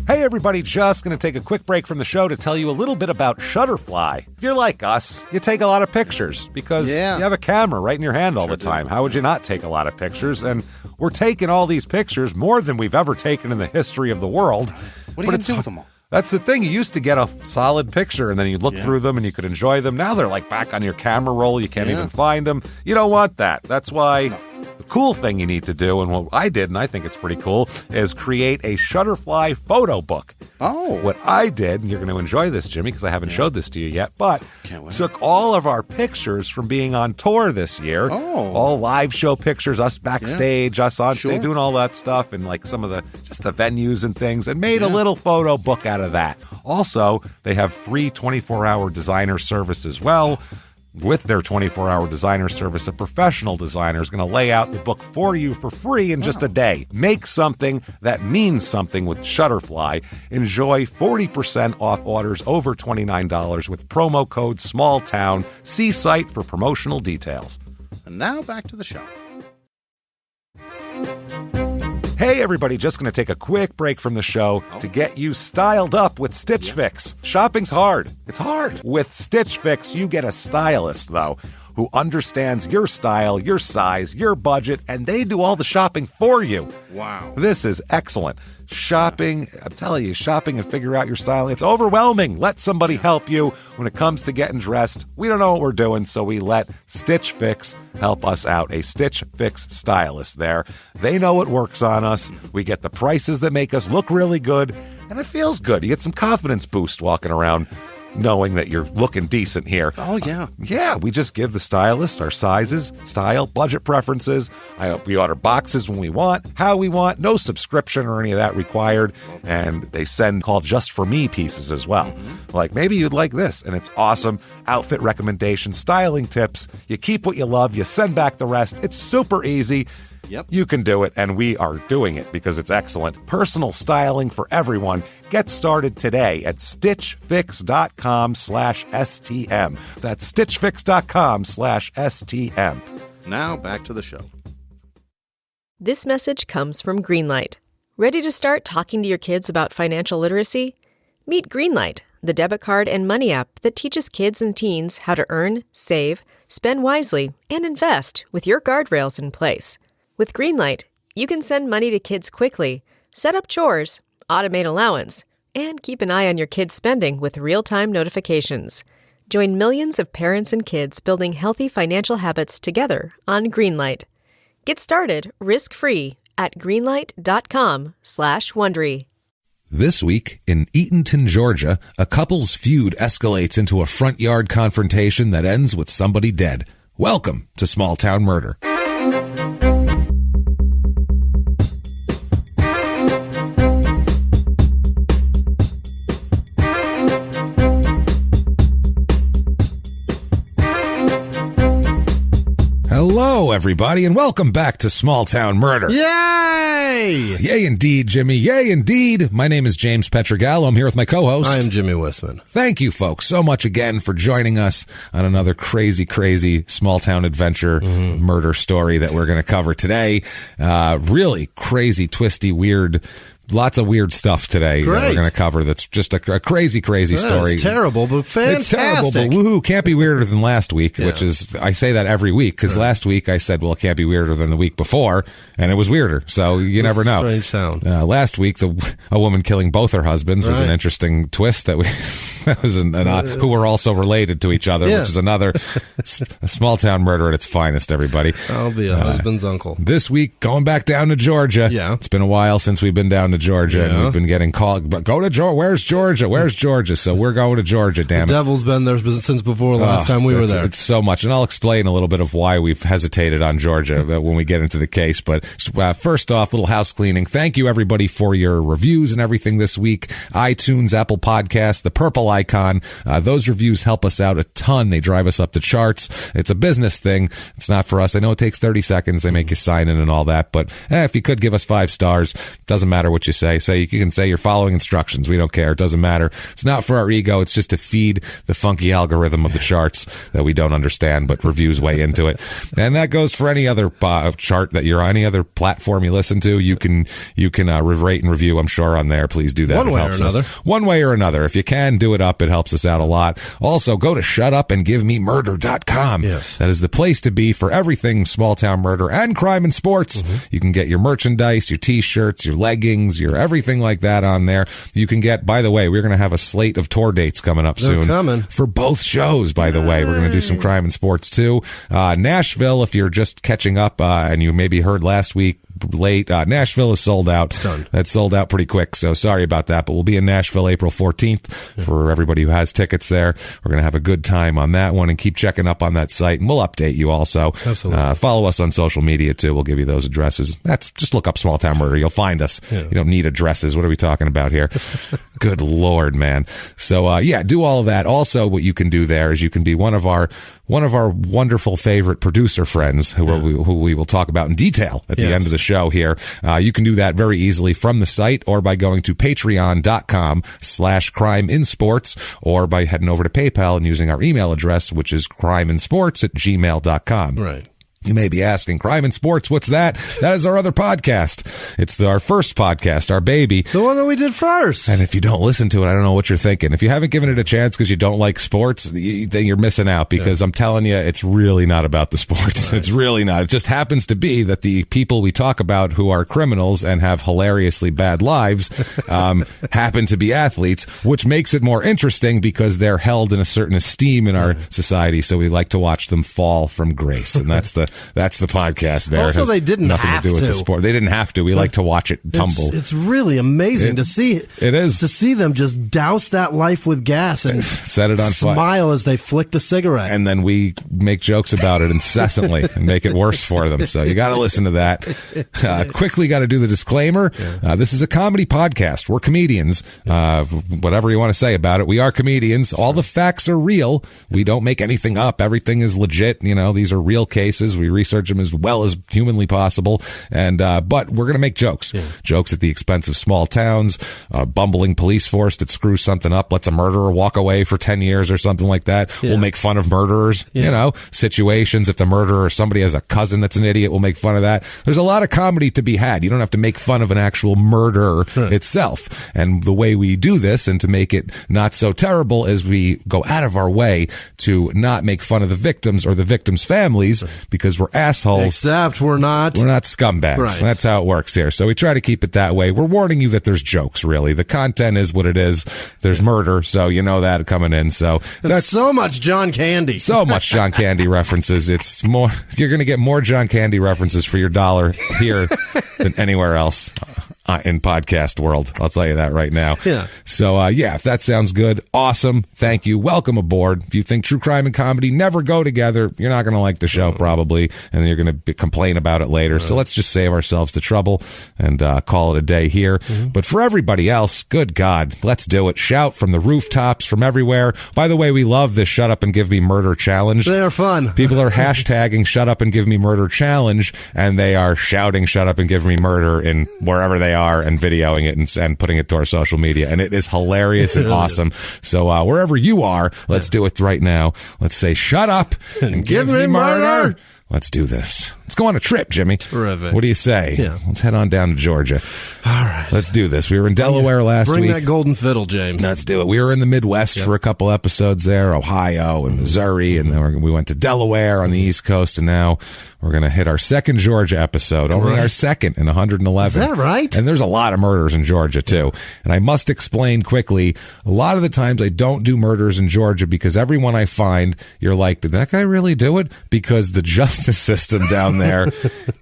Hey everybody, just going to take a quick break from the show to tell you a little bit about Shutterfly. If you're like us, you take a lot of pictures because you have a camera right in your hand all the time. How would you not take a lot of pictures? And we're taking all these pictures, more than we've ever taken in the history of the world. What are you going to do with them all? That's the thing. You used to get a solid picture, and then you'd look through them, and you could enjoy them. Now they're like back on your camera roll. You can't even find them. You don't want that. That's why the cool thing you need to do, and what I did, and I think it's pretty cool, is create a Shutterfly photo book. Oh. What I did, and you're going to enjoy this, Jimmy, because I haven't showed this to you yet, but took all of our pictures from being on tour this year. Oh. All live show pictures, us backstage, us on stage, doing all that stuff, and like some of the, just the venues and things, and made a little photo book out of that. Also, they have free 24-hour designer service as well. With their 24-hour designer service, a professional designer is going to lay out the book for you for free in just a day. Make something that means something with Shutterfly. Enjoy 40% off orders over $29 with promo code SMALLTOWN. See site for promotional details. And now back to the show. Hey everybody, just going to take a quick break from the show to get you styled up with Stitch Fix. Shopping's hard. It's hard. With Stitch Fix, you get a stylist, though, who understands your style, your size, your budget, and they do all the shopping for you. Wow. This is excellent. Shopping, I'm telling you, shopping and figure out your style, it's overwhelming. Let somebody help you when it comes to getting dressed. We don't know what we're doing, so we let Stitch Fix help us out. A Stitch Fix stylist there. They know what works on us. We get the prices that make us look really good, and it feels good. You get some confidence boost walking around knowing that you're looking decent here. Oh, yeah. Yeah, we just give the stylist our sizes, style, budget preferences. We order boxes when we want, how we want, no subscription or any of that required. And they send called Just For Me pieces as well. Like, maybe you'd like this, and it's awesome. Outfit recommendations, styling tips. You keep what you love, you send back the rest. It's super easy. Yep. You can do it, and we are doing it because it's excellent. Personal styling for everyone. Get started today at stitchfix.com/STM. That's stitchfix.com/STM. Now back to the show. This message comes from Greenlight. Ready to start talking to your kids about financial literacy? Meet Greenlight, the debit card and money app that teaches kids and teens how to earn, save, spend wisely, and invest with your guardrails in place. With Greenlight, you can send money to kids quickly, set up chores, automate allowance, and keep an eye on your kids' spending with real-time notifications. Join millions of parents and kids building healthy financial habits together on Greenlight. Get started risk-free at greenlight.com/Wondery. This week in Eatonton, Georgia, a couple's feud escalates into a front yard confrontation that ends with somebody dead. Welcome to Small Town Murder. Hello, everybody, and welcome back to Small Town Murder. Yay! Yay, indeed, Jimmy. Yay, indeed. My name is James Pietragallo. I'm here with my co-host. I am Jimmy Whisman. Thank you, folks, so much again for joining us on another crazy, crazy small-town adventure murder story that we're going to cover today. Really crazy, twisty, weird... Lots of weird stuff today that we're going to cover. That's just a crazy, crazy story. It's terrible, but fantastic. It's terrible, but woohoo, can't be weirder than last week, which is, I say that every week, because last week I said, well, it can't be weirder than the week before, and it was weirder, so you never know. Strange sound. Last week, a woman killing both her husbands was an interesting twist that was who were also related to each other, which is another a small town murder at its finest, everybody. I'll be a husband's uncle. This week, going back down to Georgia. Yeah. It's been a while since we've been down to Georgia, and we've been getting called, but go to Georgia. Where's Georgia? Where's Georgia? So we're going to Georgia, damn it. The devil's been there since before the last time we were there. It's so much, and I'll explain a little bit of why we've hesitated on Georgia when we get into the case. But first off, little house cleaning. Thank you, everybody, for your reviews and everything this week. iTunes, Apple Podcasts, the purple icon. Those reviews help us out a ton. They drive us up the charts. It's a business thing. It's not for us. I know it takes 30 seconds. They make you sign in and all that. But if you could give us 5 stars, doesn't matter what you you say. You can say you're following instructions. We don't care. It doesn't matter. It's not for our ego. It's just to feed the funky algorithm of the charts that we don't understand, but reviews way into it. And that goes for any other chart that you're on, any other platform you listen to. You can rate and review, I'm sure, on there. Please do that. One way or another. One way or another. If you can, do it up. It helps us out a lot. Also, go to shutupandgivememurder.com. Yes. That is the place to be for everything small town murder and crime and sports. You can get your merchandise, your t-shirts, your leggings, your everything like that on there. You can get, by the way, we're going to have a slate of tour dates coming up soon. Coming. For both shows, by the way. We're going to do some crime and sports too. Nashville, if you're just catching up and you maybe heard last week, late. Nashville is sold out. That's sold out pretty quick, so sorry about that, but we'll be in Nashville April 14th for everybody who has tickets there. We're going to have a good time on that one, and keep checking up on that site, and we'll update you also. Absolutely. Follow us on social media too. We'll give you those addresses. Just look up Small Town Murder. You'll find us. You don't need addresses. What are we talking about here? Good Lord, man. So do all of that. Also, what you can do there is you can be one of our wonderful favorite producer friends who we will talk about in detail at the end of the show here. You can do that very easily from the site, or by going to patreon.com/crimeinsports, or by heading over to PayPal and using our email address, which is crimeinsports@gmail.com. Right. You may be asking, Crime and Sports, what's that? That is our other podcast. It's our first podcast, our baby. The one that we did first. And if you don't listen to it, I don't know what you're thinking. If you haven't given it a chance because you don't like sports, then you're missing out, because I'm telling you, it's really not about the sports. Right. It's really not. It just happens to be that the people we talk about who are criminals and have hilariously bad lives happen to be athletes, which makes it more interesting because they're held in a certain esteem in our society. So we like to watch them fall from grace. And that's the podcast there. Also, they didn't nothing have to do with the sport. They didn't have to. We like to watch it tumble. It's really amazing to see. It is. To see them just douse that life with gas and set it on fire. Smile as they flick the cigarette. And then we make jokes about it incessantly and make it worse for them. So you got to listen to that. Quickly got to do the disclaimer. This is a comedy podcast. We're comedians. Whatever you want to say about it. We are comedians. All the facts are real. We don't make anything up. Everything is legit. These are real cases. We research them as well as humanly possible. And, but we're going to make jokes. Jokes at the expense of small towns, a bumbling police force that screws something up, lets a murderer walk away for 10 years or something like that. We'll make fun of murderers, situations. If the murderer or somebody has a cousin that's an idiot, we'll make fun of that. There's a lot of comedy to be had. You don't have to make fun of an actual murderer itself. And the way we do this, and to make it not so terrible, is we go out of our way to not make fun of the victims or the victims' families, because we're assholes. Except we're not scumbags. Right. That's how it works here. So we try to keep it that way. We're warning you that there's jokes, really. The content is what it is. There's murder, so you know that coming in. So that's so much John Candy. So much John Candy references. It's more, you're going to get more John Candy references for your dollar here than anywhere else in podcast world. I'll tell you that right now. So, if that sounds good, awesome. Thank you. Welcome aboard. If you think true crime and comedy never go together, you're not going to like the show probably, and then you're going to complain about it later. So let's just save ourselves the trouble and call it a day here. But for everybody else, good God, let's do it. Shout from the rooftops, from everywhere. By the way, we love this Shut Up and Give Me Murder challenge. They are fun. People are hashtagging Shut Up and Give Me Murder challenge, and they are shouting Shut Up and Give Me Murder in wherever they are and videoing it and putting it to our social media. And it is hilarious and awesome. So wherever you are, let's do it right now. Let's say shut up and give me murder. Let's do this. Let's go on a trip, Jimmy. Terrific. What do you say? Let's head on down to Georgia. All right. Let's do this. We were in Delaware last week. Bring that golden fiddle, James. Let's do it. We were in the Midwest for a couple episodes there, Ohio and Missouri, and then we went to Delaware on the East Coast, and now we're going to hit our second Georgia episode, only our second in 111. Is that right? And there's a lot of murders in Georgia, too. And I must explain quickly, a lot of the times I don't do murders in Georgia because every one I find, you're like, did that guy really do it? Because the justice system down there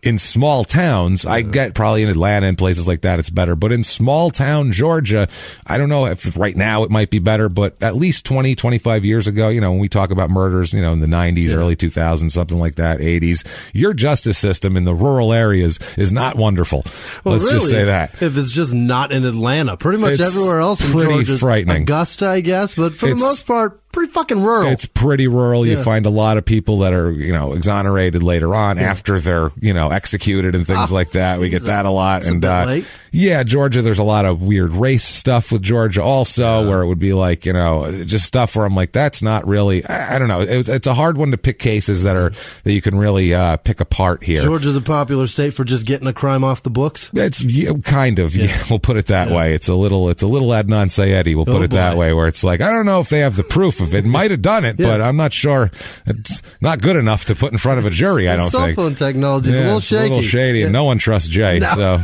in small towns, I get probably in Atlanta and places like that, it's better. But in small town Georgia, I don't know if right now it might be better, but at least 20, 25 years ago, when we talk about murders, in the 90s, early 2000s, something like that, 80s, your justice system in the rural areas is not wonderful. Well, Let's really, just say that. If it's just not in Atlanta, pretty much It's everywhere else in pretty Georgia, frightening. Augusta, I guess, but for the most part, pretty fucking rural. It's pretty rural. You find a lot of people that are, exonerated later on after they're, executed and things like that. We get that a lot. It's a bit late. Yeah, Georgia, there's a lot of weird race stuff with Georgia also, where it would be like, just stuff where I'm like, that's not really, I don't know. It's a hard one to pick cases that you can really pick apart here. Georgia's a popular state for just getting a crime off the books. It's kind of, we'll put it that way. It's a little Adnan Syedi, we'll put it that way, where it's like, I don't know if they have the proof of it. Might have done it, but I'm not sure. It's not good enough to put in front of a jury, I don't think. Cell phone technology is a little shaky. A little shady, and no one trusts Jay. No. So,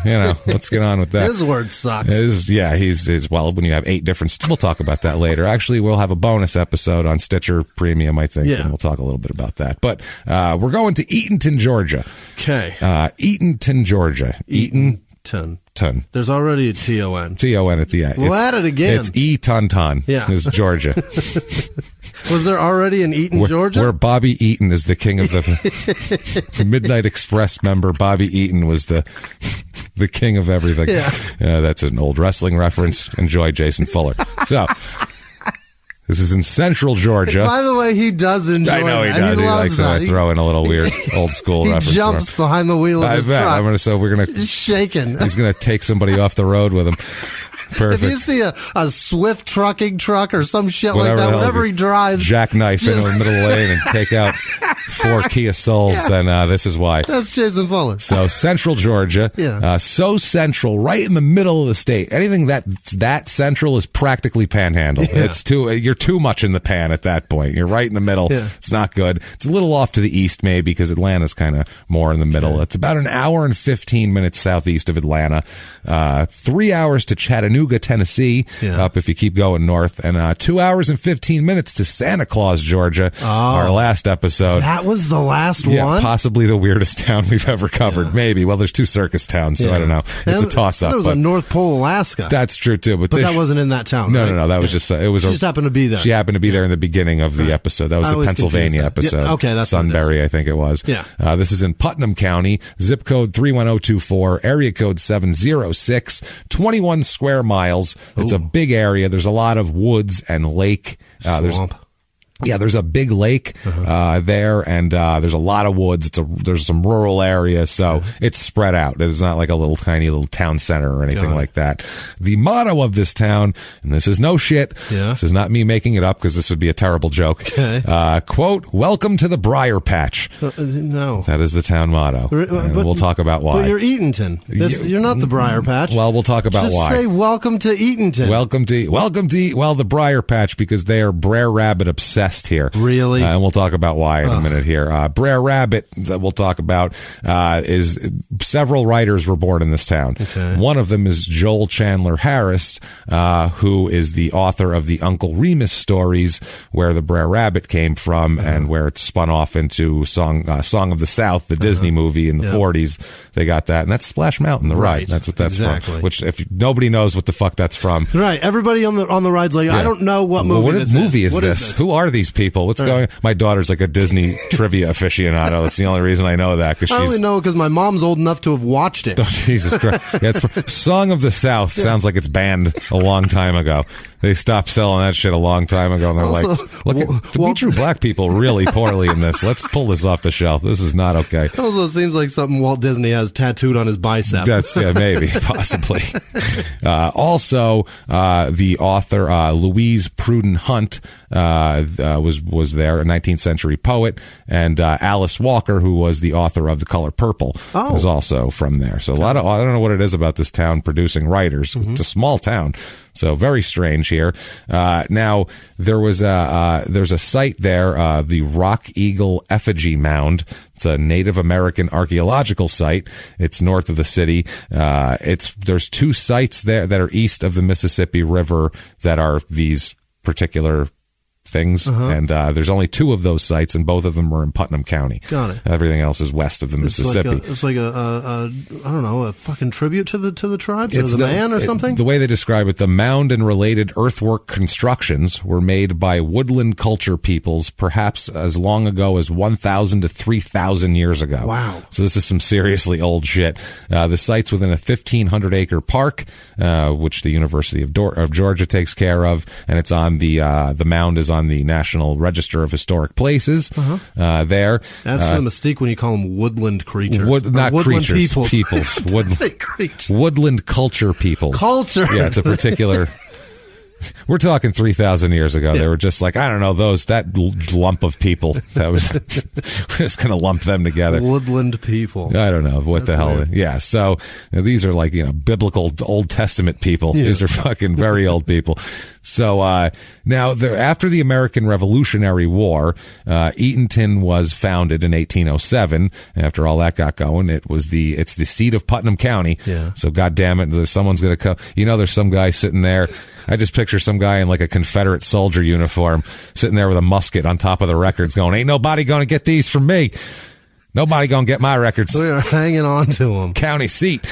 let's get on with that. His word sucks. He's well, when you have 8 different, we'll talk about that later. Actually, we'll have a bonus episode on Stitcher Premium, I think, and we'll talk a little bit about that. But we're going to Eatonton, Georgia. Okay. Eatonton, Georgia. Eatonton. There's already a T-O-N. T-O-N at the end. We'll add it again. It's Eatonton. Yeah. Is Georgia. Was there already an Eaton, Georgia? Where Bobby Eaton is the king of the Midnight Express member. Bobby Eaton was the king of everything. Yeah. That's an old wrestling reference. Enjoy, Jason Fuller. So, this is in central Georgia. By the way, he does enjoy it. I know he does. He likes to throw in a little weird old school reference. He jumps behind the wheel of his truck. We're going to... He's shaking. He's going to take somebody off the road with him. Perfect. If you see a Swift trucking truck or some shit like that, whatever he drives, jackknife into the middle lane and take out 4 Kia Souls, then this is why. That's Jason Fuller. So central Georgia, so central, right in the middle of the state. Anything that's that central is practically panhandle. Yeah. You're too much in the pan at that point. You're right in the middle. Yeah. It's not good. It's a little off to the east, maybe, because Atlanta's kind of more in the middle. It's about an hour and 15 minutes southeast of Atlanta. 3 hours to Chattanooga, Tennessee, up if you keep going north, and 2 hours and 15 minutes to Santa Claus, Georgia. Our last episode. That was the last one? Yeah, possibly the weirdest town we've ever covered. Maybe. Well, there's 2 circus towns, so I don't know. It's a toss-up. There was a North Pole, Alaska. That's true, too. But that wasn't in that town, No, right? no. That was just... She just happened to be there. She happened to be there in the beginning of the episode. That was the Pennsylvania episode. Yeah, okay, that's Sunbury, I think it was. Yeah. This is in Putnam County, zip code 31024, area code 706, 21 square miles. It's a big area. There's a lot of woods and lake. Swamp. There's a big lake there, and there's a lot of woods. There's some rural areas, so it's spread out. It's not like a little tiny little town center or anything like that. The motto of this town, and this is no shit. This is not me making it up because this would be a terrible joke. Quote, "Welcome to the Briar Patch." No, that is the town motto. And we'll talk about why. But you're Eatonton. You're not the Briar Patch. Well, we'll talk about why. Just say welcome to Eatonton. Welcome to the Briar Patch, because they are Brer Rabbit obsessed here. Really? And we'll talk about why in a minute here. Brer Rabbit, that we'll talk about, is several writers were born in this town. Okay. One of them is Joel Chandler Harris, who is the author of the Uncle Remus stories, where the Brer Rabbit came from and where it spun off into Song of the South, the Disney movie in the 40s. They got that, and that's Splash Mountain, the ride. That's what that's from. Which, if nobody knows what the fuck that's from. Right. Everybody on the ride's like, I don't know what movie this is. What movie is this? Who are these people? What's going on? My daughter's like a Disney trivia aficionado. That's the only reason I know that. I only know because my mom's old enough to have watched it. Oh, Jesus Christ. Yeah, Song of the South sounds like it's banned a long time ago. They stopped selling that shit a long time ago, and they're we treat black people really poorly in this. Let's pull this off the shelf. This is not okay. Also, seems like something Walt Disney has tattooed on his bicep. That's maybe, possibly. Also, the author Louise Pruden Hunt was there, a 19th century poet, and Alice Walker, who was the author of The Color Purple, was also from there. So I don't know what it is about this town producing writers. It's a small town. So very strange here. Now there's a site there, the Rock Eagle Effigy Mound. It's a Native American archaeological site. It's north of the city. There's 2 sites there that are east of the Mississippi River that are these particular things, and there's only 2 of those sites, and both of them were in Putnam County. Got it. Everything else is west of the Mississippi. It's like a I don't know, a fucking tribute to the tribe, to the man or something. The way they describe it, the mound and related earthwork constructions were made by woodland culture peoples, perhaps as long ago as 1,000 to 3,000 years ago. Wow! So this is some seriously old shit. The site's within a 1,500-acre park, which the University of Georgia takes care of, and it's on the mound is on the National Register of Historic Places there. That's the mystique when you call them woodland creatures. Not woodland creatures, peoples. Woodland culture peoples. Culture. Yeah, it's a particular... We're talking 3,000 years ago. They were just like, I don't know, that lump of people. That was, we're just going to lump them together. Woodland people. I don't know what the hell. Weird. Yeah. So these are like, biblical Old Testament people. Yeah. These are fucking very old people. So, now after the American Revolutionary War, Eatonton was founded in 1807. After all that got going, it's the seat of Putnam County. Yeah. So God damn it, someone's going to come. There's some guy sitting there. I just picture some guy in like a Confederate soldier uniform sitting there with a musket on top of the records going, ain't nobody going to get these from me. Nobody going to get my records. We are hanging on to them. County seat.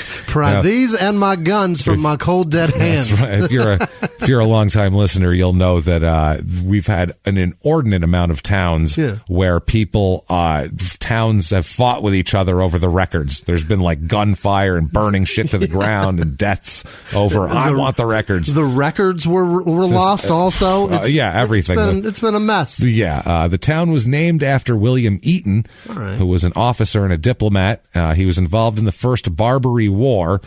These and my guns from my cold dead hands. That's right. If you're a long-time listener, you'll know that we've had an inordinate amount of towns where towns have fought with each other over the records. There's been like gunfire and burning shit to the ground and deaths over, I want the records. The records were lost also? Everything. It's been a mess. Yeah. The town was named after William Eaton, who was an officer and a diplomat. He was involved in the First Barbary War,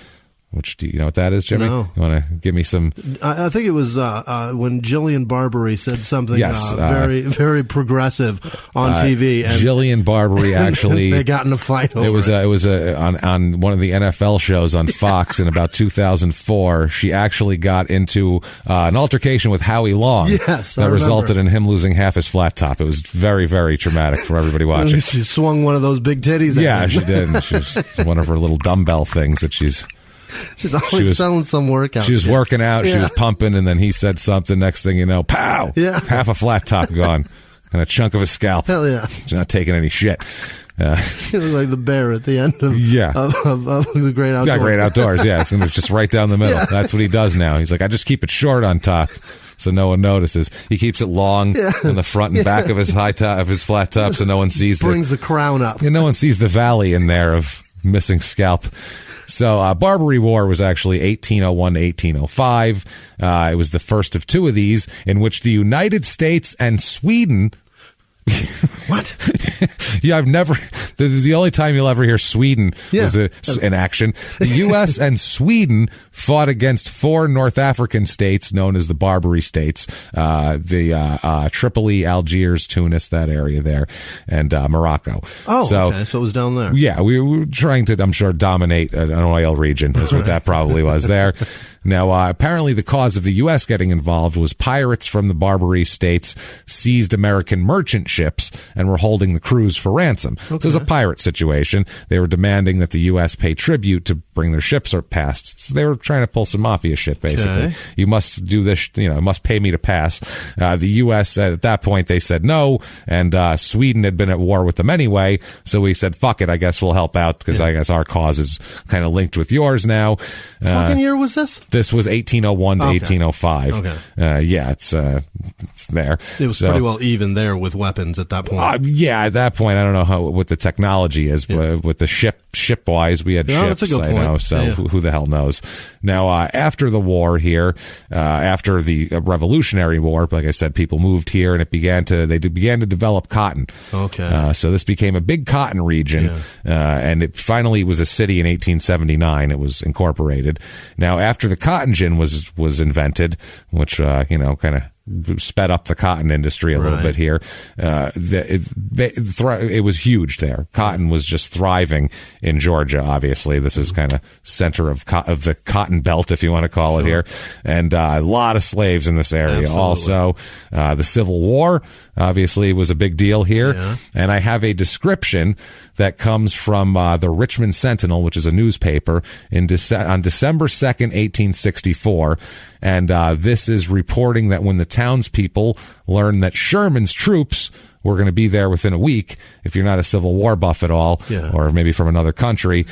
which, do you know what that is, Jimmy? No. You want to give me some? I think it was when Jillian Barbary said something very, very progressive on TV. And Jillian Barbary actually they got in a fight over it. It was on one of the NFL shows on Fox in about 2004. She actually got into an altercation with Howie Long. Yes, that resulted in him losing half his flat top. It was very, very traumatic for everybody watching. She swung one of those big titties. Yeah, she did. And she was one of her little dumbbell things that she's always selling some workout. She was working out, she was pumping, and then he said something. Next thing you know, pow! Yeah. Half a flat top gone. And a chunk of a scalp. Hell yeah. She's not taking any shit. It was like the bear at the end of the Great Outdoors. Yeah, Great Outdoors, yeah. It's going to just right down the middle. Yeah. That's what he does now. He's like, I just keep it short on top so no one notices. He keeps it long in the front and back of his flat top so no one sees Brings the crown up. No one sees the valley in there of missing scalp. So, Barbary War was actually 1801 to 1805. It was the first of two of these in which the United States and Sweden... What? Yeah, this is the only time you'll ever hear Sweden was in action. The U.S. and Sweden fought against four North African states known as the Barbary states, Tripoli, Algiers, Tunis, that area there, and Morocco. Oh, okay. So it was down there. Yeah, we were trying to, I'm sure, dominate an oil region is what that probably was there. Now, apparently the cause of the U.S. getting involved was pirates from the Barbary states seized American merchant ships and were holding the crews for ransom. Okay. So it was a pirate situation. They were demanding that the U.S. pay tribute to bring their ships past. So they were trying to pull some mafia shit, basically. Okay. You must do this, must pay me to pass. The U.S., at that point, they said no, and Sweden had been at war with them anyway, so we said, fuck it, I guess we'll help out, because I guess our cause is kind of linked with yours now. Fucking year was this? This was 1801 to 1805. Okay. It's there. It was pretty well even there with weapons at that point. At that point, I don't know what the technology is, but with the ship-wise, we had ships. That's a good point. So who the hell knows? Now, after the war here, after the Revolutionary War, like I said, people moved here, and they began to develop cotton. Okay. So this became a big cotton region, and it finally was a city in 1879. It was incorporated. Now, after the cotton gin was invented, which kind of sped up the cotton industry a little bit here. It was huge there. Cotton was just thriving in Georgia, obviously. This is kind of center of the cotton belt, if you want to call it here. And a lot of slaves in this area. Absolutely. Also, the Civil War, obviously, was a big deal here. Yeah. And I have a description that comes from the Richmond Sentinel, which is a newspaper, on December 2nd, 1864. And this is reporting that when the townspeople learned that Sherman's troops we're going to be there within a week. If you're not a Civil War buff at all, or maybe from another country,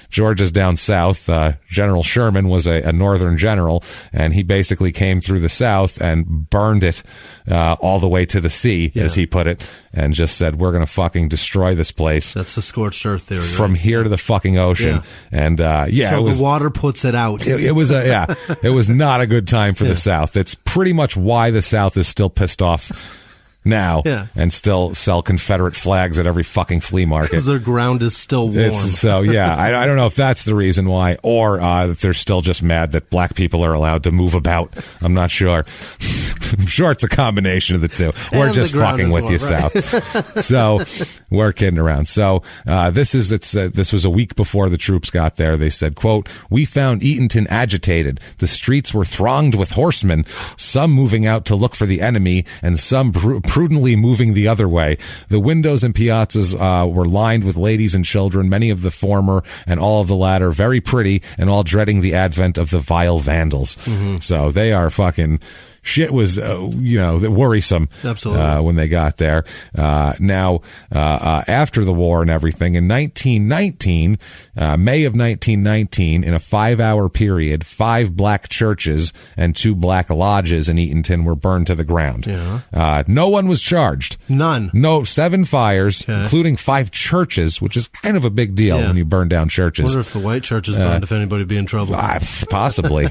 Georgia's down south. General Sherman was a northern general, and he basically came through the south and burned it all the way to the sea, as he put it, and just said, we're going to fucking destroy this place. That's the scorched earth theory, right? From here to the fucking ocean. And so it was, the water puts it out. It was it was not a good time for the South. It's pretty much why the South is still pissed off now and still sell Confederate flags at every fucking flea market. Because their ground is still warm. I don't know if that's the reason why, or that they're still just mad that black people are allowed to move about. I'm not sure. I'm sure it's a combination of the two. We're just fucking with you, South. So we're kidding around. So this was a week before the troops got there. They said, quote, we found Eatonton agitated. The streets were thronged with horsemen, some moving out to look for the enemy and some prudently moving the other way. The windows and piazzas were lined with ladies and children, many of the former and all of the latter very pretty, and all dreading the advent of the vile vandals. So they are fucking... Shit was, worrisome. Absolutely. When they got there. Now, after the war and everything, in 1919, May of 1919, in a 5-hour period, 5 black churches and 2 black lodges in Eatonton were burned to the ground. No one was charged. None. No, 7 fires, including 5 churches, which is kind of a big deal when you burn down churches. I wonder if the white churches burned, if anybody would be in trouble. Possibly.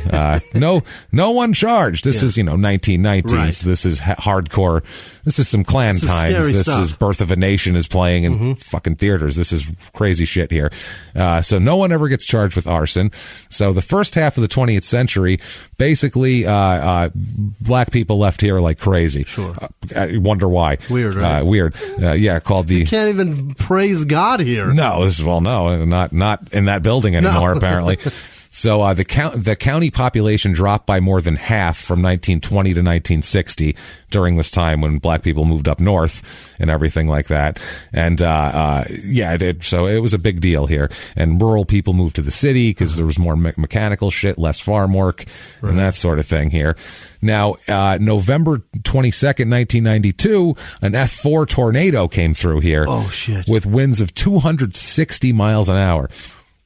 No one charged. This is, 1919. Right. So this is hardcore. This is some Klan times. This is Birth of a Nation is playing in fucking theaters. This is crazy shit here. So no one ever gets charged with arson. So the first half of the 20th century, basically, black people left here like crazy. Sure. I wonder why. Weird, right? Weird. Called the... You can't even praise God here. No, not in that building anymore, apparently. So the county population dropped by more than half from 1920 to 1960 during this time when black people moved up north and everything like that. And it did. So it was a big deal here. And rural people moved to the city because there was more mechanical shit, less farm work, and that sort of thing here. Now, November 22nd, 1992, an F4 tornado came through here. Oh, shit. With winds of 260 miles an hour.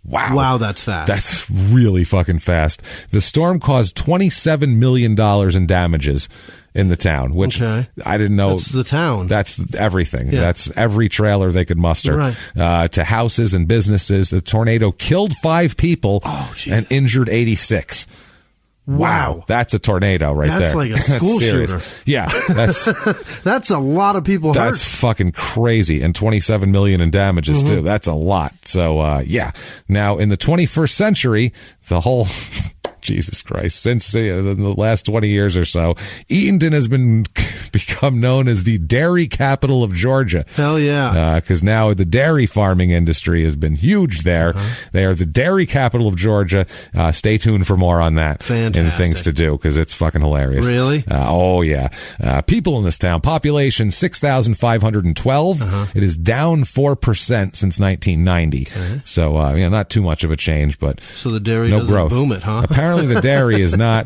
Wow, that's fast. That's really fucking fast. The storm caused $27 million in damages in the town, which I didn't know. That's the town. That's everything. That's every trailer they could muster. To houses and businesses. The tornado killed 5 people and injured 86. Wow, that's a tornado right there. That's like a school shooter. Yeah, that's a lot of people hurt. That's fucking crazy, and 27 million in damages too. That's a lot. So now in the 21st century, the whole Jesus Christ, since the last 20 years or so, Eatonton has become known as the dairy capital of Georgia. Hell yeah. Because now the dairy farming industry has been huge there. They are the dairy capital of Georgia. Stay tuned for more on that. Fantastic. And things to do, because it's fucking hilarious. Really? Oh, yeah. People in this town, population 6,512. It is down 4% since 1990. So, not too much of a change, but so the dairy no doesn't growth. Boom it, huh? Apparently the dairy is not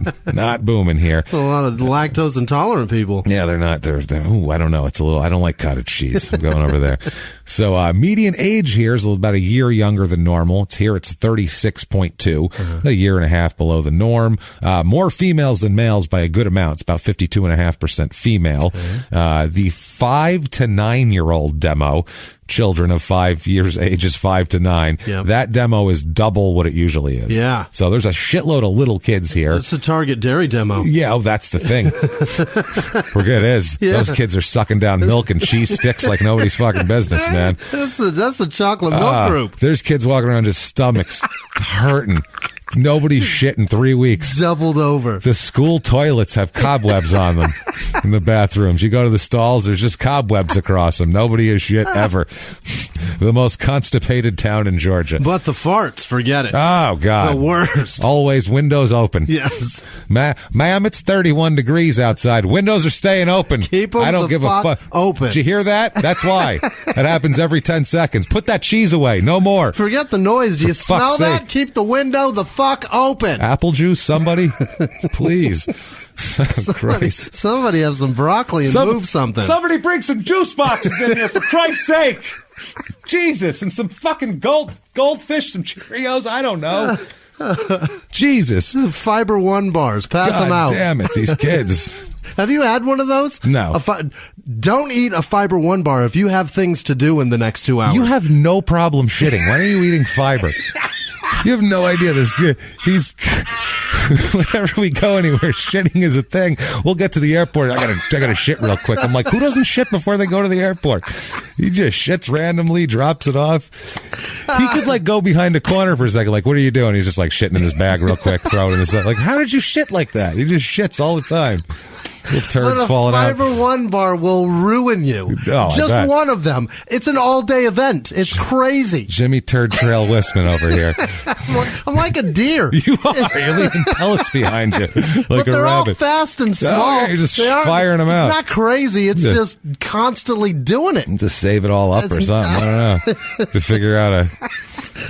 booming here. A lot of lactose intolerant people. Yeah, they're not. They're I don't know. It's a little. I don't like cottage cheese. I'm going over there. So median age here is about a year younger than normal. It's 36.2, a year and a half below the norm. More females than males by a good amount. It's about 52.5% female. The 5 to 9 year old demo. Children of 5 years, ages 5 to 9. That demo is double what it usually is. Yeah. So there's a shitload of little kids here. That's the target dairy demo. Yeah, that's the thing. It is. Yeah. Those kids are sucking down milk and cheese sticks like nobody's fucking business, man. That's the chocolate milk group. There's kids walking around just stomachs hurting. Nobody's shit in 3 weeks. Doubled over. The school toilets have cobwebs on them in the bathrooms. You go to the stalls, there's just cobwebs across them. Nobody is shit ever. The most constipated town in Georgia. But the farts, forget it. Oh, God. The worst. Always windows open. Yes. Ma'am, it's 31 degrees outside. Windows are staying open. Keep them I don't give a fuck. Open. Did you hear that? That's why. It happens every 10 seconds. Put that cheese away. No more. Forget the noise. Do you smell that? Keep the window the fuck open. Apple juice, somebody? Please. Somebody have some broccoli and move something. Somebody bring some juice boxes in here, for Christ's sake. Jesus, and some fucking goldfish, some Cheerios, I don't know. Jesus. Fiber One bars. Pass them out. Damn it, these kids. Have you had one of those? No. Don't eat a Fiber One bar if you have things to do in the next 2 hours. You have no problem shitting. Why are you eating fiber? You have no idea this. He's whenever we go anywhere, shitting is a thing. We'll get to the airport. I gotta shit real quick. I'm like, who doesn't shit before they go to the airport? He just shits randomly, drops it off. He could like go behind a corner for a second. Like, what are you doing? He's just like shitting in his bag real quick, throw it in his. Like, how did you shit like that? He just shits all the time. Little turds falling out. Fiber One bar will ruin you. Oh, just one of them. It's an all-day event. It's crazy. Jimmy Turd Trail Whisman over here. I'm like a deer. You are. You're leaving pellets behind you like but they're a rabbit. all fast and small. Oh, you're just firing them out. It's not crazy. It's just constantly doing it. To save it all up or something. I don't know. To figure out a...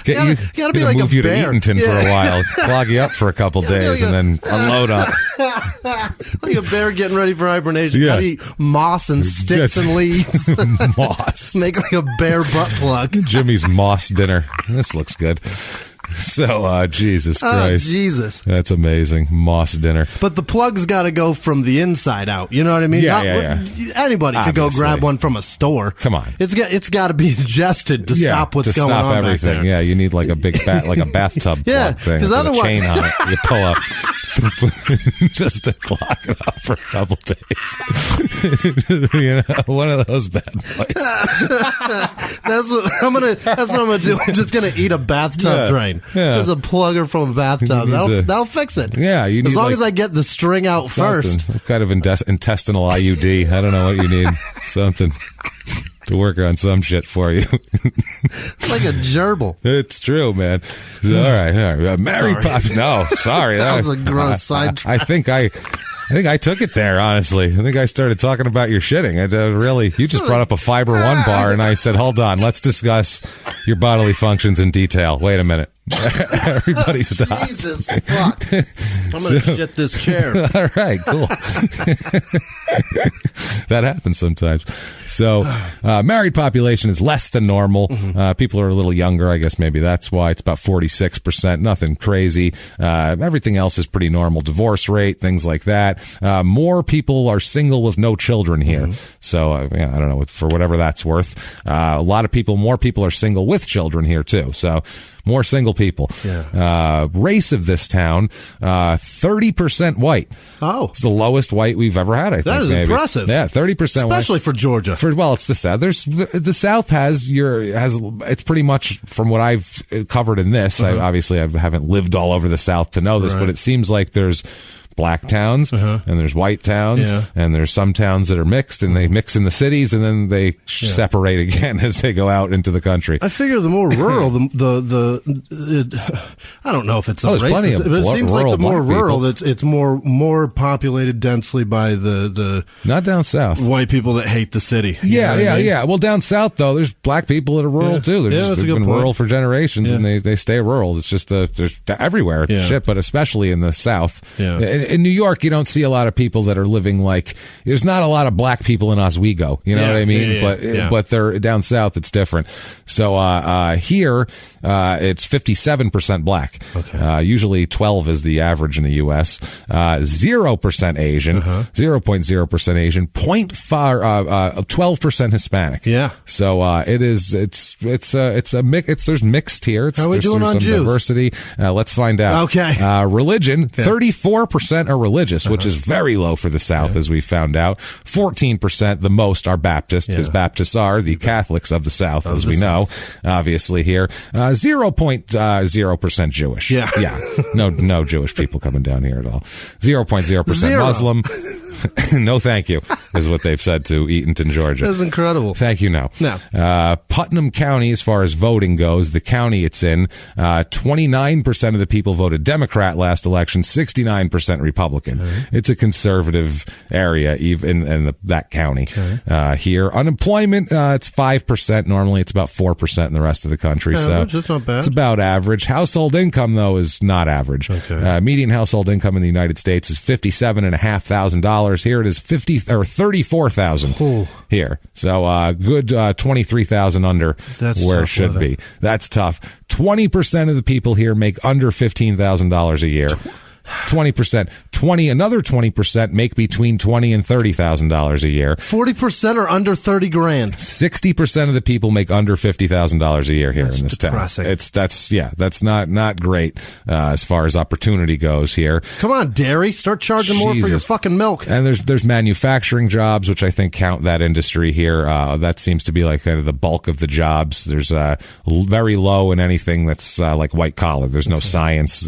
You gotta be like move a you bear. to Eatonton for a while, clog you up for a couple days, and then unload up. Like a bear getting ready for hibernation. Yeah. Gotta eat moss and sticks and leaves. Moss. Make like a bear butt plug. Jimmy's moss dinner. This looks good. So, Jesus Christ. Jesus. That's amazing. Moss dinner. But the plug's got to go from the inside out. You know what I mean? Yeah. Anybody could go grab one from a store. Come on. It's got to be ingested to stop what's going on everything. back there. Yeah, you need like a big like a bathtub plug thing with otherwise... a chain on it. You pull up just to clog it up for a couple days. You know, one of those bad boys. That's what I'm gonna do. I'm just gonna eat a bathtub drain. Yeah. There's a plugger from a bathtub. That'll fix it. Yeah, you need as long as I get the string out first. Some kind of intestinal IUD. I don't know what you need. Something to work on some shit for you. Like a gerbil. It's true, man. All right. Mary Poppins. No, sorry. That was a gross sidetrack. I think I took it there, honestly. I think I started talking about your shitting. You just brought up a Fiber One bar, and I said, hold on, let's discuss your bodily functions in detail. Wait a minute. Everybody stop. Jesus fuck. I'm going to shit this chair. All right, cool. That happens sometimes. So, married population is less than normal. People are a little younger. I guess maybe that's why. It's about 46%. Nothing crazy. Everything else is pretty normal. Divorce rate, things like that. More people are single with no children here. So, I don't know, for whatever that's worth. More people are single with children here, too. So, more single people. Yeah. Race of this town, 30% white. Oh. It's the lowest white we've ever had, I think. That is maybe. impressive. Yeah, 30% white. Especially for Georgia. It's the South. The South has it's pretty much from what I've covered in this. I haven't lived all over the South to know this, but it seems like there's black towns and there's white towns and there's some towns that are mixed and they mix in the cities and then they separate again as they go out into the country. I figure the more rural, I don't know if it's there's plenty of but it seems like the more rural, people. it's more populated densely by the not down south white people that hate the city. Yeah. Well, down south though, there's black people that are rural too. They've been rural for generations and they stay rural. It's just there's everywhere shit, but especially in the South. Yeah. In New York, you don't see a lot of people that are living there's not a lot of black people in Oswego. You know what I mean? But they're down south. It's different. So here, it's 57% black. Okay. Usually 12 is the average in the U.S. 0% Asian, 0.0% Asian, 12% Hispanic. Yeah. So it's a mix. There's mixed here. How are we doing on some Jews? Diversity. Let's find out. Okay. Religion, 34% are religious, which is very low for the South, as we found out. 14%, the most, are Baptist, because Baptists are the Catholics of the South, as we know, obviously here. 0.0% Jewish. Yeah. No Jewish people coming down here at all. 0.0% Muslim. No, thank you, is what they've said to Eatonton, Georgia. That's incredible. Thank you, no. No. Putnam County, as far as voting goes, the county it's in, 29% of the people voted Democrat last election, 69% Republican. Okay. It's a conservative area, even in that county. Okay. Here, unemployment, it's 5%. Normally, it's about 4% in the rest of the country. Average, So that's not bad. it's about average. Household income, though, is not average. Okay. Median household income in the United States is $57,500. Here it is $34,000 here. So good 23,000 under That's where it tough should living. be. That's tough. 20% of the people here make under $15,000 a year. 20%. Another 20% make between $20,000 and $30,000 a year. 40% are under 30 grand. 60% of the people make under $50,000 a year here That's in this depressing. town. That's not great as far as opportunity goes here. Come on, dairy, start charging more for your Jesus. fucking milk. And there's manufacturing jobs, which I think count that industry here. That seems to be like kind of the bulk of the jobs. There's very low in anything that's like white collar. There's no science,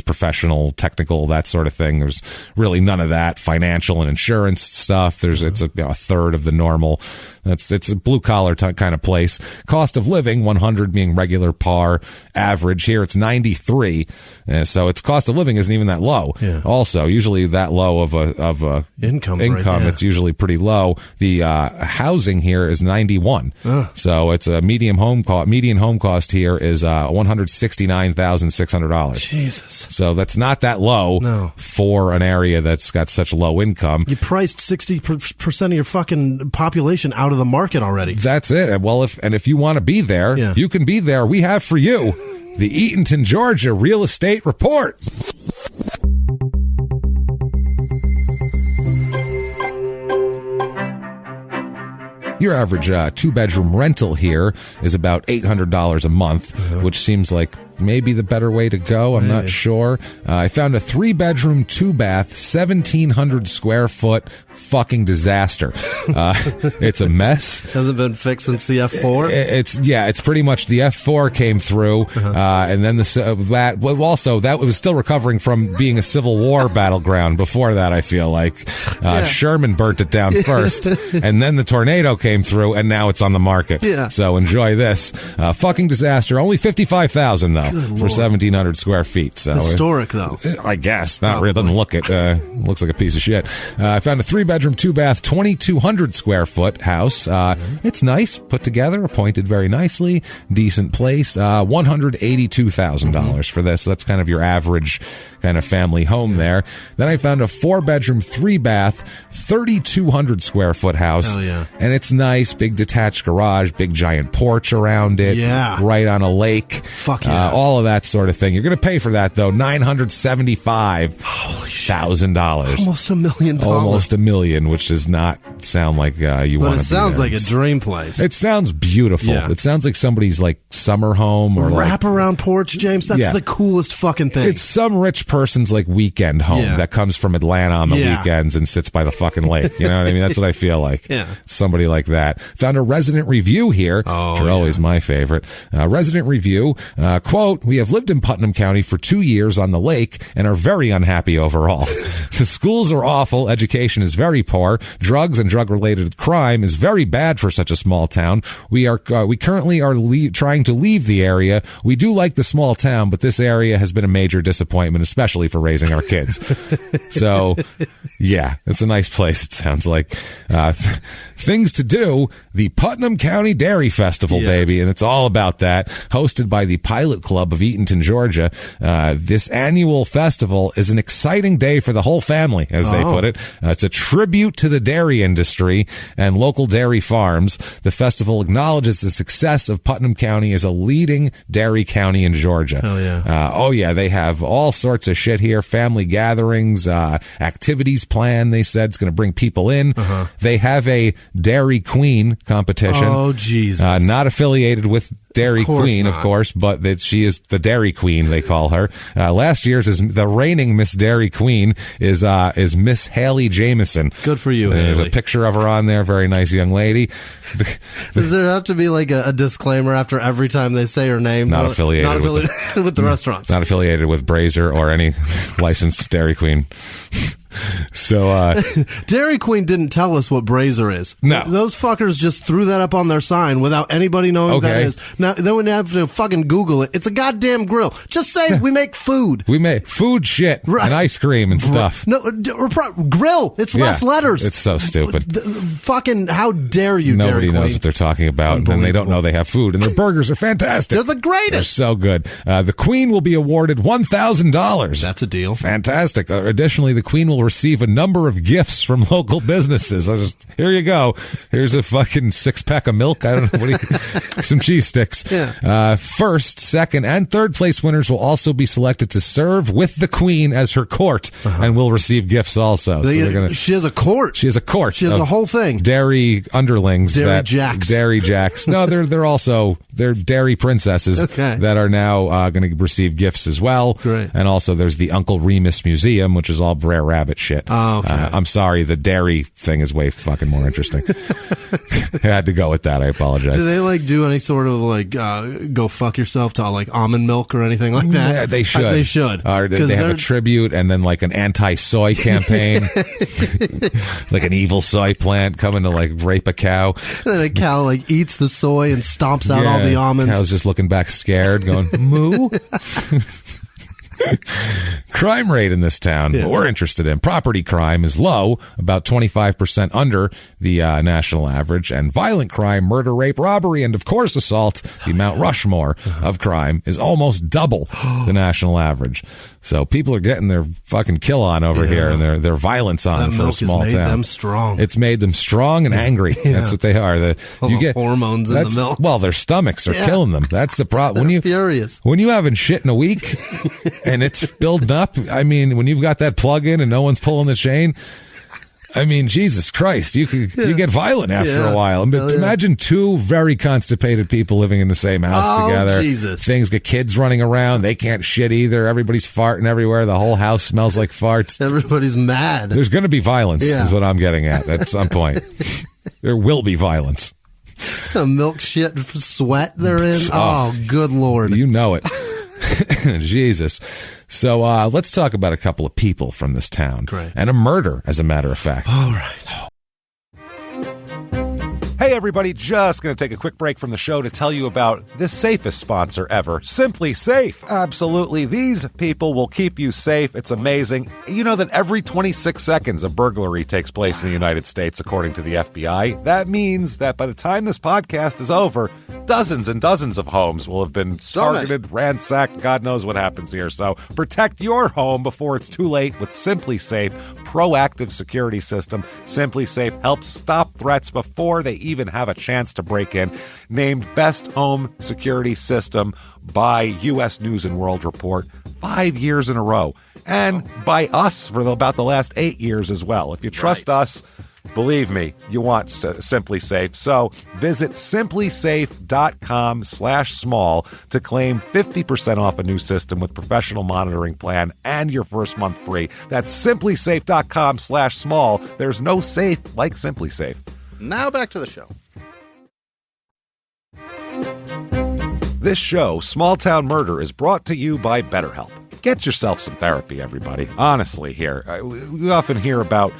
professional, technical, that sort of thing. There's really none of that. Financial and insurance stuff. It's a third of the normal. It's a blue collar kind of place. Cost of living, 100 being regular, par, average. Here it's 93. So its cost of living isn't even that low. Yeah. Also, usually that low of a income, right, yeah. It's usually pretty low. The housing here is 91. So it's a median home cost here is $169,600. Jesus. So that's not that low for an area that's got such low income. You priced 60% of your fucking population out of the market already. That's it. Well, if you want to be there, you can be there. We have for you the Eatonton, Georgia Real Estate Report. Your average two-bedroom rental here is about $800 a month, which seems like maybe the better way to go. I'm not sure. I found a 3-bedroom, 2-bath, 1,700 square foot fucking disaster. It's a mess. Hasn't been fixed since the F4. It's pretty much the F4 came through, and then that was still recovering from being a Civil War battleground. Before that, I feel like Sherman burnt it down first, and then the tornado came through, and now it's on the market. Yeah. So enjoy this fucking disaster. Only $55,000 though. Good for Lord. 1,700 square feet. So historic, though. I guess. Not really. It doesn't look it. Looks like a piece of shit. I found a 3-bedroom, 2-bath, 2,200 square foot house. It's nice, put together, appointed very nicely, decent place. $182,000 for this. That's kind of your average kind of family home there. Then I found a 4-bedroom, 3-bath, 3,200 square foot house. Hell yeah. And it's nice, big detached garage, big giant porch around it. Yeah. Right on a lake. Fuck yeah. All of that sort of thing. You're going to pay for that, though. $975,000. Almost $1 million. Almost $1 million, which does not sound like you want to be But it sounds there. like a dream place. It sounds beautiful. Yeah. It sounds like somebody's like summer home or wrap around porch, James. That's the coolest fucking thing. It's some rich person's like weekend home that comes from Atlanta on the weekends and sits by the fucking lake. You know what I mean? That's what I feel like. Yeah. Somebody like that. Found a resident review here, which are always my favorite. Resident review, quote, "We have lived in Putnam County for 2 years on the lake and are very unhappy overall. The schools are awful. Education is very poor. Drugs and drug-related crime is very bad for such a small town. We currently are trying to leave the area. We do like the small town, but this area has been a major disappointment, especially for raising our kids." So, yeah, it's a nice place, it sounds like. Things to do, the Putnam County Dairy Festival, baby, and it's all about that. Hosted by the Pilot Club of Eatonton, Georgia. This annual festival is an exciting day for the whole family, as they put it. It's a tribute to the dairy industry and local dairy farms. The festival acknowledges the success of Putnam County as a leading dairy county in Georgia. Hell yeah. They have all sorts of shit here. Family gatherings, activities planned. They said it's going to bring people in. They have a Dairy Queen competition. Oh, Jesus. Not affiliated with Dairy Queen, not. of course, but she is the Dairy Queen, they call her. Last year's the reigning Miss Dairy Queen is Miss Haley Jameson. Good for you, There's Haley. a picture of her on there. Very nice young lady. Does there have to be like a disclaimer after every time they say her name? Not affiliated with the restaurants. Not affiliated with Brazier or any licensed Dairy Queen. So Dairy Queen didn't tell us what Brazier is. No. Those fuckers just threw that up on their sign without anybody knowing what that is. Now, then we have to fucking Google it. It's a goddamn grill. Just say we make food. We make food shit and ice cream and stuff. No, grill. It's less letters. It's so stupid. Fucking, how dare you, Nobody Dairy Queen. knows what they're talking about, and they don't know they have food, and their burgers are fantastic. They're the greatest. They're so good. The Queen will be awarded $1,000. That's a deal. Fantastic. Additionally, the Queen will receive a number of gifts from local businesses. Here you go. Here's a fucking 6-pack of milk. I don't know. Some cheese sticks. Yeah. First, second, and third place winners will also be selected to serve with the Queen as her court, and will receive gifts also. She has a court. She has a court. She has a whole thing. Dairy underlings. Dairy jacks. Dairy jacks. No, they're dairy princesses that are now going to receive gifts as well. Great. And also there's the Uncle Remus Museum, which is all Brer Rabbit shit. Oh, okay. I'm sorry, the dairy thing is way fucking more interesting. I had to go with that. I apologize. Do they do any sort of go fuck yourself to almond milk or anything like that? Yeah, they should. They should. Or they have a tribute and then an anti-soy campaign. Like an evil soy plant coming to rape a cow. And then a cow eats the soy and stomps out all the almonds. Cow's just looking back scared, going, moo. Crime rate in this town, what we're interested in. Property crime is low, about 25% under the national average, and violent crime, murder, rape, robbery, and of course assault, the Mount Rushmore of crime, is almost double the national average. So people are getting their fucking kill on over here, and their violence on for a small town. It's made them strong. It's made them strong and angry. That's what they are. You get hormones in the milk. Well, their stomachs are killing them. That's the problem. They're furious. When you haven't shit in a week and it's building up, when you've got that plug in and no one's pulling the chain, Jesus Christ, you get violent after a while. Imagine two very constipated people living in the same house together. Jesus. Things get kids running around. They can't shit either. Everybody's farting everywhere. The whole house smells like farts. Everybody's mad. There's going to be violence, is what I'm getting at some point. There will be violence. A milk shit sweat they're in. Oh, good Lord. You know it. Jesus. So let's talk about a couple of people from this town. Great. And a murder, as a matter of fact. All right. Hey, everybody, just going to take a quick break from the show to tell you about the safest sponsor ever, Simply Safe. Absolutely. These people will keep you safe. It's amazing. You know that every 26 seconds a burglary takes place in the United States, according to the FBI. That means that by the time this podcast is over, dozens and dozens of homes will have been targeted, ransacked. God knows what happens here. So protect your home before it's too late with Simply Safe proactive security system. Simply Safe helps stop threats before they even have a chance to break in. Named Best Home Security System by U.S. News and World Report 5 years in a row. And by us for about the last 8 years as well. If you trust us, believe me, you want Simply Safe. So visit simplysafe.com/small to claim 50% off a new system with professional monitoring plan and your first month free. That's simplysafe.com/small. There's no safe like Simply Safe. Now back to the show. This show, Small Town Murder, is brought to you by BetterHelp. Get yourself some therapy, everybody. Honestly, here. We often hear about,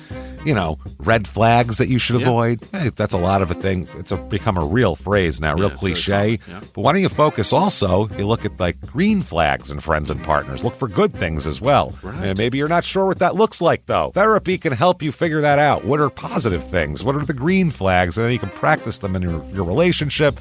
red flags that you should avoid. Hey, that's a lot of a thing. It's become a real phrase now, real cliche. But why don't you focus also, you look at green flags in friends and partners. Look for good things as well. Right. And maybe you're not sure what that looks like, though. Therapy can help you figure that out. What are positive things? What are the green flags? And then you can practice them in your relationship.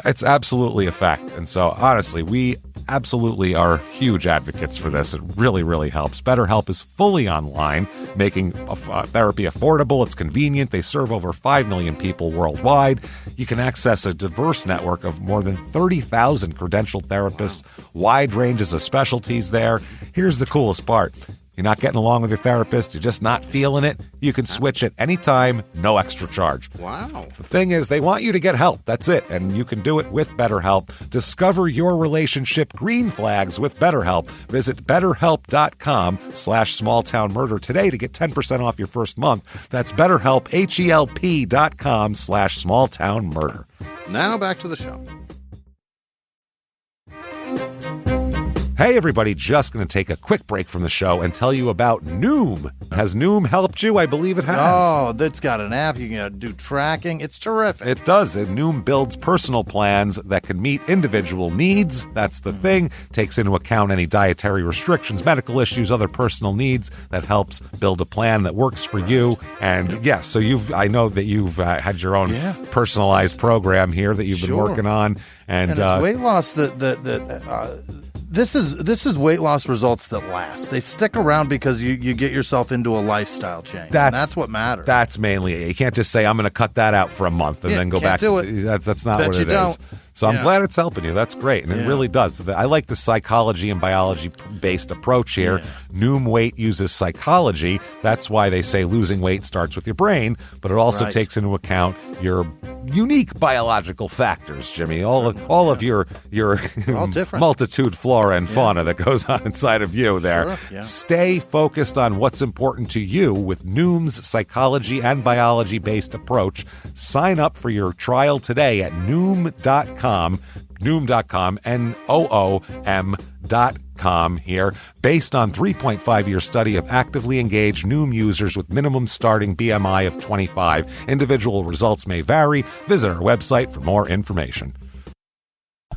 It's absolutely a fact. And so, honestly, we absolutely are huge advocates for this. It really, really helps. BetterHelp is fully online, making therapy affordable. It's convenient. They serve over 5 million people worldwide. You can access a diverse network of more than 30,000 credentialed therapists, wide ranges of specialties there. Here's the coolest part. You're not getting along with your therapist, you're just not feeling it, you can switch at any time, no extra charge. Wow. The thing is, they want you to get help. That's it. And you can do it with BetterHelp. Discover your relationship green flags with BetterHelp. Visit BetterHelp.com/smalltownmurder today to get 10% off your first month. That's BetterHelp, HELP.com/smalltownmurder. Now back to the show. Hey, everybody, just going to take a quick break from the show and tell you about Noom. Has Noom helped you? I believe it has. Oh, that's got an app. You can do tracking. It's terrific. It does. Noom builds personal plans that can meet individual needs. That's the thing. Takes into account any dietary restrictions, medical issues, other personal needs. That helps build a plan that works for you. And yes, so I know that you've had your own personalized program here that you've been working on. And it's weight loss This is weight loss results that last. They stick around because you get yourself into a lifestyle change. That's what matters. That's mainly it. You can't just say, I'm going to cut that out for a month and then go back to it. That's not what it is. So I'm glad it's helping you. That's great. And it really does. I like the psychology and biology-based approach here. Noom Weight uses psychology. That's why they say losing weight starts with your brain, but it also takes into account your unique biological factors, Jimmy. All of your multitude flora and fauna that goes on inside of you there. Sure, Stay focused on what's important to you with Noom's psychology and biology-based approach. Sign up for your trial today at Noom.com. Noom.com, Noom.com here. Based on 3.5-year study of actively engaged Noom users with minimum starting BMI of 25. Individual results may vary. Visit our website for more information.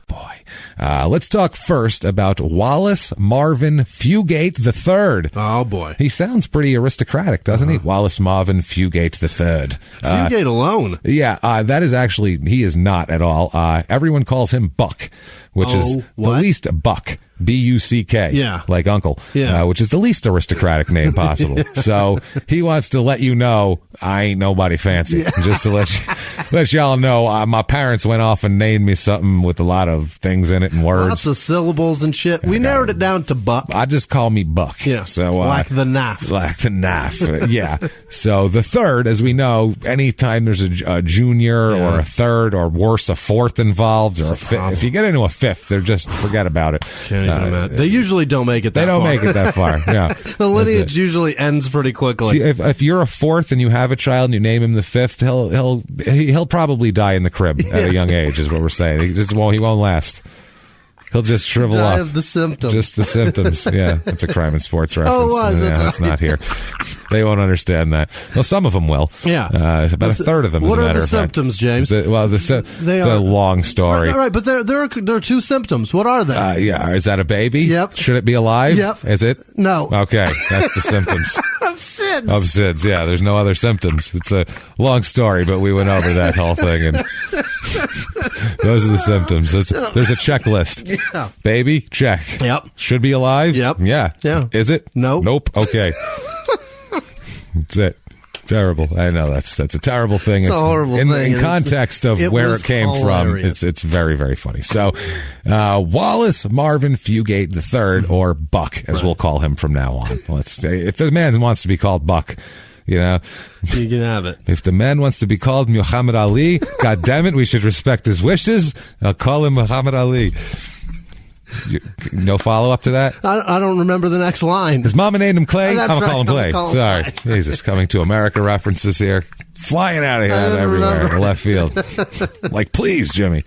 Boy. Let's talk first about Wallace Marvin Fugate III. Oh, boy. He sounds pretty aristocratic, doesn't he? Wallace Marvin Fugate III. Fugate alone. Yeah, that is actually, he is not at all. Everyone calls him Buck, which is the least Buck. B-U-C-K. Yeah. Like Uncle. Yeah. Which is the least aristocratic name possible. So he wants to let you know I ain't nobody fancy. Yeah. Just to let y'all know, my parents went off and named me something with a lot of things in it and words. Lots of syllables and shit. We narrowed it down to Buck. I just call me Buck. Yeah. So, like the knife. Like the knife. Yeah. So the third, as we know, anytime there's a junior or a third or worse, a fourth involved or a fifth, if you get into a fifth, they're just forget about it. They usually don't make it that far. They don't make it that far, yeah. The lineage usually ends pretty quickly. See, if you're a fourth and you have a child and you name him the fifth, he'll probably die in the crib at a young age, is what we're saying. He won't last. He'll just shrivel up. Die of the symptoms. Just the symptoms. Yeah, it's a crime and sports reference. Oh, it was. Yeah, that's not here. They won't understand that. Well, some of them will. Yeah. About a third of them, as a matter of fact. What are the symptoms, James? It's a long story. Right, but there are two symptoms. What are they? Yeah. Is that a baby? Yep. Should it be alive? Yep. Is it? No. Okay, that's the symptoms. Of SIDS. Of SIDS, yeah. There's no other symptoms. It's a long story, but we went over that whole thing, and those are the symptoms. There's a checklist. Yeah. Baby, check. Yep. Should be alive? Yep. Yeah. Yeah. Is it? Nope. Nope. Okay. That's it. Terrible. I know that's a terrible thing. It's a horrible thing. In context of where it came hilarious. from, it's very, very funny. So, Wallace Marvin Fugate III, or Buck, as we'll call him from now on. If the man wants to be called Buck, you know, you can have it. If the man wants to be called Muhammad Ali, God damn it, we should respect his wishes. I'll call him Muhammad Ali. No follow-up to that? I don't remember the next line. His mama named him Clay? I'm going to call him Clay. Sorry. Clay. Jesus, coming to America references here. Flying out of here everywhere in left field. Like, please, Jimmy.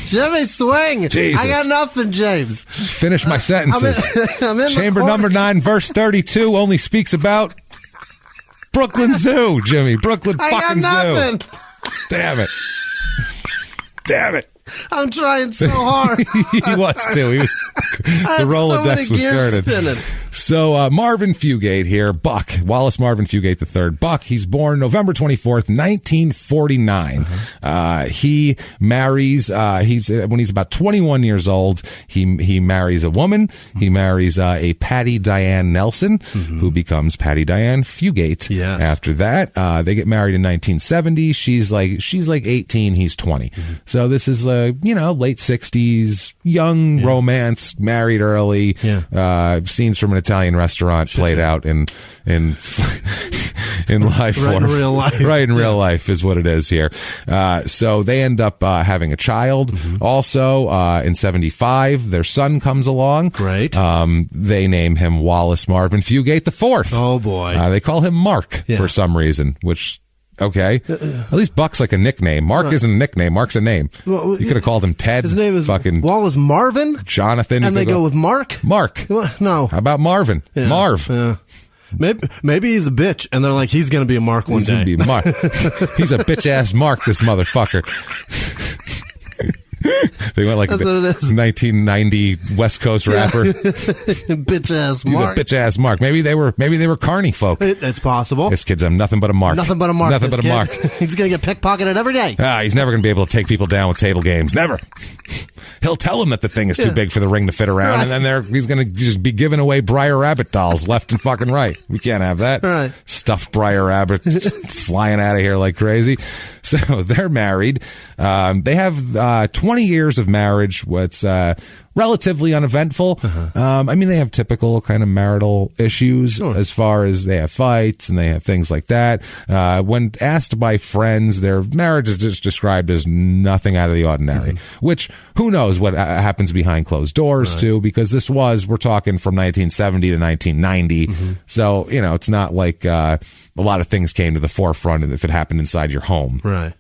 Jimmy, swing. Jesus. I got nothing, James. Finish my sentences. I'm in Chamber number 9, verse 32 only speaks about Brooklyn Zoo, Jimmy. Brooklyn fucking Zoo. I got nothing. Damn it. Damn it. I'm trying so hard. He was too. He was. The Rolodex was turning. Spinning. So Marvin Fugate here, Buck, Wallace Marvin Fugate III. Buck. He's born November 24th, 1949. He marries. When he's about 21 years old. He marries a woman. He marries a Patty Diane Nelson, who becomes Patty Diane Fugate. Yes. After that, they get married in 1970. She's like 18. He's 20. So this is late 60s, young romance, married early, scenes from an Italian restaurant played out in life right form. In real life. Right in real life is what it is here. So they end up having a child. Also, in 75, their son comes along. Great. They name him Wallace Marvin Fugate IV. Oh, boy. They call him Mark for some reason, which Okay. At least Buck's like a nickname. Mark isn't a nickname. Mark's a name. Well, you could have called him Ted. His name is fucking Wallace Marvin? Jonathan. And they go with Mark? Mark. No. How about Marvin? Yeah. Marv. Yeah. Maybe he's a bitch, and they're like, he's going to be a Mark one day. He's going to be Mark. He's a bitch-ass Mark, this motherfucker. They went like That's what it is. 1990 West Coast rapper. Bitch ass Mark. Bitch ass Mark. Maybe they were carny folk. It's possible. This kid's nothing but a Mark. Nothing but a Mark. Nothing but a Mark. He's gonna get pickpocketed every day. He's never gonna be able to take people down with table games. Never. He'll tell them that the thing is too big for the ring to fit around, and then he's gonna just be giving away Briar Rabbit dolls left and fucking right. We can't have that. Right. Stuffed Briar Rabbit flying out of here like crazy. So they're married. They have 20 years of marriage. What's relatively uneventful. I mean, they have typical kind of marital issues as far as they have fights and they have things like that. When asked by friends, their marriage is just described as nothing out of the ordinary, which who knows what happens behind closed doors too, because we're talking from 1970 to 1990. So, it's not like a lot of things came to the forefront if it happened inside your home. Right.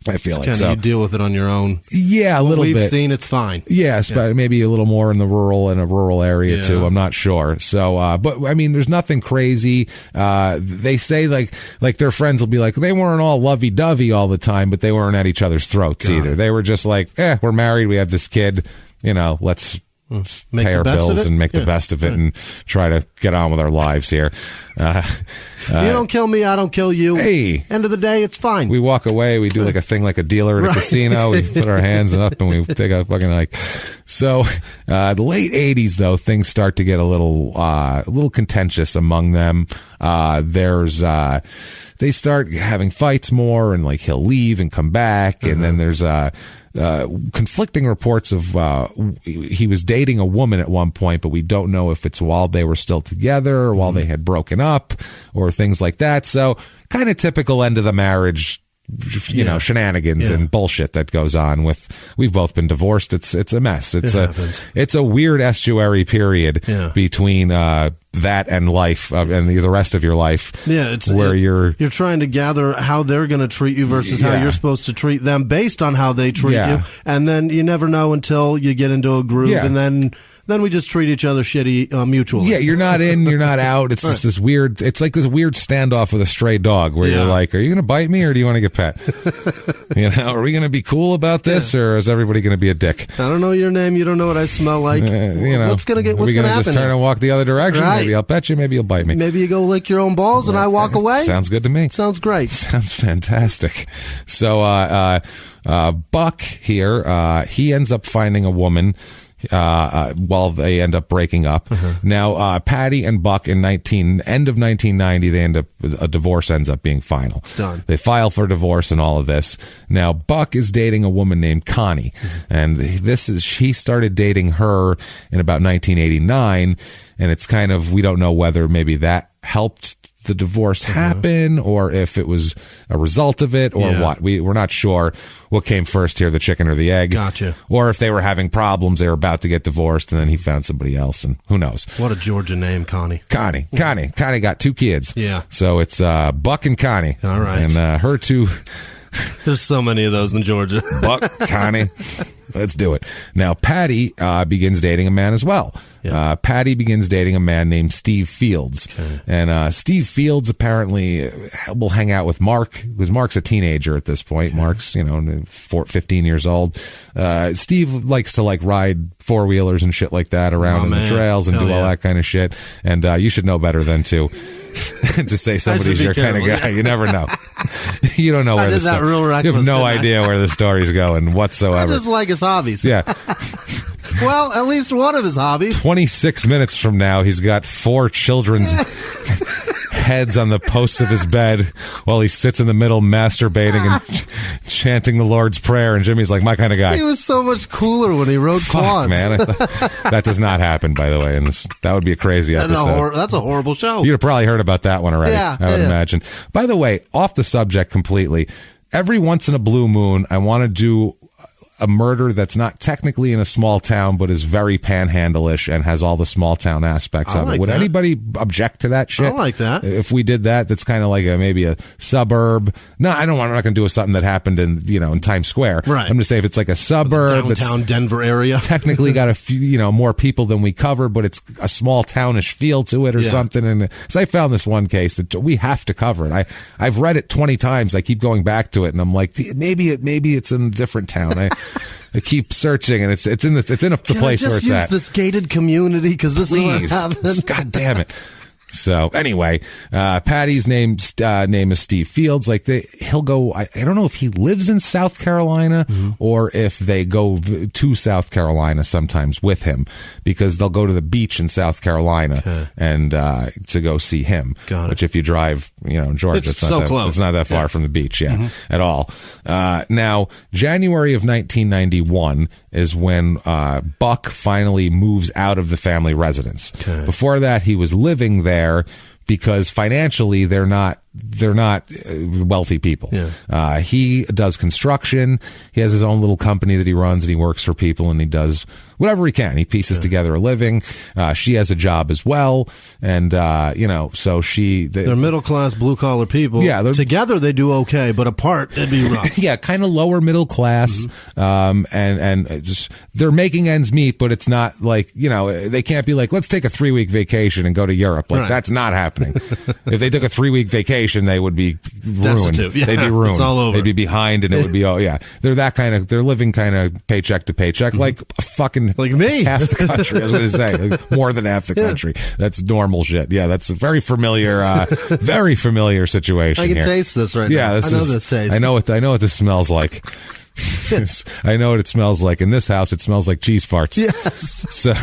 I feel like so. You deal with it on your own. Yeah, a little bit. We've seen it's fine. Yes, but maybe a little more in a rural area too. I'm not sure. So, but I mean, there's nothing crazy. They say like their friends will be like, they weren't all lovey-dovey all the time, but they weren't at each other's throats either. They were just like, we're married, we have this kid, let's pay our bills and make the best of it and try to get on with our lives here. You don't kill me, I don't kill you. Hey. End of the day, it's fine. We walk away, we do like a thing like a dealer at a casino. We put our hands up and we take a fucking So, the late 80s, though, things start to get a little contentious among them. They start having fights more and he'll leave and come back. And then there's, conflicting reports of he was dating a woman at one point, but we don't know if it's while they were still together or while they had broken up or things like that. So kind of typical end of the marriage, shenanigans and bullshit that goes on we've both been divorced. It's a mess. It's a weird estuary period between that and life and the rest of your life. Yeah, it's where you're trying to gather how they're going to treat you versus how you're supposed to treat them based on how they treat you, and then you never know until you get into a groove, and then we just treat each other shitty mutually. Yeah, you're not in, you're not out. It's just this weird. It's like this weird standoff with a stray dog where you're like, are you going to bite me or do you want to get pet? Are we going to be cool about this or is everybody going to be a dick? I don't know your name. You don't know what I smell like. What's going to happen? Are we going to just turn and walk the other direction? Right. Maybe I'll pet you. Maybe you'll bite me. Maybe you go lick your own balls and I walk away. Sounds good to me. Sounds great. Sounds fantastic. So, Buck here, he ends up finding a woman while they end up breaking up. Now, Patty and Buck in end of 1990, a divorce ends up being final. It's done. They file for divorce and all of this. Now, Buck is dating a woman named Connie, and he started dating her in about 1989, and it's kind of, we don't know whether maybe that helped the divorce happen or if it was a result of it or what. We're not sure what came first here, the chicken or the egg. Gotcha. Or if they were having problems, they were about to get divorced and then he found somebody else and who knows. What a Georgia name, Connie. Connie got 2 kids. Yeah. So it's Buck and Connie. All right. And her 2... There's so many of those in Georgia. Buck, Connie. Let's do it. Now, Patty begins dating a man as well. Yeah. Patty begins dating a man named Steve Fields. Okay. And Steve Fields apparently will hang out with Mark, because Mark's a teenager at this point. Okay. Mark's, 15 years old. Steve likes to ride four-wheelers and shit like that around the trails and do all that kind of shit. And you should know better than to say somebody's your kind of guy. You never know. You don't know where the story. You have no idea where the story's going whatsoever. I just like his hobbies. Yeah. Well, at least one of his hobbies. 26 minutes from now, he's got 4 children's heads on the posts of his bed while he sits in the middle masturbating and chanting the Lord's Prayer. And Jimmy's like, my kind of guy. He was so much cooler when he rode quads. Man, that does not happen, by the way. And that would be a crazy episode. That's a horrible show. You'd have probably heard about that one already, I would imagine. By the way, off the subject completely, every once in a blue moon, I want to do a murder that's not technically in a small town, but is very panhandle-ish and has all the small town aspects of it. Would anybody object to that shit? I like that. If we did that, that's kind of like maybe a suburb. No, I'm not going to do something that happened in Times Square. Right. I'm going to say if it's like a suburb, downtown Denver area, technically got a few, more people than we cover, but it's a small townish feel to it or something. And so I found this one case that we have to cover it. I've read it 20 times. I keep going back to it, and I'm like, maybe it's in a different town. I keep searching, and it's in the place where it's at. This gated community, because this is what happened. God damn it. So anyway, Patty's name is Steve Fields. Like he'll go. I don't know if he lives in South Carolina or if they go to South Carolina sometimes with him, because they'll go to the beach in South Carolina and to go see him. Got it. Which if you drive, in Georgia, it's not close. It's not that far from the beach, at all. Now, January of 1991 is when Buck finally moves out of the family residence. Okay. Before that, he was living there because financially they're not wealthy people. Yeah. He does construction. He has his own little company that he runs, and he works for people, and he does whatever he can. He pieces together a living. She has a job as well, and so they're middle class, blue collar people. Yeah, together they do okay, but apart it'd be rough. Yeah, kind of lower middle class, and just they're making ends meet, but it's not like they can't be like, let's take a 3-week vacation and go to Europe. Like that's not happening. If they took a 3-week vacation, they would be ruined. Yeah, they'd be ruined. It's all over. They'd be behind, and it would be they're living kind of paycheck to paycheck, like fucking like me, half the country. I was going to say like more than half the country. That's normal shit. Yeah, that's a very familiar situation. I can here. taste this right now. Yeah, I know this taste. I know what this smells like. I know what it smells like. In this house, it smells like cheese farts. Yes. So.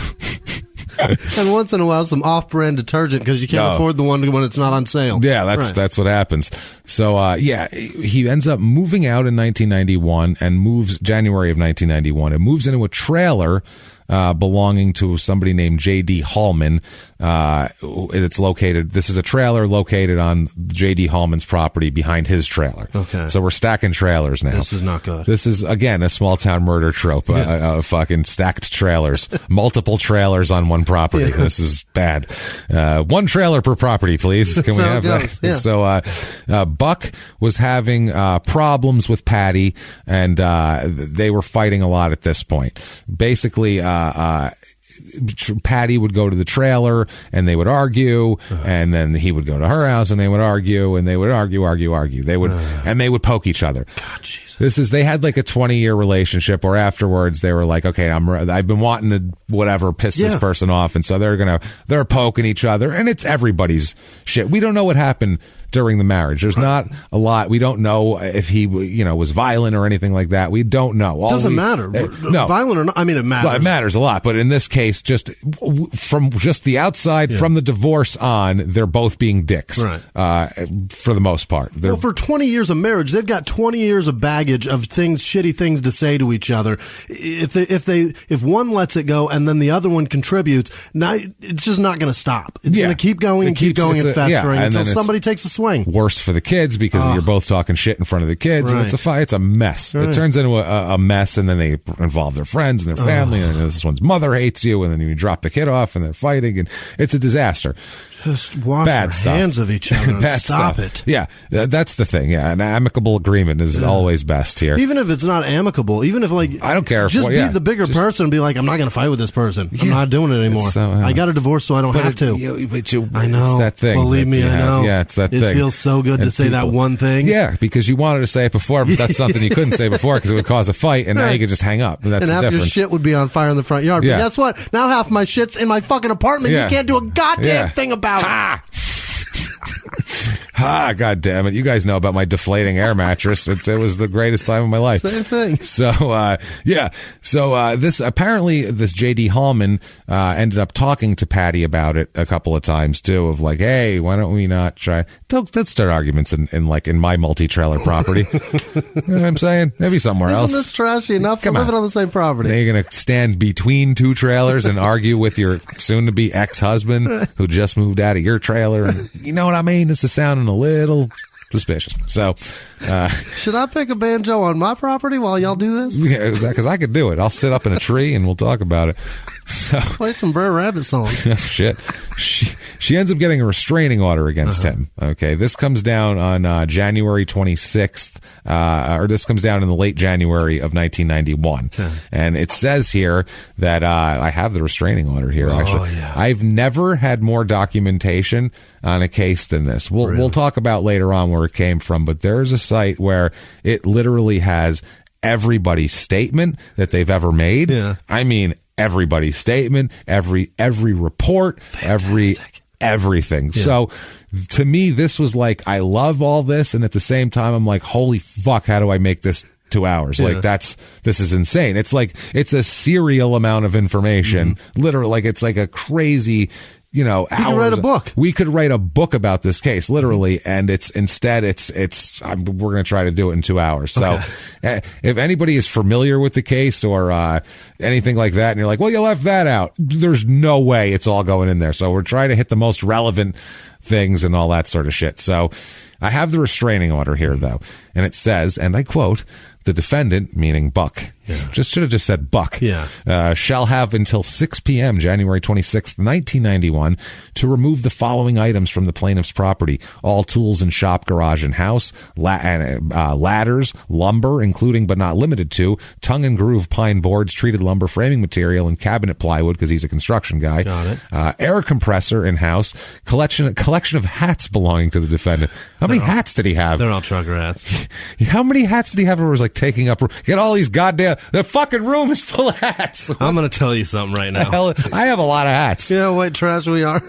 And once in a while, some off-brand detergent, because you can't afford the one when it's not on sale. Yeah, that's what happens. So, he ends up moving out in 1991 and moves January of 1991 and moves into a trailer belonging to somebody named J.D. Hallman. This is a trailer located on J.D. Hallman's property behind his trailer. Okay. So we're stacking trailers now. This is not good. This is, again, a small town murder trope. Fucking stacked trailers. Multiple trailers on one property. Yeah. This is bad. One trailer per property, please. Can we have that? Yeah. So, Buck was having problems with Patty, and they were fighting a lot at this point. Basically, Patty would go to the trailer and they would argue, and then he would go to her house and they would argue, and they would argue. They would, and they would poke each other. God, Jesus. They had like a 20-year relationship, or afterwards they were like, okay, I've been wanting to piss this person off, and so they're poking each other, and it's everybody's shit. We don't know what happened during the marriage. There's not a lot. We don't know if he, was violent or anything like that. We don't know. Doesn't matter. No. Violent or not, I mean, it matters. Well, it matters a lot. But in this case, just from just the outside, from the divorce on, they're both being dicks. Right. For the most part. Well, for 20 years of marriage, they've got 20 years of baggage of shitty things to say to each other. If one lets it go and then the other one contributes, now it's just not going to stop. It's going to keep going and festering until somebody takes a swing. Worse for the kids, because you're both talking shit in front of the kids, and it's a mess. It turns into a mess, and then they involve their friends and their family, and this one's mother hates you, and then you drop the kid off, and they're fighting, and it's a disaster. Just wash your hands of each other and stop it. Yeah, that's the thing. Yeah, an amicable agreement is always best here. Even if it's not amicable, even if I don't care. Just be the bigger person and be like, I'm not going to fight with this person. I'm not doing it anymore. I got a divorce, so I don't have to. I know. It's that thing. Believe me, I know. Yeah, it's that thing. It feels so good to say that one thing. Yeah, because you wanted to say it before, but that's something you couldn't say before because it would cause a fight, and now you can just hang up. That's the half difference. Your shit would be on fire in the front yard. But guess what? Now half my shit's in my fucking apartment. You can't do a goddamn thing about it. God damn it. You guys know about my deflating air mattress. It was the greatest time of my life. Same thing. So, this J.D. Hallman ended up talking to Patty about it a couple of times, too, of like, hey, why don't we not try? Let's start arguments in my multi-trailer property. You know what I'm saying? Maybe somewhere else. Isn't this trashy enough for living on the same property? Now you're going to stand between two trailers and argue with your soon-to-be ex-husband who just moved out of your trailer. And, you know what I mean? This is sounding a little Suspicious. So, should I pick a banjo on my property while y'all do this? Yeah, because I could do it. I'll sit up in a tree and we'll talk about it. So, play some Brer Rabbit songs. Shit. She ends up getting a restraining order against him. Okay, this comes down on January 26th, or this comes down in the late January of 1991. Okay. And it says here that I have the restraining order here. Actually, yeah. I've never had more documentation on a case than this. We'll talk about later on where it came from, but there's a site where it literally has everybody's statement that they've ever made. Yeah. I mean, everybody's statement, every report, everything. Yeah. So to me, this was like, I love all this. And at the same time, I'm like, holy fuck, how do I make this 2 hours? Yeah. Like this is insane. It's like, it's a serial amount of information. Literally, like it's like a crazy, hours. We could write a book. We could write a book about this case, literally, and we're going to try to do it in 2 hours. So, if anybody is familiar with the case or anything like that, and you're like, well, you left that out, there's no way it's all going in there. So we're trying to hit the most relevant things and all that sort of shit. So, I have the restraining order here, though, and it says, and I quote, the defendant, meaning Buck, should have just said Buck, shall have until 6 p.m. January 26th, 1991, to remove the following items from the plaintiff's property: all tools in shop, garage, and house, ladders, lumber, including but not limited to tongue and groove pine boards, treated lumber, framing material, and cabinet plywood, because he's a construction guy. Got it. Air compressor in house, collection of hats belonging to the defendant. How many hats did he have? They're all trucker hats. How many hats did he have? Where it was like taking up? Get all these goddamn. The fucking room is full of hats. I'm going to tell you something right now. I have a lot of hats. You know what trash we are?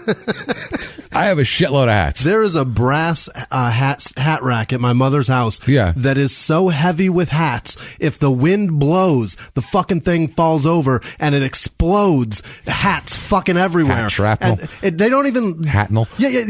I have a shitload of hats. There is a brass hat rack at my mother's house that is so heavy with hats, if the wind blows, the fucking thing falls over and it explodes. Hats fucking everywhere. Hat shrapnel. They don't even... Hatnel. Yeah.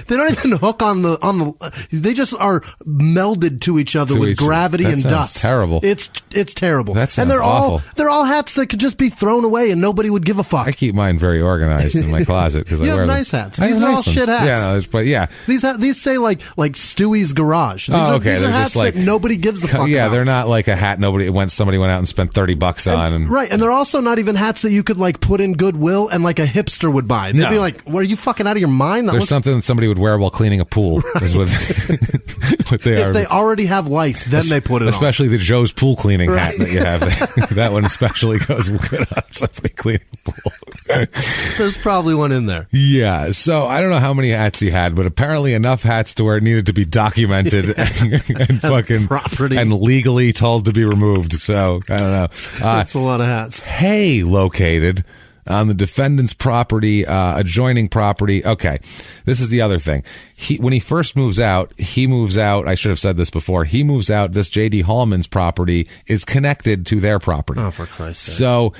They don't even hook on the... They just are melded to each other with gravity and dust. Terrible. It's terrible. That sounds and awful. They're all hats that could just be thrown away and nobody would give a fuck. I keep mine very organized in my closet because I wear nice them. Hats. These are all shit hats. Yeah, These say like Stewie's Garage. These are they're hats just like that nobody gives a fuck about. They're not like a hat somebody went out and spent $30 on. Right, and they're also not even hats that you could like put in Goodwill and like a hipster would buy. They'd be like, "Well, are you fucking out of your mind?" There's something that somebody would wear while cleaning a pool. Right. Is what they are. If they already have lice, then they put it on. Especially the Joe's pool cleaning hat that you have there. That one especially goes good on somebody cleaning a pool. There's probably one in there. Yeah, so I don't know how many hats he had, but apparently enough hats to where it needed to be documented and fucking property and legally told to be removed. So I don't know. That's a lot of hats. Hay located on the defendant's property, adjoining property. Okay, this is the other thing. When he first moves out, I should have said this before, he moves out, this J.D. Hallman's property is connected to their property. Oh, for Christ's sake. So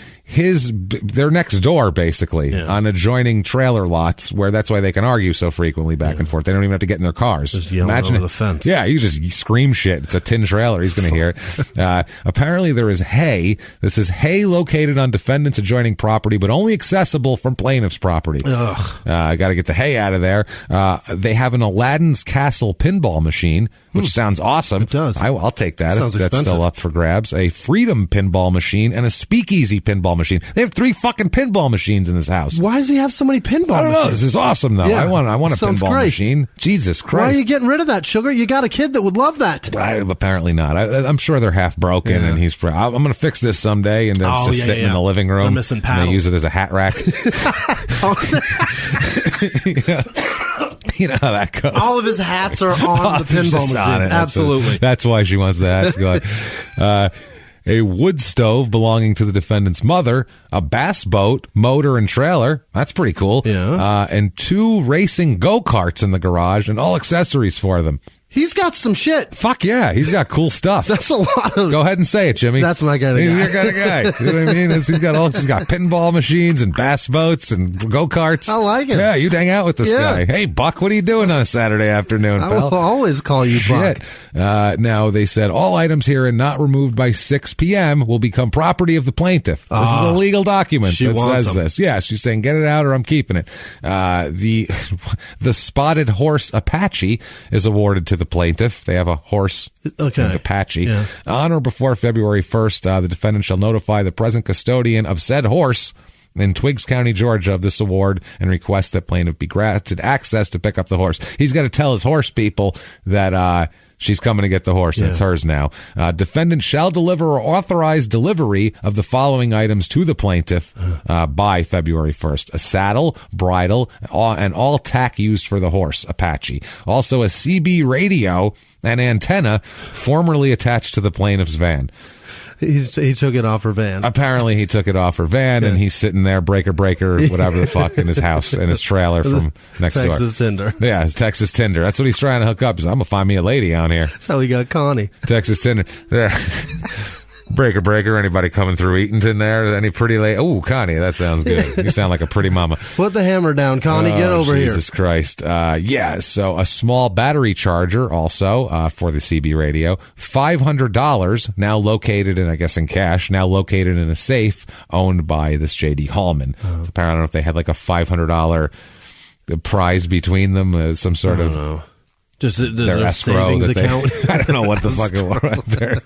they're next door, basically, on adjoining trailer lots, where that's why they can argue so frequently back and forth. They don't even have to get in their cars. Just yelling over the fence. Yeah, you just scream shit. It's a tin trailer. He's going to hear it. Apparently there is hay. This is hay located on defendant's adjoining property, but only accessible from plaintiff's property. Got to get the hay out of there. They have an Aladdin's Castle pinball machine, which sounds awesome. It does. I'll take that if that's expensive. still up for grabs. A Freedom pinball machine and a Speakeasy pinball machine. They have 3 fucking pinball machines in this house. Why does he have so many pinball machines? I don't know. This is awesome, though. Yeah, I want a pinball machine. Jesus Christ. Why are you getting rid of that, Sugar? You got a kid that would love that. Apparently not. I'm sure they're half broken, and I'm going to fix this someday, and it's just sitting in the living room. They're missing paddles. And they use it as a hat rack. You know how that goes. All of his hats are on the pinball machine. Absolutely. That's why she wants the hats going. A wood stove belonging to the defendant's mother, a bass boat, motor, and trailer. That's pretty cool. Yeah. And 2 racing go-karts in the garage and all accessories for them. He's got some shit. Fuck yeah, he's got cool stuff. That's a lot of... Go ahead and say it, Jimmy. That's my kind of guy. He's your kind of guy. You know what I mean? He's got pinball machines and bass boats and go-karts. I like it. Yeah, you'd hang out with this guy. Hey, Buck, what are you doing on a Saturday afternoon, pal? I will always call you Buck. Now, they said all items herein not removed by 6 p.m. will become property of the plaintiff. This is a legal document that says this. Yeah, she's saying, get it out or I'm keeping it. The spotted horse Apache is awarded to the plaintiff. They have a horse named Apache. Yeah. On or before February 1st, the defendant shall notify the present custodian of said horse in Twiggs County, Georgia, of this award and request that plaintiff be granted access to pick up the horse. He's got to tell his horse people that she's coming to get the horse. It's hers now. Defendant shall deliver or authorize delivery of the following items to the plaintiff by February 1st. A saddle, bridle, and all tack used for the horse, Apache. Also a CB radio and antenna formerly attached to the plaintiff's van. He took it off her van. Apparently, he took it off her van, and he's sitting there, breaker, whatever the fuck, in his house, in his trailer from next door. Texas Tinder. Yeah, his Texas Tinder. That's what he's trying to hook up. He's like, I'm going to find me a lady out here. That's how he got Connie. Texas Tinder. Yeah. Breaker, anybody coming through Eatonton there? Any pretty lady? Oh, Connie, that sounds good. You sound like a pretty mama. Put the hammer down, Connie. Get over here. Jesus Christ. So a small battery charger also for the CB radio. $500 now located in, I guess in cash, now located in a safe owned by this J.D. Hallman. So apparently, I don't know if they had like a $500 prize between them, some sort of... Just their escrow that account. I don't know what the fuck it was out there.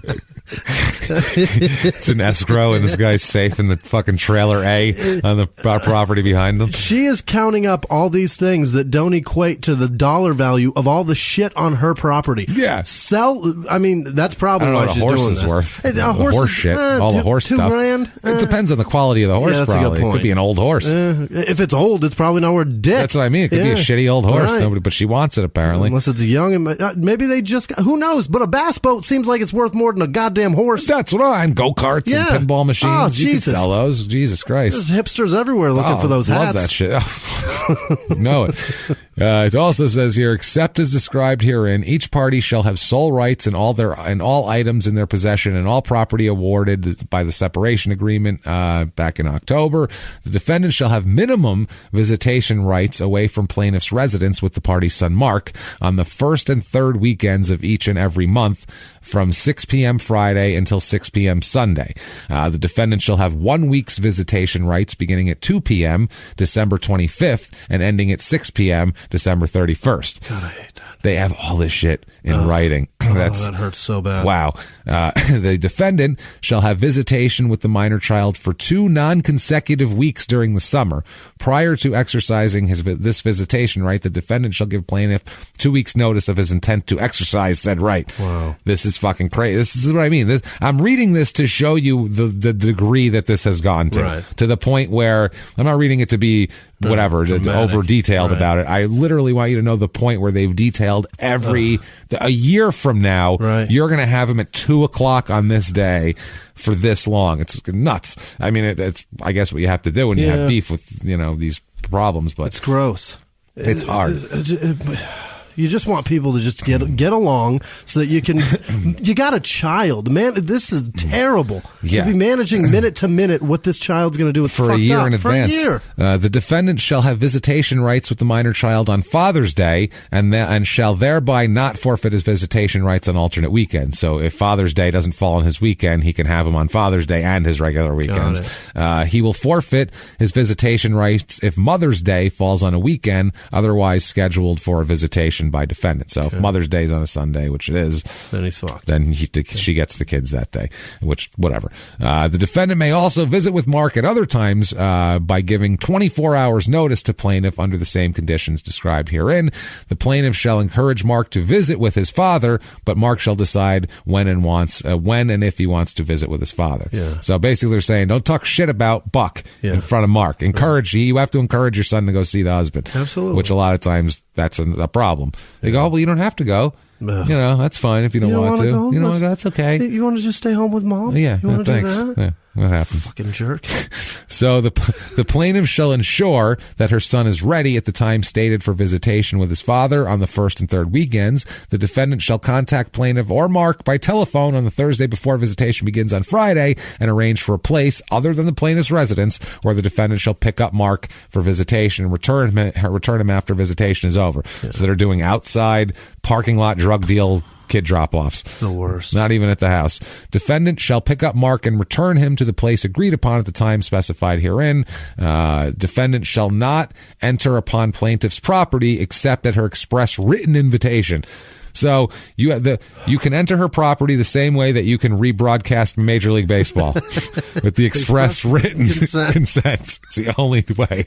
It's an escrow and this guy's safe in the fucking trailer A on the property behind them. She is counting up all these things that don't equate to the dollar value of all the shit on her property. Yeah. That's probably why she's doing this. Worth. Horse shit. All the horse stuff. $2,000? It depends on the quality of the horse, that's probably. A good point. It could be an old horse. If it's old, it's probably not worth dick. That's what I mean. It could be a shitty old horse. Right. But she wants it, apparently. Unless it's young and maybe they just who knows, but a bass boat seems like it's worth more than a goddamn horse. That's what and go-karts and pinball machines. You can sell those. Jesus Christ. There's hipsters everywhere looking for those hats. Love that shit. Know it. It also says here, except as described herein, each party shall have sole rights in all items in their possession and all property awarded by the separation agreement back in October. The defendant shall have minimum visitation rights away from plaintiff's residence with the party's son Mark on the first and third weekends of each and every month from 6 p.m. Friday until 6 p.m. Sunday. The defendant shall have 1 week's visitation rights beginning at 2 p.m. December 25th and ending at 6 p.m. December 31st. God, I hate that. They have all this shit in writing. That hurts so bad. Wow. The defendant shall have visitation with the minor child for 2 non-consecutive weeks during the summer. Prior to exercising this visitation right, the defendant shall give plaintiff 2 weeks' notice of his intent to exercise said right. Wow. This is fucking crazy. This is what I mean. I'm reading this to show you the degree that this has gone to. Right. To the point where I'm not reading it to be whatever, over detailed about it. I literally want you to know the point where they've detailed a year from now, you're going to have him at 2:00 on this day for this long. It's nuts. I mean, it's I guess what you have to do when you have beef with, these problems, but it's gross. It's hard. You just want people to just get along so that you can. You got a child, man. This is terrible. Yeah. To be managing minute to minute what this child's going to do for a year in advance. For a year. The defendant shall have visitation rights with the minor child on Father's Day, and shall thereby not forfeit his visitation rights on alternate weekends. So if Father's Day doesn't fall on his weekend, he can have him on Father's Day and his regular weekends. He will forfeit his visitation rights if Mother's Day falls on a weekend, otherwise scheduled for a visitation by defendant. So if Mother's Day is on a Sunday, which it is, then he's fucked. Then she gets the kids that day, which whatever. The defendant may also visit with Mark at other times by giving 24 hours notice to plaintiff under the same conditions described herein. The plaintiff shall encourage Mark to visit with his father, but Mark shall decide when and if he wants to visit with his father. Yeah. So basically they're saying don't talk shit about Buck in front of Mark. You have to encourage your son to go see the husband. Absolutely. Which a lot of times that's a problem. They go, well, you don't have to go. That's fine if you don't want to. Go? You don't want to go. That's okay. You want to just stay home with mom? Yeah, you want to thanks. do that? What happens? Fucking jerk. So the plaintiff shall ensure that her son is ready at the time stated for visitation with his father on the first and third weekends. The defendant shall contact plaintiff or Mark by telephone on the Thursday before visitation begins on Friday and arrange for a place other than the plaintiff's residence where the defendant shall pick up Mark for visitation and return him after visitation is over. Yeah. So they're doing outside parking lot drug deal kid drop-offs. The worst. Not even at the house. Defendant shall pick up Mark and return him to the place agreed upon at the time specified herein. Defendant shall not enter upon plaintiff's property except at her express written invitation. So you can enter her property the same way that you can rebroadcast Major League Baseball with the express written consent. It's the only way.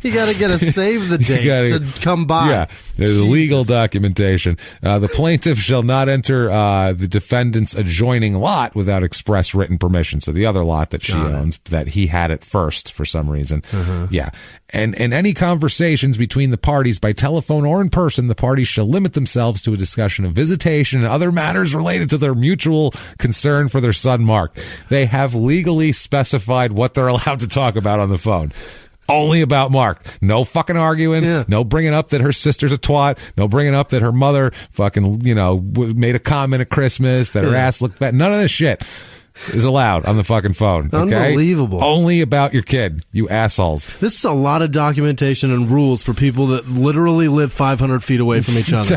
You got to get a save the date to come by. Yeah, there's legal documentation. The plaintiff shall not enter the defendant's adjoining lot without express written permission. So the other lot that she owns, that he had it first for some reason. Yeah. And any conversations between the parties by telephone or in person, the parties shall limit themselves to a discussion of visitation and other matters related to their mutual concern for their son, Mark. They have legally specified what they're allowed to talk about on the phone. Only about Mark. No fucking arguing. Yeah. No bringing up that her sister's a twat. No bringing up that her mother fucking, made a comment at Christmas, that her ass looked bad. None of this shit is allowed on the fucking phone. Okay? Unbelievable. Only about your kid, you assholes. This is a lot of documentation and rules for people that literally live 500 feet away from each other.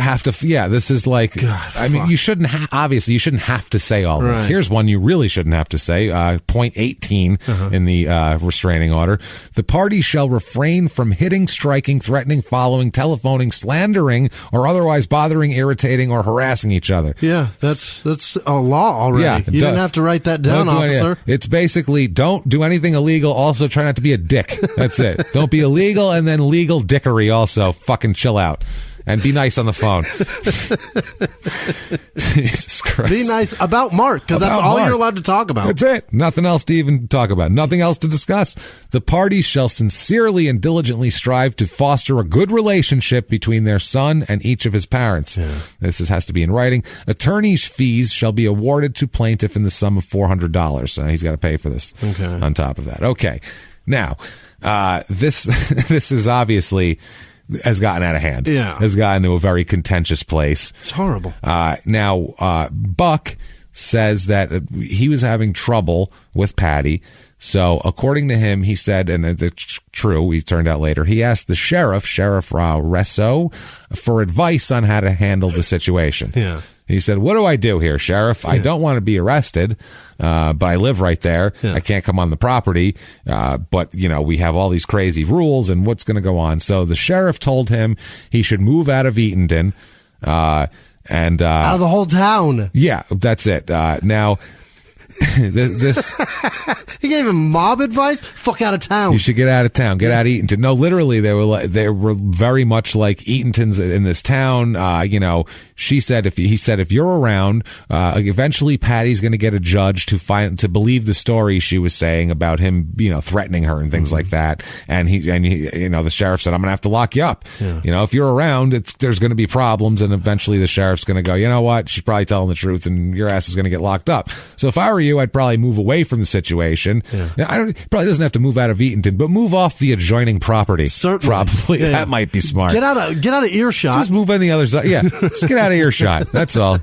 This is like, God, you shouldn't obviously you shouldn't have to say all this. Right. Here's one you really shouldn't have to say. Point 18 in the restraining order. The party shall refrain from hitting, striking, threatening, following, telephoning, slandering, or otherwise bothering, irritating, or harassing each other. Yeah, that's a law already. Yeah, you didn't have to write that down, officer. It's basically don't do anything illegal. Also, try not to be a dick. That's it. Don't be illegal, and then legal dickery. Also, fucking chill out and be nice on the phone. Jesus Christ. Be nice about Mark, because that's all you're allowed to talk about. That's it. Nothing else to even talk about. Nothing else to discuss. The parties shall sincerely and diligently strive to foster a good relationship between their son and each of his parents. Yeah. This has to be in writing. Attorney's fees shall be awarded to plaintiff in the sum of $400. So he's got to pay for this on top of that. Okay. Now, this is obviously has gotten out of hand. Yeah. Has gotten to a very contentious place. It's horrible. Now, Buck says that he was having trouble with Patty. So according to him, he said, and it's true, he turned out later, he asked the Sheriff Resso, for advice on how to handle the situation. Yeah. He said, what do I do here, Sheriff? Yeah. I don't want to be arrested, but I live right there. Yeah. I can't come on the property. But, we have all these crazy rules and what's going to go on. So the sheriff told him he should move out of Eatonton. And out of the whole town. Yeah, that's it. Now, this he gave him mob advice. Fuck out of town. You should get out of town. Get out of Eatonton. No, literally, they were very much like Eatonton's in this town. He said if you're around, eventually Patty's going to get a judge to believe the story she was saying about him, threatening her and things like that. And he, the sheriff said, I'm going to have to lock you up. Yeah. If you're around, there's going to be problems, and eventually the sheriff's going to go, you know what? She's probably telling the truth, and your ass is going to get locked up. So if I were you, I'd probably move away from the situation. Yeah. Probably doesn't have to move out of Eatonton, but move off the adjoining property. Certainly. Probably. Yeah. That might be smart. Get out of earshot. Just move on the other side. Yeah. Just get out of earshot. That's all.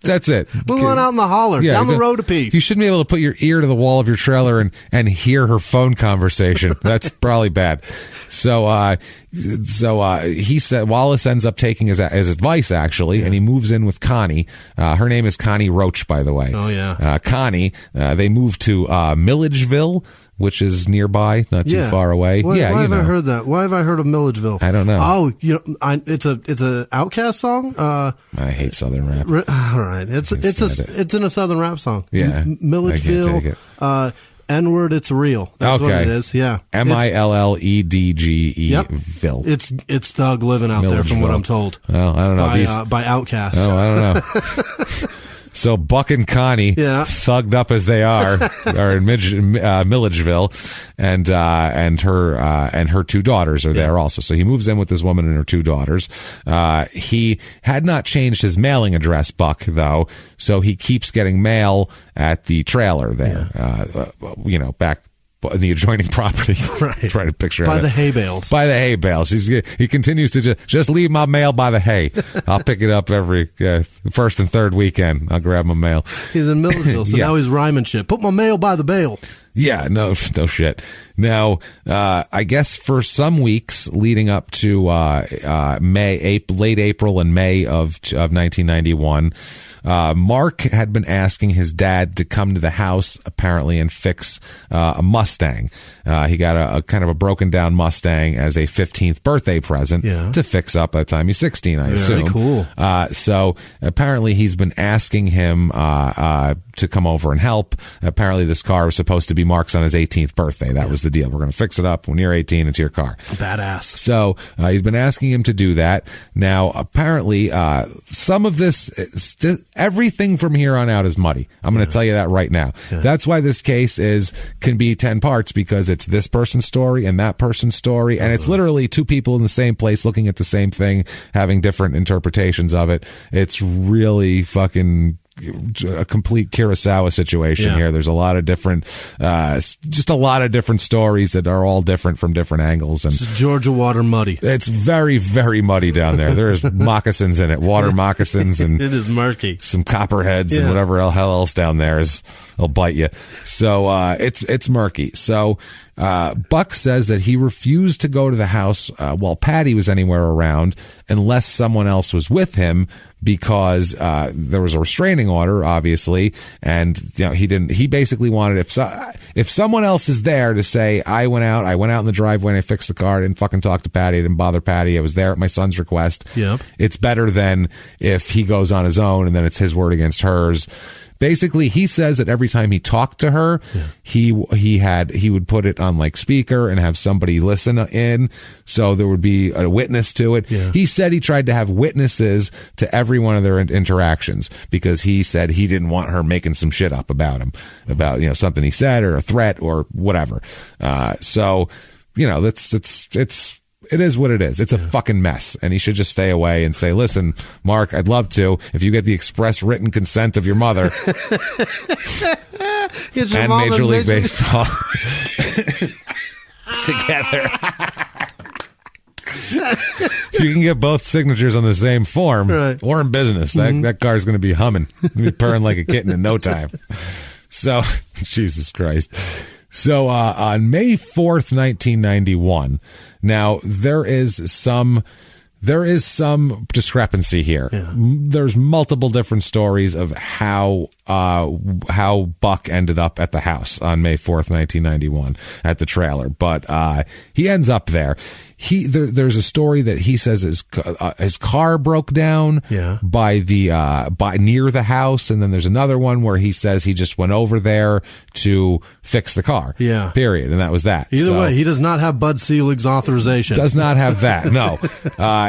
That's it. Move on out in the holler. Yeah, down the road a piece. You shouldn't be able to put your ear to the wall of your trailer and hear her phone conversation. That's probably bad. So he said Wallace ends up taking his advice, actually, and he moves in with Connie. Her name is Connie Roach, by the way. Oh, yeah. Connie, they moved to Milledgeville, which is nearby, not too far away. Why have I heard that? Why have I heard of Milledgeville? I don't know. Oh, it's a Outkast song. I hate Southern rap. All right, it's in a Southern rap song. Yeah, Milledgeville. I can't take it. N-word, it's real. That's what it is. Yeah, Milledge. Yep. Ville. It's thug living out there, from what I'm told. Well, I don't know. By Outkast. Oh, I don't know. So Buck and Connie, thugged up as they are in Milledgeville, and her two daughters are there also. So he moves in with this woman and her two daughters. He had not changed his mailing address, Buck, though, so he keeps getting mail at the trailer there. Back in the adjoining property. Right. Trying to picture by it. the hay bales. By the hay bales. He continues to just leave my mail by the hay. I'll pick it up every first and third weekend. I'll grab my mail. He's in Milledgeville, so now he's rhyming shit. Put my mail by the bale. Yeah, no shit. Now, I guess for some weeks leading up to late April and May of 1991, Mark had been asking his dad to come to the house apparently and fix a Mustang. He got a kind of a broken down Mustang as a 15th birthday present to fix up by the time he's 16, I assume. Very cool. So apparently he's been asking him to come over and help. Apparently this car was supposed to be Mark's on his 18th birthday. That was the deal. We're going to fix it up when you're 18. It's your car. Badass. So he's been asking him to do that. Now, apparently, some of this, everything from here on out is muddy. I'm going to tell you that right now. Yeah. That's why this case can be 10 parts, because it's this person's story and that person's story. And it's literally two people in the same place looking at the same thing, having different interpretations of it. It's really fucking a complete Kurosawa situation here. There's a lot of different, just a lot of different stories that are all different from different angles. And it's Georgia water muddy. It's very, very muddy down there. There's moccasins in it, water moccasins, and it is murky. Some copperheads and whatever hell else down there will bite you. So it's murky. So Buck says that he refused to go to the house while Patty was anywhere around unless someone else was with him, because there was a restraining order, obviously, and he basically wanted, if someone else is there, to say, I went out in the driveway and I fixed the car, I didn't fucking talk to Patty, I didn't bother Patty, I was there at my son's request. It's better than if he goes on his own and then it's his word against hers. Basically, he says that every time he talked to her, he would put it on like speaker and have somebody listen in, so there would be a witness to it. He said he tried to have witnesses to every one of their interactions, because he said he didn't want her making some shit up about him, about something he said or a threat or whatever. So it is what it is. It's a fucking mess, and he should just stay away and say, listen, Mark, I'd love to, if you get the express written consent of your mother and Major League Baseball together. If you can get both signatures on the same form, or in business, that car's going to be humming. It'll be purring like a kitten in no time. So, Jesus Christ. So on May 4th, 1991, now there is some discrepancy here. There's multiple different stories of how Buck ended up at the house on May 4th, 1991 at the trailer, but he ends up there. There's a story that he says his car broke down by near the house, and then there's another one where he says he just went over there to fix the car. Period, and that was that. Either way, he does not have Bud Selig's authorization. Does not have that. No,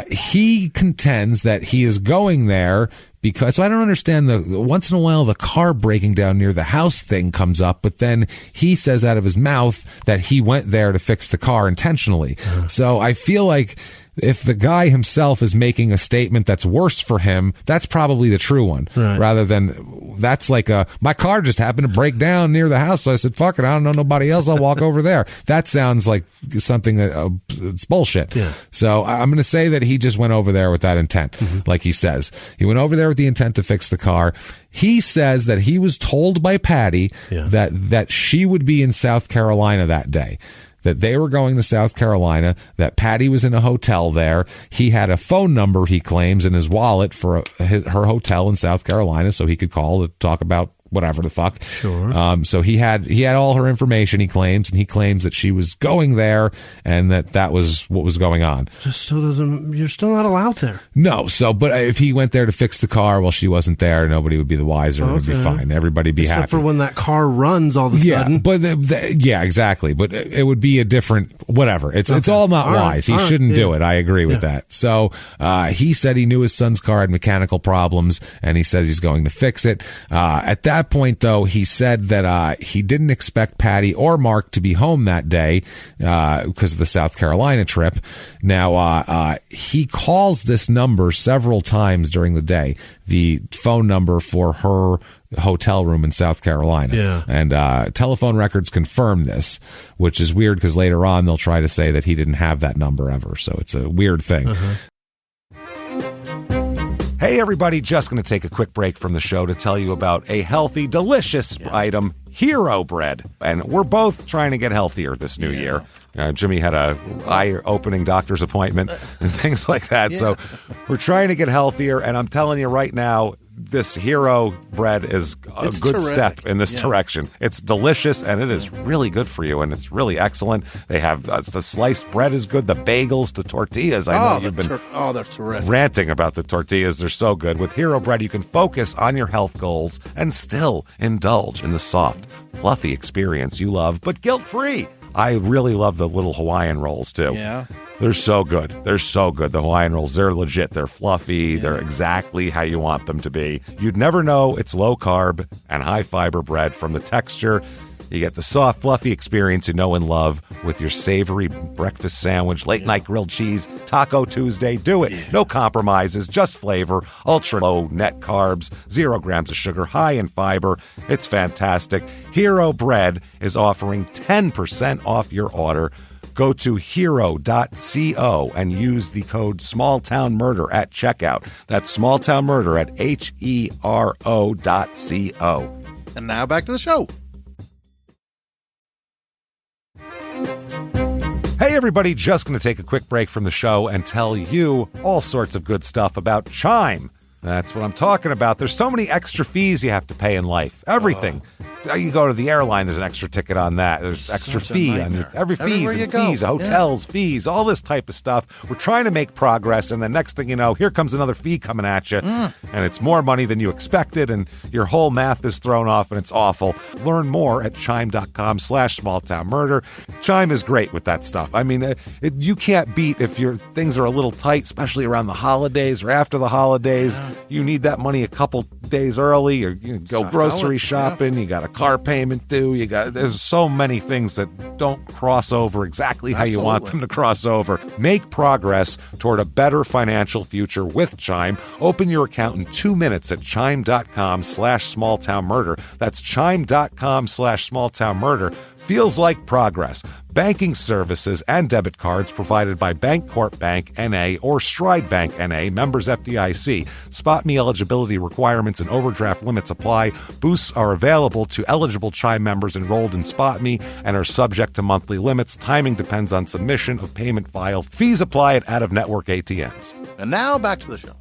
he contends that he is going there because, so I don't understand, once in a while the car breaking down near the house thing comes up, but then he says out of his mouth that he went there to fix the car intentionally. So I feel like if the guy himself is making a statement that's worse for him, that's probably the true one, rather than that's like my car just happened to break down near the house, so I said, fuck it, I don't know nobody else, I'll walk over there. That sounds like something that it's bullshit. So I'm going to say that he just went over there with that intent. Like he says, he went over there with the intent to fix the car. He says that he was told by Patty that she would be in South Carolina that day, that they were going to South Carolina, that Patty was in a hotel there. He had a phone number, he claims, in his wallet for her hotel in South Carolina, so he could call to talk about whatever the fuck. Sure. So he had all her information, he claims, and he claims that she was going there and that was what was going on. You're still not allowed there. No. So, but if he went there to fix the car while she wasn't there, nobody would be the wiser. It would be fine. Everybody'd be happy. Except for when that car runs all of a sudden. But exactly. But it would be a different, whatever. It's all not wise. He shouldn't do it. I agree with that. So, he said he knew his son's car had mechanical problems and he says he's going to fix it. At that point, though, he said that he didn't expect Patty or Mark to be home that day because of the South Carolina trip. Now, he calls this number several times during the day, the phone number for her hotel room in South Carolina. Yeah. And telephone records confirm this, which is weird because later on they'll try to say that he didn't have that number ever. So it's a weird thing. Hey, everybody, just going to take a quick break from the show to tell you about a healthy, delicious item, Hero Bread. And we're both trying to get healthier this new year. Jimmy had a eye-opening doctor's appointment and things like that. Yeah. So we're trying to get healthier, and I'm telling you right now, this Hero Bread is a good step in this direction. It's delicious, and it is really good for you, and it's really excellent. They have the sliced bread is good, the bagels, the tortillas. I know you've been they're terrific. Ranting about the tortillas. They're so good. With Hero Bread, you can focus on your health goals and still indulge in the soft, fluffy experience you love, but guilt-free. I really love the little Hawaiian rolls, too. Yeah. They're so good. They're so good. The Hawaiian rolls, they're legit. They're fluffy. Yeah. They're exactly how you want them to be. You'd never know it's low-carb and high-fiber bread from the texture. You get the soft, fluffy experience you know and love with your savory breakfast sandwich, late-night grilled cheese, Taco Tuesday. Do it. No compromises, just flavor, ultra-low net carbs, 0 grams of sugar, high in fiber. It's fantastic. Hero Bread is offering 10% off your order. Go to hero.co and use the code SmallTownMurder at checkout. That's SmallTownMurder at HERO.co. And now back to the show. Hey, everybody, just going to take a quick break from the show and tell you all sorts of good stuff about Chime. That's what I'm talking about. There's so many extra fees you have to pay in life. Everything. You go to the airline, there's an extra ticket on that. There's extra fee on your, fees, hotels, fees, all this type of stuff. We're trying to make progress, and the next thing you know, here comes another fee coming at you, and it's more money than you expected, and your whole math is thrown off, and it's awful. Learn more at chime.com/smalltownmurder. Chime is great with that stuff. I mean, you can't beat if your things are a little tight, especially around the holidays or after the holidays. Yeah. You need that money a couple days early, or you go grocery shopping. You got a car payment due. There's so many things that don't cross over exactly how you want them to cross over. Make progress toward a better financial future with Chime. Open your account in 2 minutes at chime.com/smalltownmurder. That's chime.com/smalltownmurder. Feels like progress. Banking services and debit cards provided by Bancorp Bank N.A. or Stride Bank N.A., members FDIC. Spot me eligibility requirements and overdraft limits apply. Boosts are available to eligible Chime members enrolled in Spot Me and are subject to monthly limits. Timing depends on submission of payment file. Fees apply at out-of-network ATMs. And now back to the show.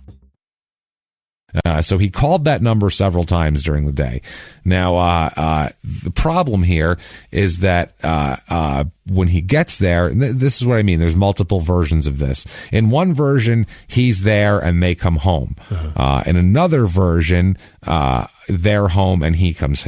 So he called that number several times during the day. Now, the problem here is that when he gets there, and this is what I mean, there's multiple versions of this. In one version, he's there and they come home. In another version, they're home and he comes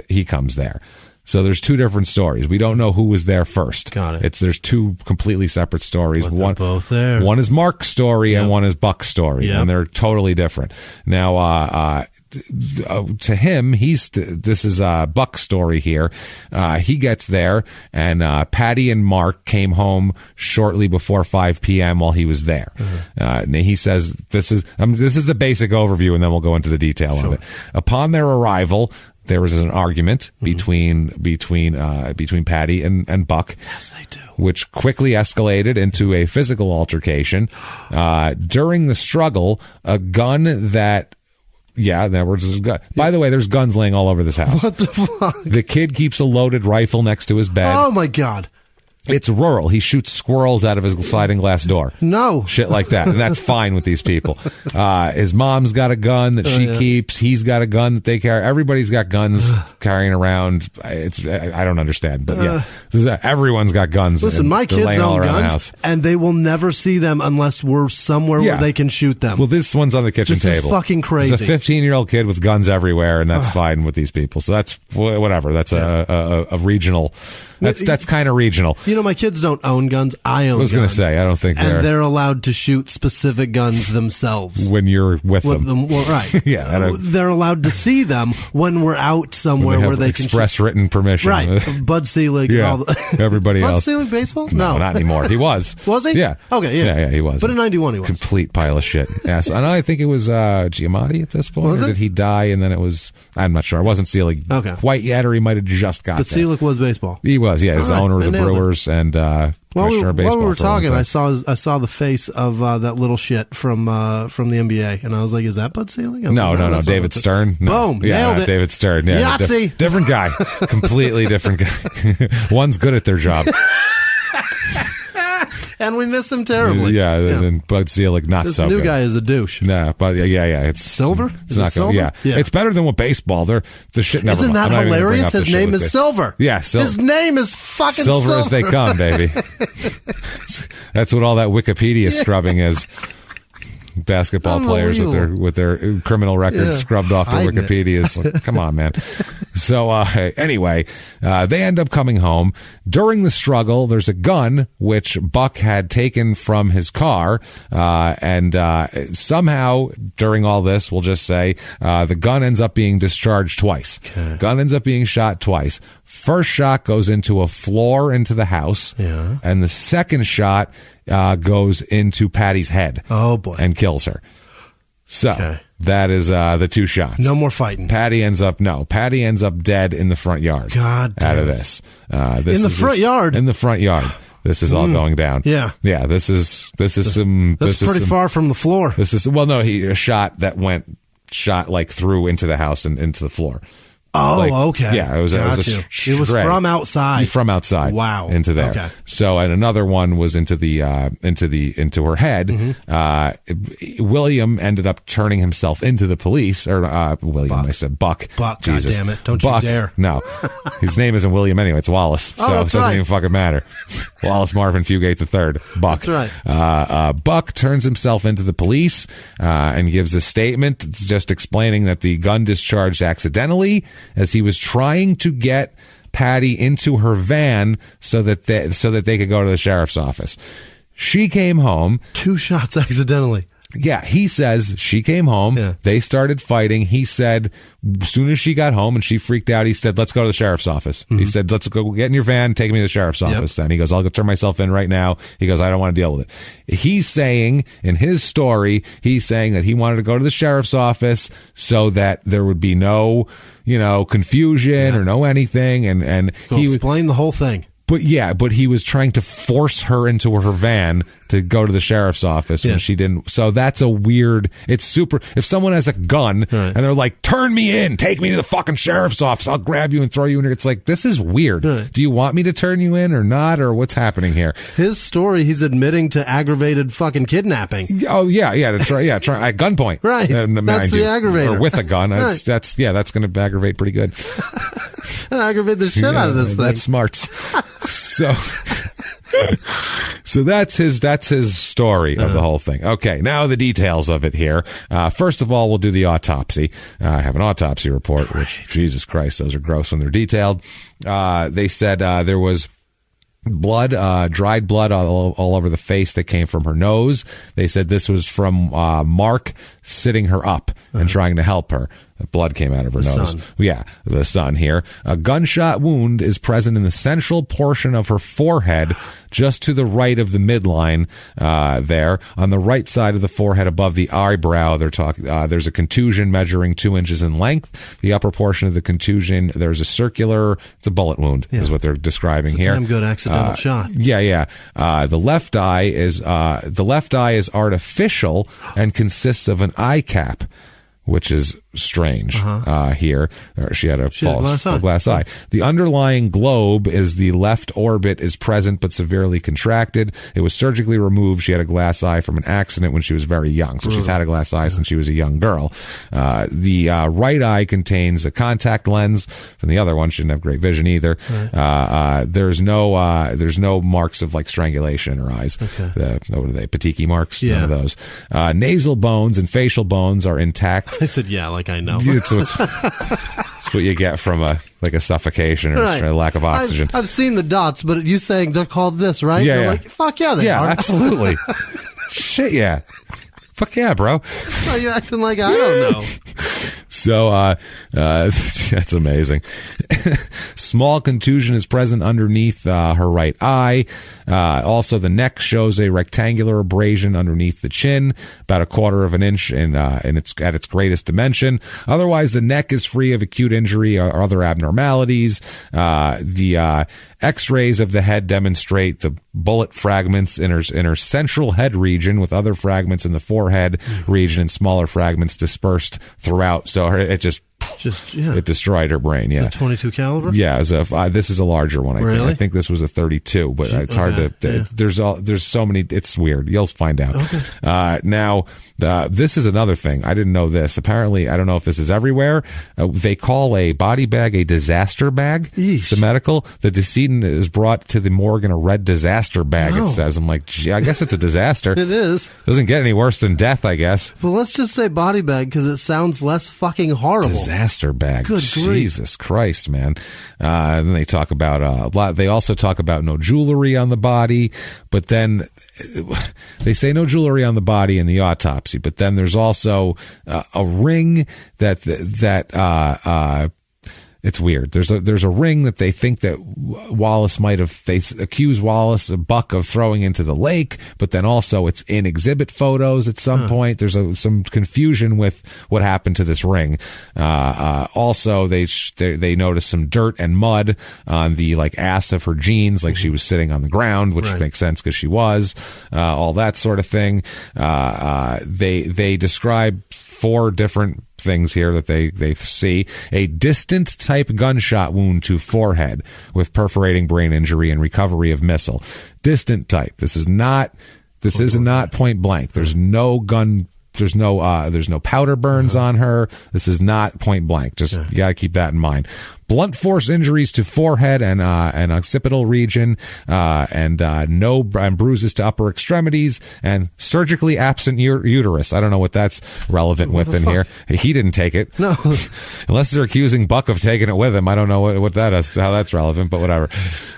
there. So there's two different stories. We don't know who was there first. Got it. There's two completely separate stories. But they're both there. One is Mark's story and one is Buck's story, and they're totally different. Now, to him, this is Buck's story here. He gets there, and Patty and Mark came home shortly before 5 p.m. while he was there. He says this is the basic overview, and then we'll go into the detail of it. Upon their arrival, there was an argument between Patty and Buck. Yes, they do. Which quickly escalated into a physical altercation. During the struggle, a gun that... Yeah, there was a gun. By the way, there's guns laying all over this house. What the fuck? The kid keeps a loaded rifle next to his bed. Oh, my God. It's rural. He shoots squirrels out of his sliding glass door. No. Shit like that. And that's fine with these people. His mom's got a gun that she keeps. He's got a gun that they carry. Everybody's got guns carrying around. I don't understand. But everyone's got guns. Listen, my kids own guns, and they will never see them unless we're somewhere where they can shoot them. Well, this one's on the kitchen table. This is fucking crazy. It's a 15-year-old kid with guns everywhere, and that's fine with these people. So that's whatever. That's a regional... That's kind of regional. You know, my kids don't own guns. I own guns. I was going to say, I don't think they're allowed to shoot specific guns themselves. When you're with them. Well, right. They're allowed to see them when we're out somewhere where they can express written permission. Right. Bud Selig. Everybody else. Bud Selig baseball? No, not anymore. He was. Was he? Yeah. Okay, yeah. Yeah, he was. But in 91 he was. Complete pile of shit. Yes. And I think it was Giamatti at this point. Was it? Or did he die and then it was... I'm not sure. It wasn't Selig quite yet, or he might have just got But there. Selig was baseball. He was, yeah. He's the owner of the Brewers and commissioner of baseball. While we were talking, I saw the face of that little shit from the NBA, and I was like, "Is that Bud Selig?" No. David Stern. No. Boom, nailed it. David Stern. Yeah, Yahtzee. Different guy. Completely different guy. One's good at their job. And we miss him terribly. Yeah, and Bud Selig not this so new good. guy is a douche. Nah, but it's Silver. It's not good. Yeah, it's better than with baseball. The shit never. Isn't that hilarious? His name is Silver. Yeah, his name is fucking Silver as they come, baby. That's what all that Wikipedia scrubbing is. Basketball players with their criminal records scrubbed off their Wikipedias. Like, come on, man. So anyway, they end up coming home. During the struggle, there's a gun which Buck had taken from his car, and somehow during all this, we'll just say the gun ends up being discharged twice. Okay. Gun ends up being shot twice. First shot goes into a floor into the house, and the second shot goes into Patty's head. Oh boy! And kills her. So that is the two shots. No more fighting. Patty ends up dead in the front yard. God damn out of this. This in the front yard. In the front yard. This is all going down. Yeah. This is some. That's pretty far from the floor. This is a shot that shot like through into the house and into the floor. Oh, okay. Yeah, it was it was from outside. From outside. Wow. Into there. Okay. So, and another one was into her head. Mm-hmm. William ended up turning himself into the police, or William. Buck. I said Buck. Buck. Jesus. God damn it! Don't Buck, you dare. No, his name isn't William anyway. It's Wallace. So it doesn't even fucking matter. Wallace Marvin Fugate III. Buck. That's right. Buck turns himself into the police and gives a statement just explaining that the gun discharged accidentally, as he was trying to get Patty into her van so that they could go to the sheriff's office. She came home. 2 shots accidentally. Yeah, he says she came home. Yeah. They started fighting. He said as soon as she got home and she freaked out, he said, "Let's go to the sheriff's office." Mm-hmm. He said, "Let's go get in your van, take me to the sheriff's office." Then he goes, "I'll go turn myself in right now." He goes, "I don't want to deal with it." He's saying in his story, that he wanted to go to the sheriff's office so that there would be no, confusion or no anything. And he explained the whole thing. But he was trying to force her into her van to go to the sheriff's office when she didn't. So that's a weird, it's super, if someone has a gun and they're like, "Turn me in, take me to the fucking sheriff's office, I'll grab you and throw you in here." It's like, this is weird. Do you want me to turn you in or not, or what's happening here? His story, he's admitting to aggravated fucking kidnapping. Oh yeah, to try at gunpoint. Right. That's the aggravator. Or with a gun. That's going to aggravate pretty good. And aggravate the shit out of this thing. That's smart. So that's his story of the whole thing. Okay, now the details of it here. First of all, we'll do the autopsy. I have an autopsy report, which, Jesus Christ, those are gross when they're detailed. They said there was blood, dried blood all over the face that came from her nose. They said this was from Mark sitting her up and trying to help her. Blood came out of her nose. Son. Yeah, the son here. A gunshot wound is present in the central portion of her forehead, just to the right of the midline there. On the right side of the forehead above the eyebrow, there's a contusion measuring 2 inches in length. The upper portion of the contusion, it's a bullet wound, is what they're describing here. Damn good accidental shot. Yeah. The left eye is artificial and consists of an eye cap, which is strange here. She had a full glass eye. The underlying globe is the left orbit is present but severely contracted. It was surgically removed. She had a glass eye from an accident when she was very young. So she's had a glass eye since she was a young girl. The right eye contains a contact lens, and the other one shouldn't have great vision either. There's no marks of like strangulation in her eyes. What are they? Petechiae marks? Yeah. None of those. Nasal bones and facial bones are intact. I said, yeah, like I know. It's what you get from a suffocation or a lack of oxygen. I've seen the dots, but you saying they're called this, right? Yeah, They're like, fuck yeah, they are. Absolutely. Shit, yeah. Fuck yeah, bro. Why are you acting like I don't know? So that's amazing. Small contusion is present underneath her right eye. Also, the neck shows a rectangular abrasion underneath the chin, about 1/4 of an inch at its greatest dimension. Otherwise, the neck is free of acute injury or other abnormalities. The X-rays of the head demonstrate the bullet fragments in her central head region, with other fragments in the forehead region and smaller fragments dispersed throughout. So it it destroyed her brain. Yeah, a 22 caliber. Yeah, this is a larger one. I think this was a 32, but it's hard to. Yeah. There's so many. It's weird. You'll find out. Okay. Now, this is another thing. I didn't know this. Apparently, I don't know if this is everywhere. They call a body bag a disaster bag. Yeesh. The medical. The decedent is brought to the morgue in a red disaster bag. It says. I'm like, gee, I guess it's a disaster. It is. Doesn't get any worse than death, I guess. Well, let's just say body bag because it sounds less fucking horrible. Disaster bag. Good Jesus Christ, man. Then they talk about a lot. They also talk about no jewelry on the body, but then they say no jewelry on the body in the autopsy. But then there's also a ring that it's weird. There's a ring that they think that Wallace they accuse Buck of throwing into the lake, but then also it's in exhibit photos at some point. There's some confusion with what happened to this ring. Also, they noticed some dirt and mud on the ass of her jeans, like she was sitting on the ground, which makes sense because she was, all that sort of thing. They describe 4 different things here that they see. A distant type gunshot wound to forehead with perforating brain injury and recovery of missile. Distant type. This is not point blank. There's no gun. There's no powder burns on her. This is not point blank. Just you got to keep that in mind. Blunt force injuries to forehead and occipital region, and bruises to upper extremities, and surgically absent uterus. I don't know what that's relevant with in here. He didn't take it. No, unless they're accusing Buck of taking it with him. I don't know what that is, how that's relevant, but whatever.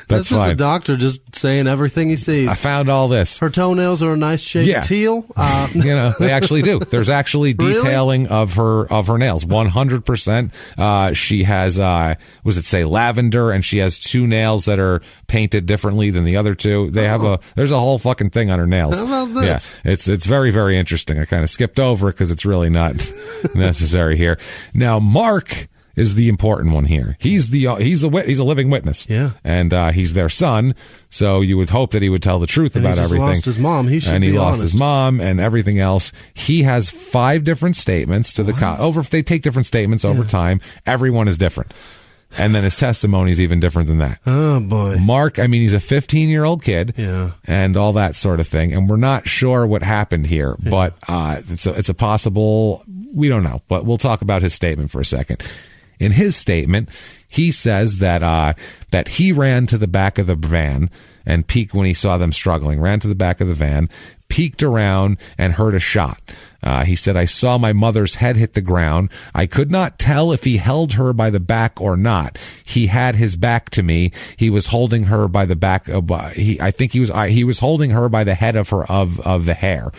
That's fine. Just a doctor just saying everything he sees. I found all this. Her toenails are a nice shade of teal. They actually do. There's actually detailing of her nails. 100%. She has lavender, and she has 2 nails that are painted differently than the other 2. They have there's a whole fucking thing on her nails. How about this? Yeah, it's very, very interesting. I kind of skipped over it because it's really not necessary here. Now, Mark is the important one here. He's a living witness. Yeah, and he's their son. So you would hope that he would tell the truth about everything. Lost his mom. He lost his mom and everything else. He has 5 different statements to the if they take different statements over time, everyone is different. And then his testimony is even different than that. Oh, boy. Mark, he's a 15-year-old kid. Yeah. And all that sort of thing. And we're not sure what happened here. Yeah. But it's a possible, we don't know. But we'll talk about his statement for a second. In his statement, he says that he ran to the back of the van and peeked when he saw them struggling. Ran to the back of the van, peeked around, and heard a shot. He said, I saw my mother's head hit the ground. I could not tell if he held her by the back or not. He had his back to me. He was holding her by the back. He was holding her by the head of the hair.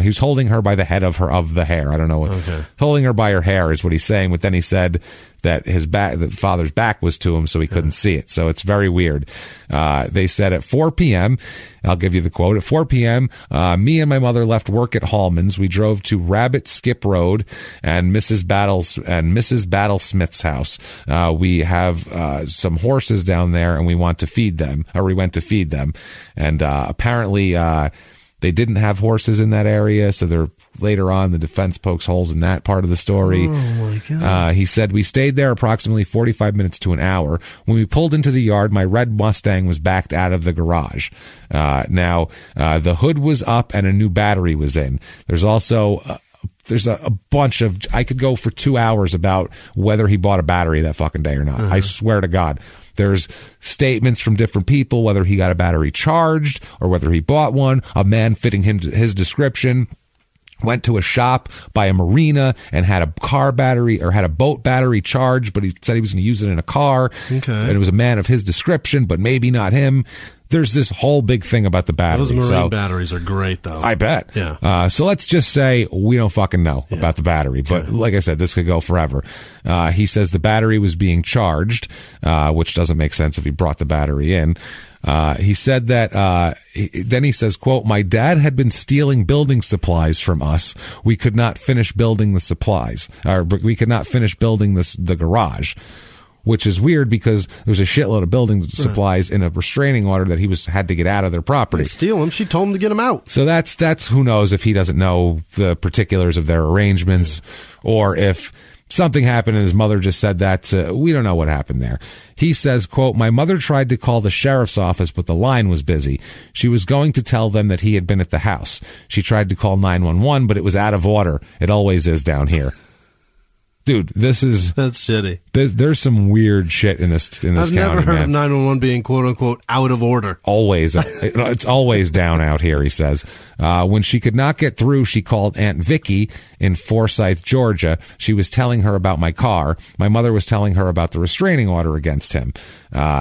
He was holding her by the head of the hair. I don't know what. Holding her by her hair is what he's saying. But then he said that the father's back was to him, so he couldn't see it. So it's very weird. They said at 4 p.m., I'll give you the quote. At 4 p.m., me and my mother left work at Hallman's. We drove to Rabbit Skip Road and Mrs. Battlesmith's house. We have some horses down there, and we went to feed them. And apparently, They didn't have horses in that area, so they're later on the defense pokes holes in that part of the story. Oh my God. He said, we stayed there approximately 45 minutes to an hour. When we pulled into the yard, my red Mustang was backed out of the garage. Now, the hood was up and a new battery was in. There's also there's a bunch of, I could go for 2 hours about whether he bought a battery that fucking day or not. I swear to God. There's statements from different people, whether he got a battery charged or whether he bought one. A man fitting his description went to a shop by a marina and had a car battery or had a boat battery charged, but he said he was going to use it in a car. Okay. And it was a man of his description, but maybe not him. There's this whole big thing about the battery. Those marine batteries are great, though. I bet. Yeah. So let's just say we don't fucking know about the battery. But like I said, this could go forever. He says the battery was being charged, which doesn't make sense if he brought the battery in. He said that, then he says, quote, my dad had been stealing building supplies from us. We could not finish building the supplies, or we could not finish building the garage. Which is weird because there was a shitload of building supplies in a restraining order that he had to get out of their property. Steal them. She told him to get them out. So that's who knows if he doesn't know the particulars of their arrangements or if something happened and his mother just said that. We don't know what happened there. He says, quote, my mother tried to call the sheriff's office, but the line was busy. She was going to tell them that he had been at the house. She tried to call 911, but it was out of order. It always is down here. Dude, that's shitty. There's some weird shit in this county. I've never heard of 911 being quote unquote out of order. Always, it's always down out here. He says when she could not get through, she called Aunt Vicky in Forsyth, Georgia. She was telling her about my car. My mother was telling her about the restraining order against him.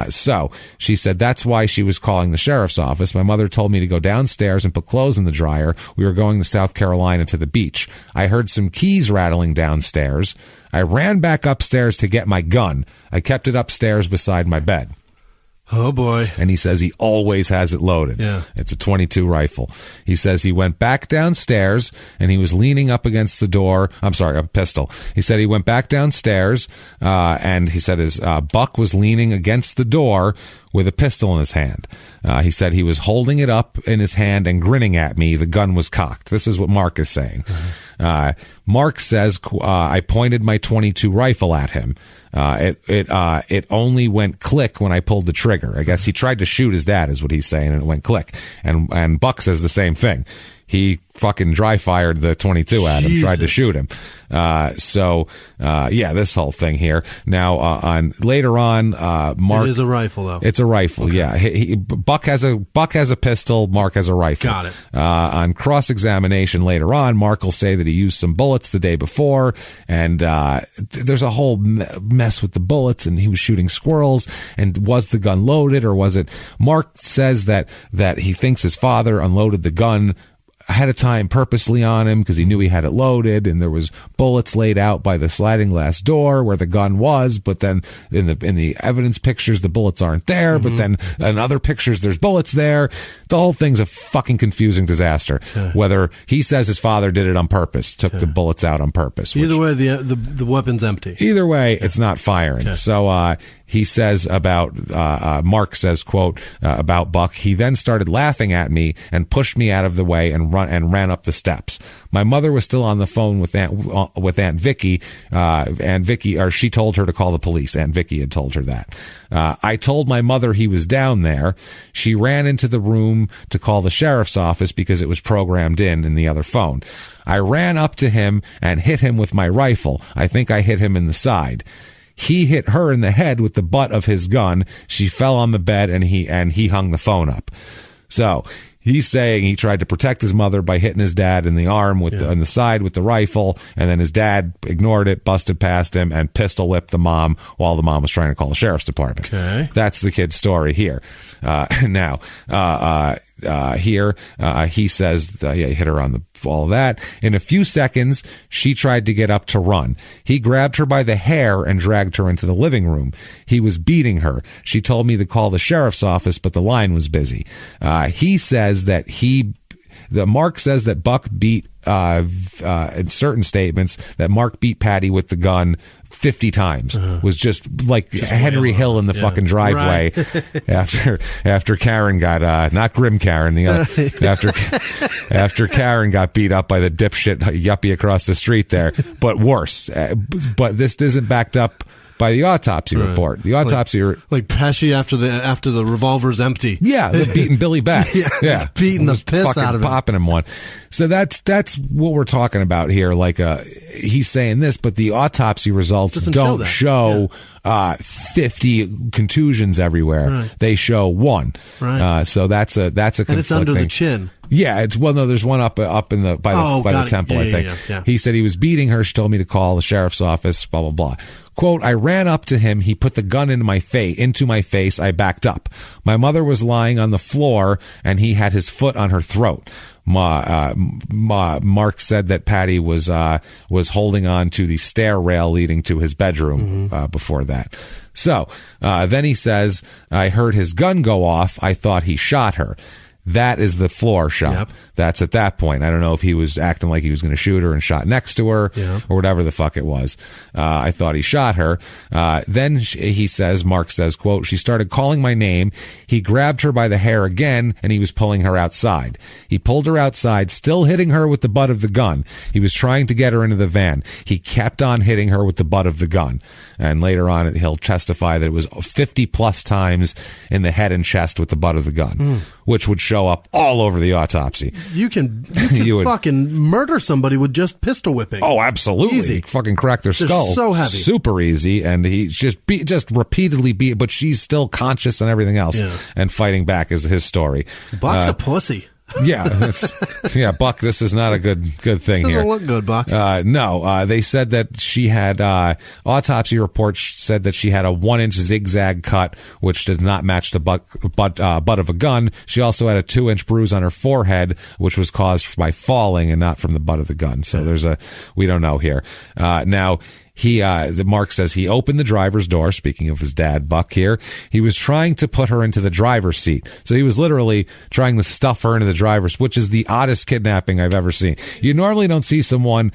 So she said that's why she was calling the sheriff's office. My mother told me to go downstairs and put clothes in the dryer. We were going to South Carolina to the beach. I heard some keys rattling downstairs. I ran back upstairs to get my gun. I kept it upstairs beside my bed. Oh, boy. And he says he always has it loaded. Yeah. It's a .22 rifle. He says he went back downstairs and he was leaning up against the door. I'm sorry, a pistol. He said he went back downstairs and he said his buck was leaning against the door with a pistol in his hand. He said he was holding it up in his hand and grinning at me. The gun was cocked. This is what Mark is saying. Mark says I pointed my .22 rifle at him. It only went click when I pulled the trigger. I guess he tried to shoot his dad, is what he's saying, and it went click. And Buck says the same thing. He fucking dry fired the .22 at him, tried to shoot him. This whole thing here. Now, later on, Mark. It is a rifle, though. It's a rifle, okay. Yeah. Buck has a pistol. Mark has a rifle. Got it. On cross-examination later on, Mark will say that he used some bullets the day before, and there's a whole mess with the bullets, and he was shooting squirrels, and was the gun loaded, or was it? Mark says that he thinks his father unloaded the gun ahead of time purposely on him because he knew he had it loaded, and there was bullets laid out by the sliding glass door where the gun was, but then in the evidence pictures the bullets aren't there, but then in other pictures there's bullets there. The whole thing's a fucking confusing disaster. Whether he says his father did it on purpose, took the bullets out on purpose. Either way, the weapon's empty. Either way, it's not firing. So he says about Mark says, quote, about Buck, he then started laughing at me and pushed me out of the way and ran up the steps. My mother was still on the phone with Aunt Vicky. Aunt Vicky, or she told her to call the police. Aunt Vicky had told her that. I told my mother he was down there. She ran into the room to call the sheriff's office because it was programmed in the other phone. I ran up to him and hit him with my rifle. I think I hit him in the side. He hit her in the head with the butt of his gun. She fell on the bed and he hung the phone up. So he's saying he tried to protect his mother by hitting his dad in the arm on the side with the rifle, and then his dad ignored it, busted past him, and pistol whipped the mom while the mom was trying to call the sheriff's department. Okay. That's the kid's story here. He says he hit her on all of that. In a few seconds, she tried to get up to run. He grabbed her by the hair and dragged her into the living room. He was beating her. She told me to call the sheriff's office, but the line was busy. He says that he Mark says that Buck beat, in certain statements, that Mark beat Patty with the gun 50 times. Was just like Henry Hill in the fucking driveway after Karen got not Grim Karen, after Karen got beat up by the dipshit yuppie across the street there, but worse. But this isn't backed up by the autopsy report. The autopsy like Pesci after the revolver's empty. Yeah, they're beating Billy back. Yeah, beating the piss out of him, popping him one. So that's what we're talking about here. Like he's saying this, but the autopsy results don't show 50 contusions everywhere. Right. They show 1. Right. So that's a conflicting. And it's under the chin. Yeah, there's one up in the by the temple. I think. Yeah. He said he was beating her. She told me to call the sheriff's office. Blah blah blah. Quote, I ran up to him. He put the gun into my face. I backed up. My mother was lying on the floor, and he had his foot on her throat. Mark said that Patty was holding on to the stair rail leading to his bedroom before that. So then he says, I heard his gun go off. I thought he shot her. That is the floor shot. Yep. That's at that point. I don't know if he was acting like he was going to shoot her and shot next to her or whatever the fuck it was. I thought he shot her. Then he says, Mark says, quote, she started calling my name. He grabbed her by the hair again and he was pulling her outside. He pulled her outside, still hitting her with the butt of the gun. He was trying to get her into the van. He kept on hitting her with the butt of the gun. And later on, he'll testify that it was 50 plus times in the head and chest with the butt of the gun, which would show up all over the autopsy. You can fucking murder somebody with just pistol whipping. Oh, absolutely. Easy. Fucking crack their skull. So heavy. Super easy. And he just repeatedly beat, but she's still conscious and everything else. Yeah. And fighting back is his story. Buck's a pussy. Yeah, Buck, this is not a good thing here. Doesn't look good, Buck. No, they said that she had, autopsy reports said that she had a 1-inch zigzag cut, which did not match the butt of a gun. She also had a 2-inch bruise on her forehead, which was caused by falling and not from the butt of the gun. So we don't know here. Now, the Mark says he opened the driver's door. Speaking of his dad, Buck here, he was trying to put her into the driver's seat. So he was literally trying to stuff her into the driver's, which is the oddest kidnapping I've ever seen. You normally don't see someone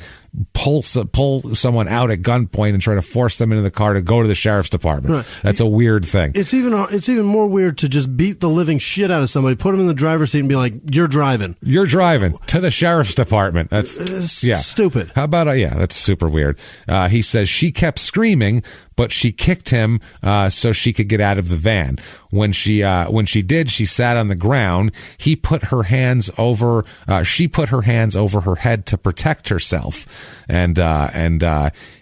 pull someone out at gunpoint and try to force them into the car to go to the sheriff's department. Right. That's a weird thing. It's even more weird to just beat the living shit out of somebody, put them in the driver's seat, and be like, "You're driving to the sheriff's department." That's stupid. How about that's super weird. He says she kept screaming, but she kicked him so she could get out of the van. When she did, she sat on the ground. She put her hands over her head to protect herself. And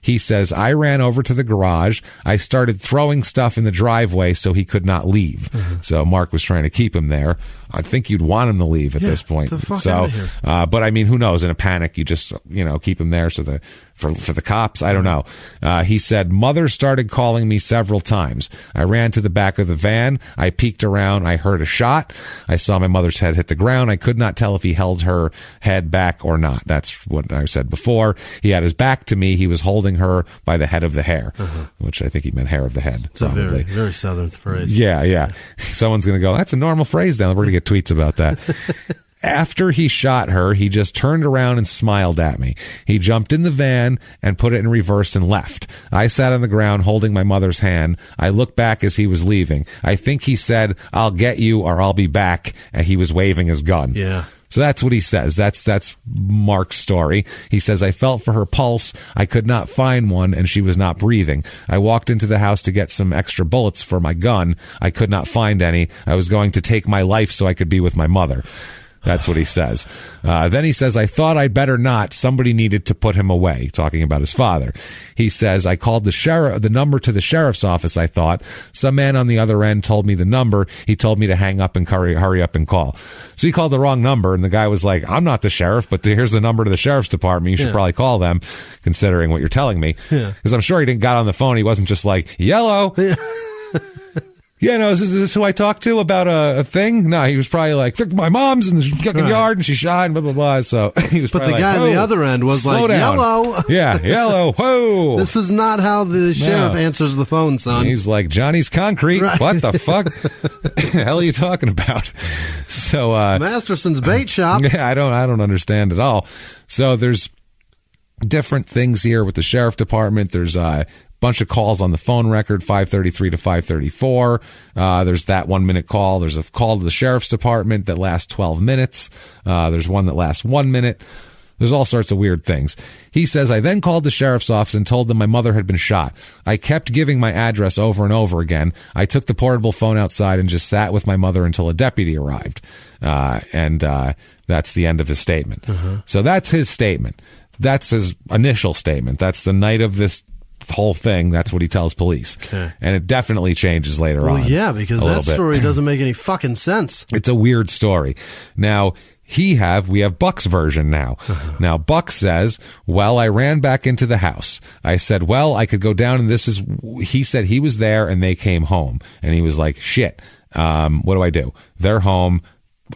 he says, I ran over to the garage. I started throwing stuff in the driveway so he could not leave. So Mark was trying to keep him there. I think you'd want him to leave at this point. So, but I mean, who knows? In a panic, you just, keep him there for the cops. I don't know. He said, Mother started calling me several times. I ran to the back of the van. I peeked around. I heard a shot. I saw my mother's head hit the ground. I could not tell if he held her head back or not. That's what I said before. He had his back to me. He was holding her by the head of the hair, which I think he meant hair of the head. It's probably a very, very Southern phrase. Yeah. Someone's going to go, that's a normal phrase down there. We're going to get tweets about that. After he shot her, he just turned around and smiled at me. He jumped in the van and put it in reverse and left. I sat on the ground holding my mother's hand. I looked back as he was leaving. I think he said, I'll get you or I'll be back. And he was waving his gun. Yeah. So that's what he says. That's Mark's story. He says, I felt for her pulse. I could not find one, and she was not breathing. I walked into the house to get some extra bullets for my gun. I could not find any. I was going to take my life so I could be with my mother. That's what he says. Then he says, I thought I'd better not. Somebody needed to put him away, talking about his father. He says, I called the number to the sheriff's office, I thought. Some man on the other end told me the number. He told me to hang up and hurry up and call. So he called the wrong number, and the guy was like, I'm not the sheriff, but here's the number to the sheriff's department. You should probably call them, considering what you're telling me. Because I'm sure he didn't got on the phone. He wasn't just like, yellow. Yeah, no, is this who I talked to about a thing? No, he was probably like, my mom's in the fucking yard and she shot and blah, blah, blah. So he was probably But the guy on the other end was like, down. yellow. Yeah, yellow, whoa. This is not how the sheriff answers the phone, son. He's like, Johnny's Concrete. Right. What the fuck? The hell are you talking about? So, Masterson's bait shop. Yeah, I don't understand at all. So there's different things here with the sheriff department. There's bunch of calls on the phone record, 533 to 534. There's that 1 minute call. There's a call to the sheriff's department that lasts 12 minutes. There's one that lasts 1 minute. There's all sorts of weird things. He says, I then called the sheriff's office and told them my mother had been shot. I kept giving my address over and over again. I took the portable phone outside and just sat with my mother until a deputy arrived. And that's the end of his statement. So that's his statement. That's his initial statement. That's the night of this whole thing. That's what he tells police. Okay. And it definitely changes later on. Well, yeah, because that story doesn't make any fucking sense. It's a weird story. Now, we have Buck's version now. Now, Buck says, well, I ran back into the house. I said, well, I could go down and he said he was there and they came home. And he was like, shit, what do I do? They're home.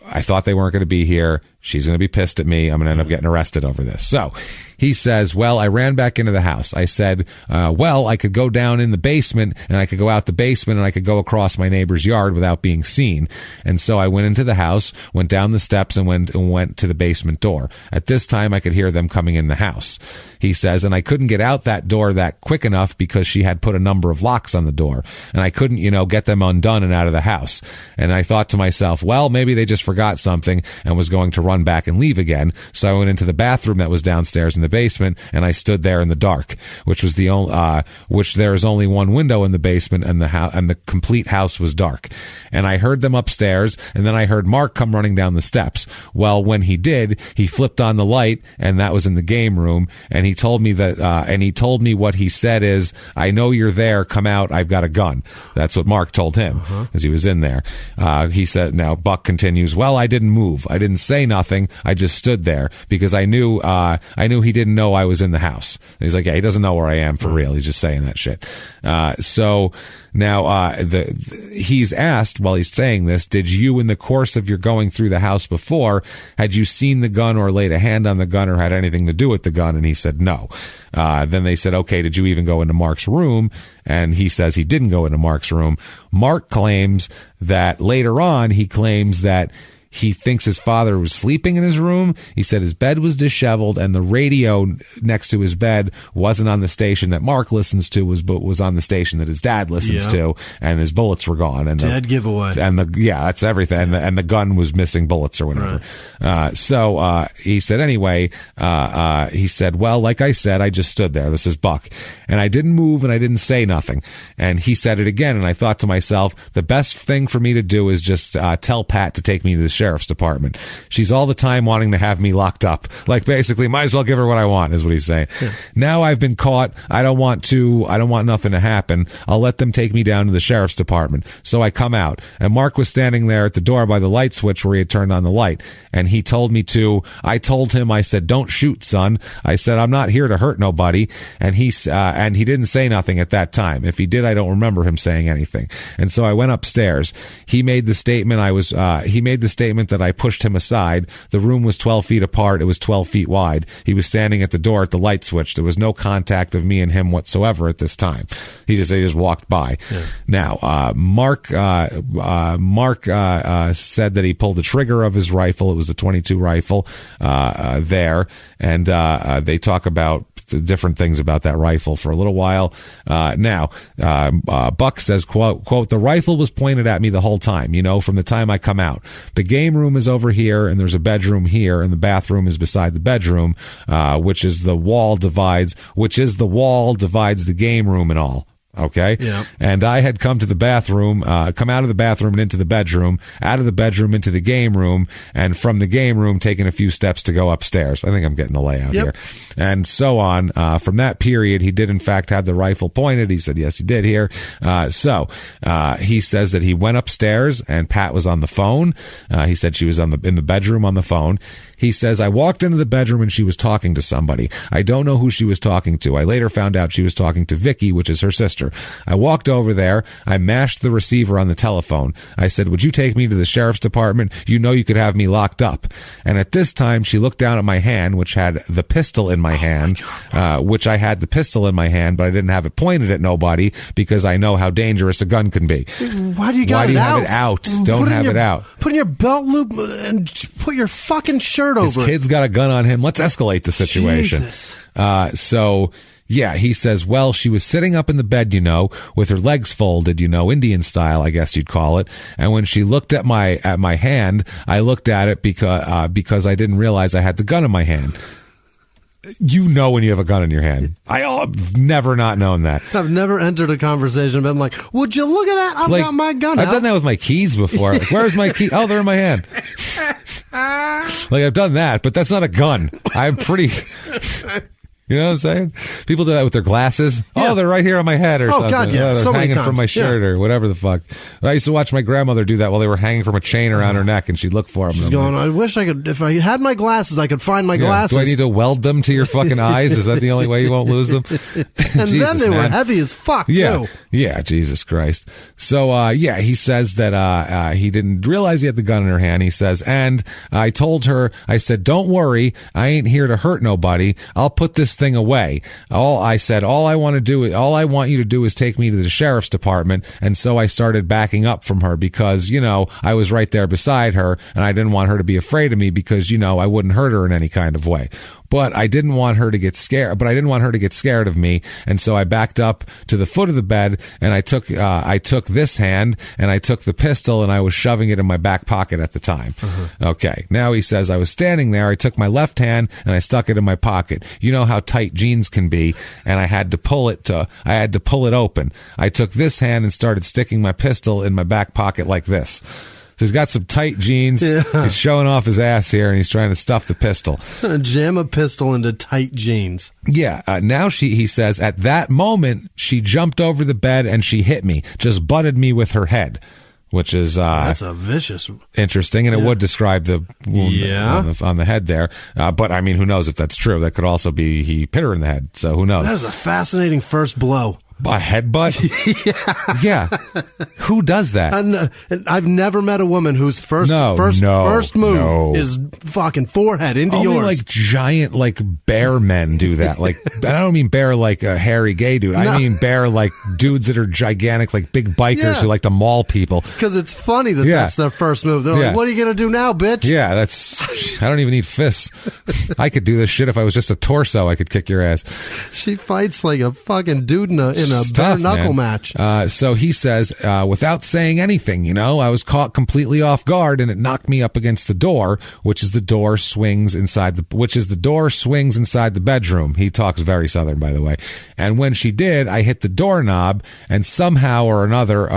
I thought they weren't going to be here. She's going to be pissed at me. I'm going to end up getting arrested over this. So he says, well, I ran back into the house. I said, well, I could go down in the basement and I could go out the basement and I could go across my neighbor's yard without being seen. And so I went into the house, went down the steps and went to the basement door. At this time, I could hear them coming in the house. He says, and I couldn't get out that door that quick enough because she had put a number of locks on the door and I couldn't, get them undone and out of the house. And I thought to myself, well, maybe they just forgot something and was going to run back and leave again. So I went into the bathroom that was downstairs in the basement and I stood there in the dark, which was which there is only one window in the basement and the complete house was dark. And I heard them upstairs and then I heard Mark come running down the steps. Well, when he did, he flipped on the light and that was in the game room. And he told me what he said is, I know you're there. Come out. I've got a gun. That's what Mark told him as he was in there. He said, now Buck continues, well, I didn't move. I didn't say nothing. I just stood there because I knew he didn't know I was in the house. And he's like, yeah, he doesn't know where I am for real. He's just saying that shit. So now, he's asked while he's saying this, did you in the course of your going through the house before, had you seen the gun or laid a hand on the gun or had anything to do with the gun? And he said, no. Then they said, okay, did you even go into Mark's room? And he says he didn't go into Mark's room. Mark claims that later on, he claims that he thinks his father was sleeping in his room. He said his bed was disheveled and the radio next to his bed wasn't on the station that Mark listens to, was on the station that his dad listens to, and his bullets were gone. And dead giveaway. And that's everything. And the gun was missing bullets or whatever. Right. So he said, anyway, he said, well, like I said, I just stood there. This is Buck. And I didn't move and I didn't say nothing. And he said it again. And I thought to myself, the best thing for me to do is just tell Pat to take me to the sheriff's department. She's all the time wanting to have me locked up. Like basically, might as well give her what I want, is what he's saying. Yeah. Now I've been caught. I don't want nothing to happen. I'll let them take me down to the sheriff's department. So I come out and Mark was standing there at the door by the light switch where he had turned on the light. And he told me I told him, I said, don't shoot, son. I said, I'm not here to hurt nobody. And he didn't say nothing at that time. If he did, I don't remember him saying anything. And so I went upstairs. He made the statement that I pushed him aside. The room was 12 feet apart. It was 12 feet wide. He was standing at the door at the light switch. There was no contact of me and him whatsoever at this time. He just walked by. Yeah. Now, Mark said that he pulled the trigger of his rifle. It was a .22 rifle, there. And, they talk about the different things about that rifle for a little while. Now, Buck says, quote, the rifle was pointed at me the whole time, from the time I come out. The game room is over here and there's a bedroom here and the bathroom is beside the bedroom, which is the wall divides the game room and all. Okay. Yeah. And I had come out of the bathroom and into the bedroom, out of the bedroom into the game room, and from the game room taking a few steps to go upstairs. I think I'm getting the layout here. And so on. From that period, he did in fact have the rifle pointed. He said, yes, he did here. So he says that he went upstairs and Pat was on the phone. He said she was in the bedroom on the phone. He says, I walked into the bedroom and she was talking to somebody. I don't know who she was talking to. I later found out she was talking to Vicky, which is her sister. sister. I walked over there. I mashed the receiver on the telephone. I said, would you take me to the sheriff's department? You know you could have me locked up. And at this time, she looked down at my hand, which had the pistol in my hand, which I had the pistol in my hand, but I didn't have it pointed at nobody because I know how dangerous a gun can be. Why do you have it out? Don't have it out. Put in your belt loop and put your fucking shirt over. His kid's got a gun on him. Let's escalate the situation. Jesus. Yeah, he says, well, she was sitting up in the bed, with her legs folded, Indian style, I guess you'd call it. And when she looked at my hand, I looked at it because I didn't realize I had the gun in my hand. When you have a gun in your hand. I've never not known that. I've never entered a conversation and been like, would you look at that? I've got my gun out. I've done that with my keys before. Like, where's my key? Oh, they're in my hand. I've done that, but that's not a gun. I'm pretty... You know what I'm saying? People do that with their glasses. Yeah. Oh, they're right here on my head or something. God, yeah. They're hanging from my shirt or whatever the fuck. I used to watch my grandmother do that while they were hanging from a chain around her neck, and she'd look for them. She's going, I wish I could, if I had my glasses, I could find my glasses. Do I need to weld them to your fucking eyes? Is that the only way you won't lose them? And then they were heavy as fuck, too. Yeah, Jesus Christ. So, he says that he didn't realize he had the gun in her hand. He says, and I told her, I said, don't worry, I ain't here to hurt nobody. I'll put this thing away. All I want you to do is take me to the sheriff's department. And so I started backing up from her because, I was right there beside her and I didn't want her to be afraid of me because, I wouldn't hurt her in any kind of way. But I didn't want her to get scared. But I didn't want her to get scared of me, and so I backed up to the foot of the bed, and I took this hand, and I took the pistol, and I was shoving it in my back pocket at the time. Okay. Now he says I was standing there. I took my left hand and I stuck it in my pocket. You know how tight jeans can be, and I had to pull it open. I took this hand and started sticking my pistol in my back pocket like this. So he's got some tight jeans. Yeah. He's showing off his ass here, and he's trying to stuff the pistol. Jam a pistol into tight jeans. Yeah. Now he says, at that moment, she jumped over the bed and she hit me, just butted me with her head, which is that's a vicious, interesting, and it would describe the wound on the head there. But I mean, who knows if that's true? That could also be he hit her in the head. So who knows? That is a fascinating first blow. A headbutt? Yeah. Who does that? I've never met a woman whose first move is fucking forehead into Only yours. Like giant, like bear men do that. Like, I don't mean bear like a hairy gay dude. I mean bear like dudes that are gigantic, like big bikers who like to maul people. Because it's funny that that's their first move. They're like, what are you going to do now, bitch? Yeah, I don't even need fists. I could do this shit if I was just a torso. I could kick your ass. She fights like a fucking dude in a bare knuckle match. So he says, without saying anything, I was caught completely off guard, and it knocked me up against the door, which is the door swings inside the bedroom. He talks very Southern, by the way. And when she did, I hit the doorknob, and somehow or other,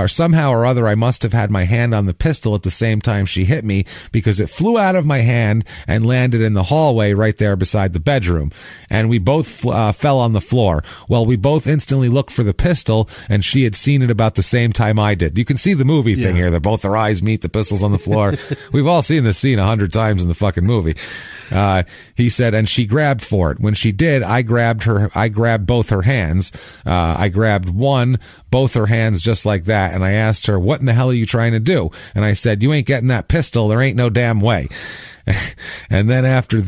I must have had my hand on the pistol at the same time she hit me, because it flew out of my hand and landed in the hallway right there beside the bedroom. And we both fell on the floor. Well, we both instantly looked for the pistol, and she had seen it about the same time I did. You can see the movie thing here that both their eyes meet, the pistol's on the floor. We've all seen this scene 100 times in the fucking movie. He said, and she grabbed for it. When she did, I grabbed both her hands. I grabbed both her hands just like that, and I asked her, what in the hell are you trying to do? And I said, you ain't getting that pistol. There ain't no damn way. And then after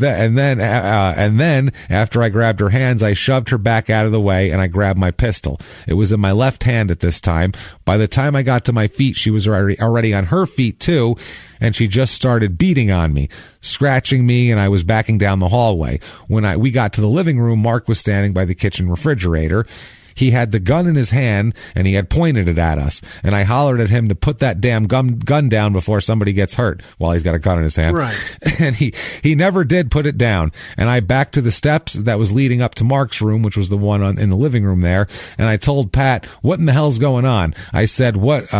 I grabbed her hands, I shoved her back out of the way, and I grabbed my pistol. It was in my left hand at this time. By the time I got to my feet, she was already on her feet too, and she just started beating on me, scratching me, and I was backing down the hallway. When we got to the living room, Mark was standing by the kitchen refrigerator. He had the gun in his hand, and he had pointed it at us. And I hollered at him to put that damn gun down before somebody gets hurt while he's got a gun in his hand. Right. And he never did put it down. And I backed to the steps that was leading up to Mark's room, which was the one in the living room there. And I told Pat, what in the hell's going on? I said, what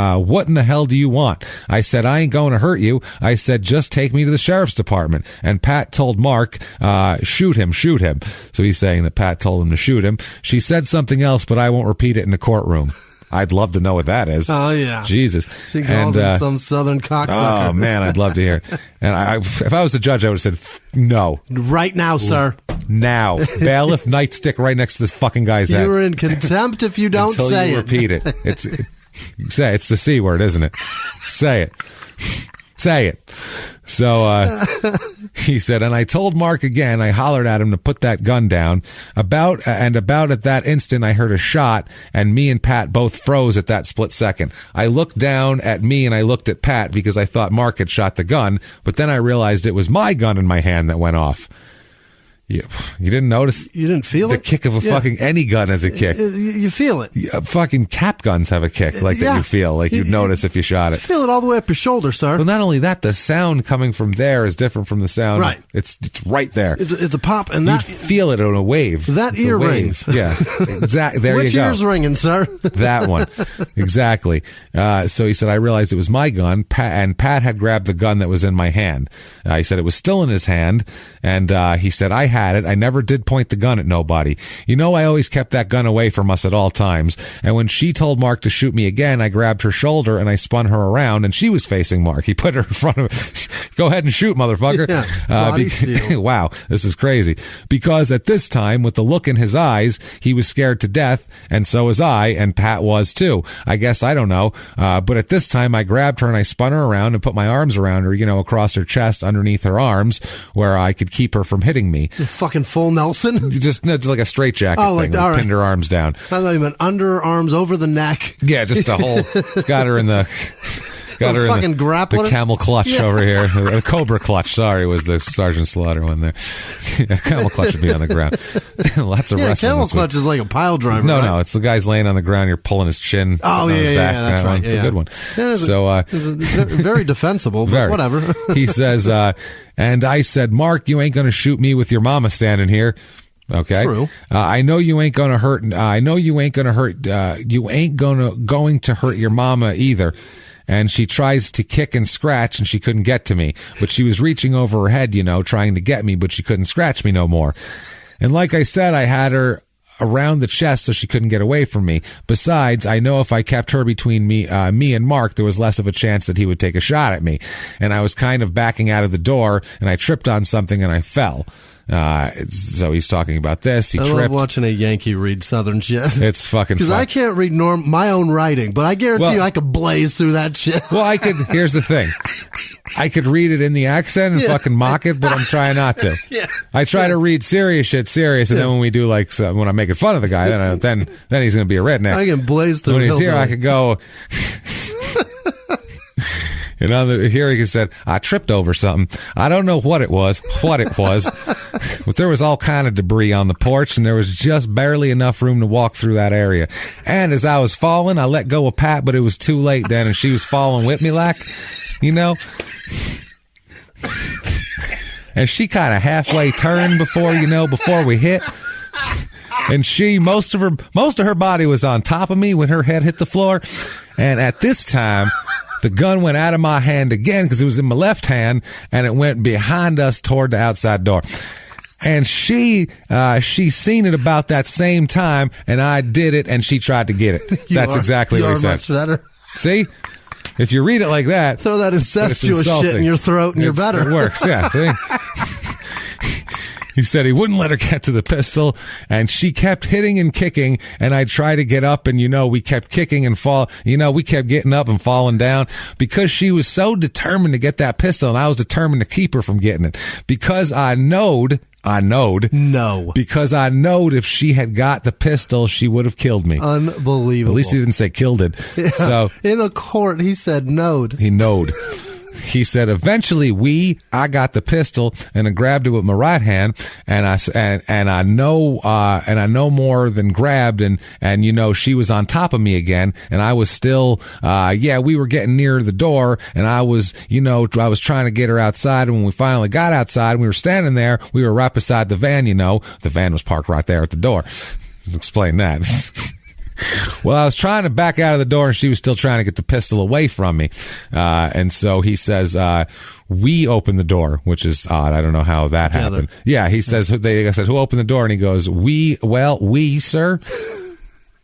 in the hell do you want? I said, I ain't going to hurt you. I said, just take me to the sheriff's department. And Pat told Mark, shoot him. So he's saying that Pat told him to shoot him. She said something else, but I won't repeat it in the courtroom. I'd love to know what that is. Oh, yeah. Jesus. She called him some southern cocksucker. Oh, man, I'd love to hear it. And if I was the judge, I would have said, no. Right now, sir. Now. Bailiff nightstick right next to this fucking guy's head. You're in contempt if you don't Until say you it. repeat it. It's the C word, isn't it? Say it. Say it. So he said, and I told Mark again, I hollered at him to put that gun down. About at that instant, I heard a shot, and me and Pat both froze at that split second. I looked down at me, and I looked at Pat because I thought Mark had shot the gun, but then I realized it was my gun in my hand that went off. You didn't notice? You didn't feel the kick of a fucking any gun has a kick. You feel it. Fucking cap guns have a kick that you feel like you'd notice if you shot it. You feel it all the way up your shoulder, sir. Well, not only that, the sound coming from there is different from the sound. Right. It's right there. It's a pop, and you feel it on a wave. That it's ear a wave. rings. Yeah, exactly. There Which you go. ear's ringing, sir? That one, exactly. So he said, I realized it was my gun, and Pat had grabbed the gun that was in my hand. He said it was still in his hand, and he said I had it. I never did point the gun at nobody. You know, I always kept that gun away from us at all times. And when she told Mark to shoot me again, I grabbed her shoulder and I spun her around, and she was facing Mark. He put her in front of him. Go ahead and shoot, motherfucker. Yeah, wow, this is crazy. Because at this time, with the look in his eyes, he was scared to death, and so was I, and Pat was too. I guess, I don't know. But at this time, I grabbed her and I spun her around and put my arms around her, across her chest, underneath her arms, where I could keep her from hitting me. You're fucking full Nelson. Just like a straitjacket thing. All right. Pinned her arms down. I thought you meant under her arms, over the neck. Yeah, just a whole. Got her in the. Got her in the camel clutch over here. The cobra clutch, sorry, was the Sergeant Slaughter one there. Camel clutch would be on the ground. Lots of wrestling. Camel clutch is like a pile driver. No, it's the guy's laying on the ground. You're pulling his chin. Oh, his back. That's right. It's a good one. So, very defensible, but whatever. He says, and I said, Mark, you ain't going to shoot me with your mama standing here. Okay. True. I know you ain't gonna hurt. You ain't going to hurt your mama either. And she tries to kick and scratch, and she couldn't get to me. But she was reaching over her head, trying to get me, but she couldn't scratch me no more. And like I said, I had her around the chest so she couldn't get away from me. Besides, I know if I kept her between me and Mark, there was less of a chance that he would take a shot at me. And I was kind of backing out of the door, and I tripped on something and I fell. So he's talking about this. He tripped. I love watching a Yankee read Southern shit. It's fucking fun. Because I can't read my own writing, but I guarantee you I could blaze through that shit. Well, here's the thing. I could read it in the accent and fucking mock it, but I'm trying not to. I try to read serious shit serious, and then when we do when I'm making fun of the guy, then he's going to be a redneck. I can blaze through. When he's here, I could go. And here he said, I tripped over something. I don't know what it was, but there was all kind of debris on the porch, and there was just barely enough room to walk through that area. And as I was falling, I let go of Pat, but it was too late then, and she was falling with me and she kind of halfway turned before we hit. And most of her body was on top of me when her head hit the floor. And at this time, the gun went out of my hand again because it was in my left hand, and it went behind us toward the outside door. And she seen it about that same time, and I did it, and she tried to get it. That's exactly what he said. Much better. See? If you read it like that, throw that incestuous shit in your throat, and you're better. It works, yeah. See? He said he wouldn't let her get to the pistol, and she kept hitting and kicking, and I tried to get up, and we kept kicking and we kept getting up and falling down because she was so determined to get that pistol, and I was determined to keep her from getting it because I knowed because I knowed if she had got the pistol, she would have killed me. Unbelievable. At least he didn't say killed it. Yeah. So in a court, he said knowed. He knowed. He said, eventually I got the pistol and I grabbed it with my right hand, and I know more than grabbed, and she was on top of me again, and I was still, we were getting near the door, and I was trying to get her outside, and when we finally got outside and we were standing there, we were right beside the van, the van was parked right there at the door. Explain that. Well, I was trying to back out of the door, and she was still trying to get the pistol away from me. And so he says, we opened the door, which is odd. I don't know how that happened. Yeah, he says, I said, who opened the door? And he goes, we, sir.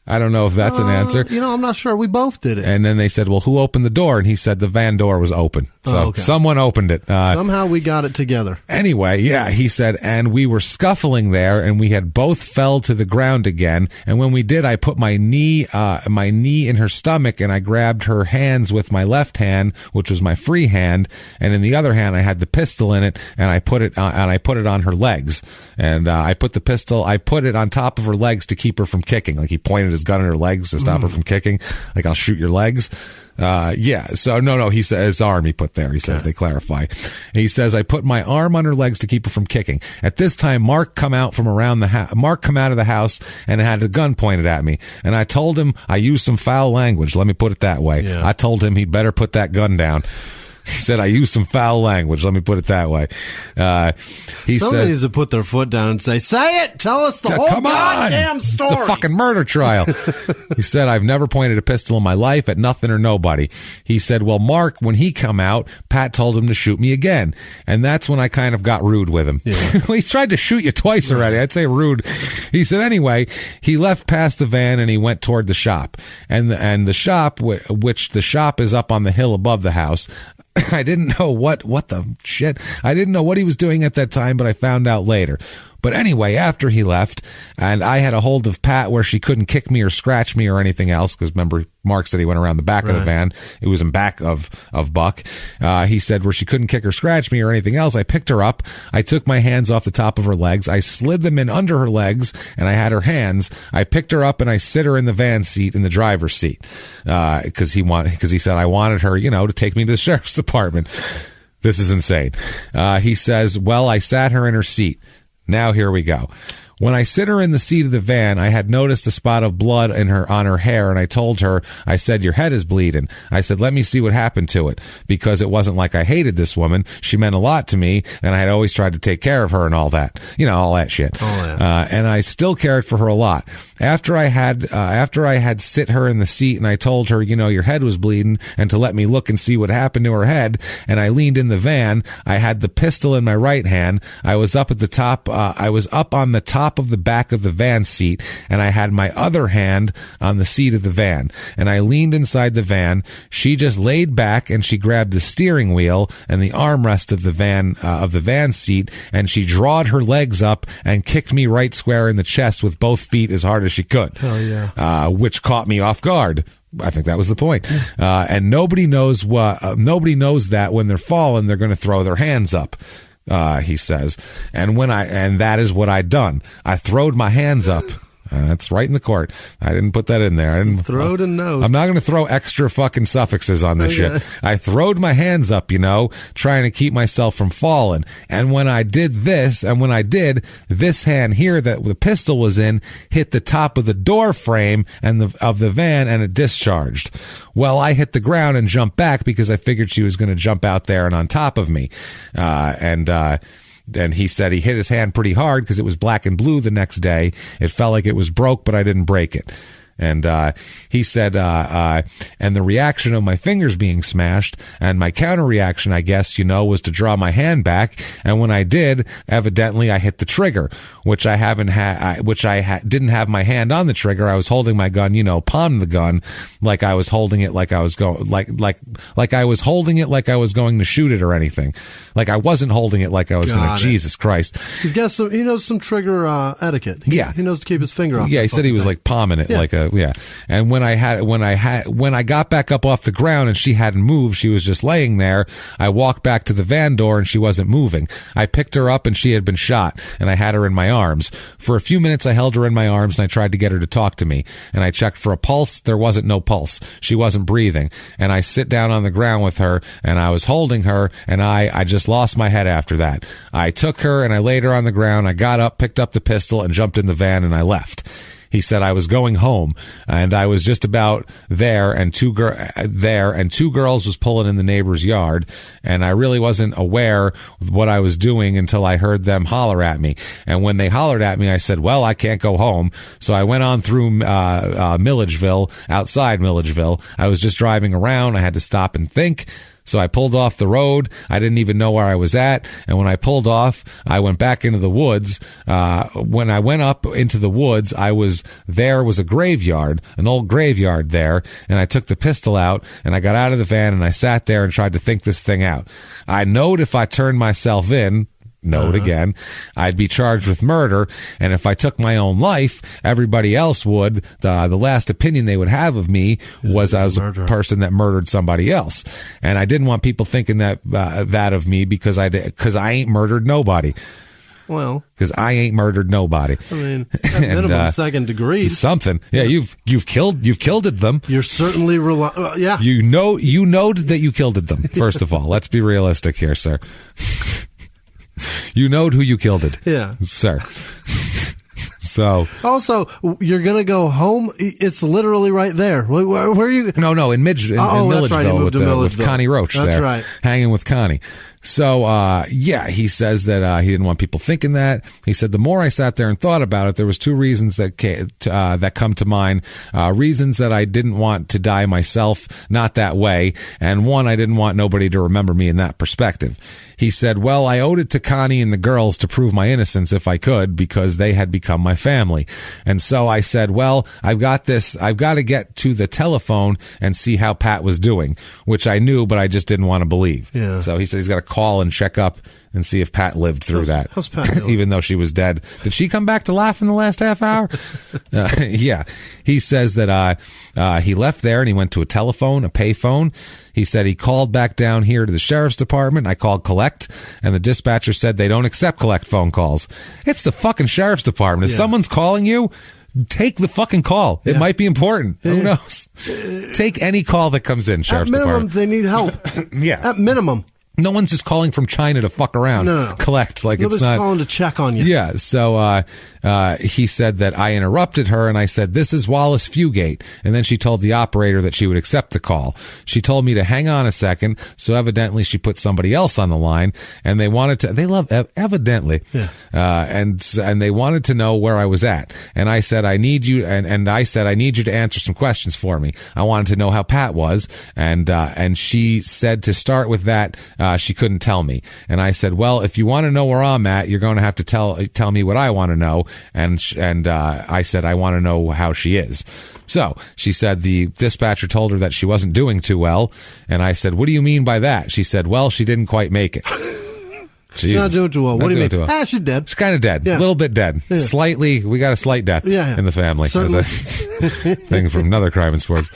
I don't know if that's an answer. I'm not sure. We both did it. And then they said, well, who opened the door? And he said the van door was open. So someone opened it. Somehow we got it together. Anyway, yeah, he said, and we were scuffling there, and we had both fell to the ground again. And when we did, I put my knee in her stomach, and I grabbed her hands with my left hand, which was my free hand, and in the other hand, I had the pistol in it, and I put it on her legs. And I put it on top of her legs to keep her from kicking. Like he pointed his gun at her legs to stop her from kicking. Like, I'll shoot your legs. So no, he says his arm he put there. He says, they clarify. And he says, I put my arm on her legs to keep her from kicking. At this time, Mark come out of the house and had a gun pointed at me. And I told him I used some foul language. Let me put it that way. Yeah. I told him he'd better put that gun down. He said, I used some foul language. Let me put it that way. Somebody needs to put their foot down and say it. Tell us the whole goddamn story. It's a fucking murder trial. He said, I've never pointed a pistol in my life at nothing or nobody. He said, well, Mark, when he come out, Pat told him to shoot me again. And that's when I kind of got rude with him. Yeah. He's tried to shoot you twice already. I'd say rude. He said, anyway, he left past the van and he went toward the shop. And the shop, which the shop is up on the hill above the house. I didn't know what the shit. I didn't know what he was doing at that time, but I found out later. But anyway, after he left, and I had a hold of Pat where she couldn't kick me or scratch me or anything else, because remember, Mark said he went around the back of the van. It was in back of Buck. He said where she couldn't kick or scratch me or anything else. I picked her up. I took my hands off the top of her legs. I slid them in under her legs, and I had her hands. I picked her up, and I sit her in the van seat, in the driver's seat, because he said I wanted her, to take me to the sheriff's department. This is insane. He says, well, I sat her in her seat. Now here we go. When I sit her in the seat of the van, I had noticed a spot of blood on her hair, and I told her, I said, your head is bleeding. I said, let me see what happened to it, because it wasn't like I hated this woman. She meant a lot to me, and I had always tried to take care of her and all that. All that shit. Oh, yeah. And I still cared for her a lot. After I had sit her in the seat and I told her, your head was bleeding, and to let me look and see what happened to her head, and I leaned in the van, I had the pistol in my right hand. I was up at the top. I was up on the top of the back of the van seat, and I had my other hand on the seat of the van, and I leaned inside the van. She just laid back and she grabbed the steering wheel and the armrest of the van seat, and she drawed her legs up and kicked me right square in the chest with both feet as hard as she could. Hell yeah. Which caught me off guard. I think that was the point. And nobody knows that when they're falling, they're going to throw their hands up. He says, and that is what I'd done. I throwed my hands up. That's right in the court. I didn't put that in there. I didn't throw to nose. I'm not going to throw extra fucking suffixes on this shit. I throwed my hands up, trying to keep myself from falling. And when I did this hand here that the pistol was in hit the top of the door frame of the van, and it discharged. Well, I hit the ground and jumped back because I figured she was going to jump out there and on top of me. And he said he hit his hand pretty hard because it was black and blue the next day. It felt like it was broke, but I didn't break it. And he said, and the reaction of my fingers being smashed, and my counter reaction, I guess, was to draw my hand back. And when I did, evidently I hit the trigger, which I didn't have my hand on the trigger. I was holding my gun, palm the gun, like I was holding it, like I was going, like I was holding it, like I was going to shoot it or anything. Like I wasn't holding it like I was going to. Jesus Christ! He knows some trigger etiquette. He knows to keep his finger off. Yeah, he said he was like palming it, like a. Yeah. And when I got back up off the ground and she hadn't moved, she was just laying there. I walked back to the van door and she wasn't moving. I picked her up and she had been shot, and I had her in my arms. For a few minutes, I held her in my arms and I tried to get her to talk to me. And I checked for a pulse. There wasn't no pulse. She wasn't breathing. And I sit down on the ground with her and I was holding her, and I just lost my head after that. I took her and I laid her on the ground. I got up, picked up the pistol, and jumped in the van, and I left. He said I was going home, and I was just about there, and two girls was pulling in the neighbor's yard, and I really wasn't aware of what I was doing until I heard them holler at me. And when they hollered at me, I said, well, I can't go home. So I went on through outside Milledgeville. I was just driving around. I had to stop and think. So I pulled off the road. I didn't even know where I was at. And when I pulled off, I went back into the woods. When I went up into the woods, there was a graveyard, an old graveyard there. And I took the pistol out and I got out of the van and I sat there and tried to think this thing out. I knowed if I turned myself in, again, I'd be charged with murder, and if I took my own life, everybody else would. The last opinion they would have of me was I was a person that murdered somebody else, and I didn't want people thinking that of me because I ain't murdered nobody. Well, because I ain't murdered nobody. I mean, at minimum, second degree. Something. Yeah, you've killed them. You're certainly yeah. You know that you killed them. First of all, let's be realistic here, sir. You know who you killed it. Yeah. Sir. So. Also, you're going to go home. It's literally right there. Where are you? No, in Milledgeville, that's right. with Connie Roach that's there. Right. Hanging with Connie. So, he says that he didn't want people thinking that. He said the more I sat there and thought about it, there was two reasons that come to mind. Reasons that I didn't want to die myself, not that way, and one, I didn't want nobody to remember me in that perspective. He said, well, I owed it to Connie and the girls to prove my innocence if I could, because they had become my family. And so I said, well, I've got to get to the telephone and see how Pat was doing, which I knew, but I just didn't want to believe. Yeah. So he said he's got to call and check up and see if Pat lived through that. How's Pat doing? Even though she was dead. Did she come back to laugh in the last half hour? Yeah. He says that he left there and he went to a payphone. He said he called back down here to the sheriff's department. I called collect, and the dispatcher said they don't accept collect phone calls. It's the fucking sheriff's department. If someone's calling you, take the fucking call. It might be important. Who knows? Take any call that comes in, sheriff's department. At minimum, they need help. Yeah. At minimum. No one's just calling from China to fuck around. No. Collect. Like, nobody's it's not calling to check on you. Yeah. So he said that I interrupted her and I said, this is Wallace Fugate. And then she told the operator that she would accept the call. She told me to hang on a second. So evidently she put somebody else on the line, and they evidently. Yeah. And they wanted to know where I was at. And I said, I need you. And I said, I need you to answer some questions for me. I wanted to know how Pat was. And she said to start with that, she couldn't tell me. And I said, well, if you want to know where I'm at, you're going to have to tell me what I want to know. And I said, I want to know how she is. So she said the dispatcher told her that she wasn't doing too well. And I said, what do you mean by that? She said, well, she didn't quite make it. She's not doing too well. What do you mean? She's dead. She's kind of dead. A little bit dead. Yeah. Slightly. We got a slight death in the family. Certainly. As a thing from another crime and sports.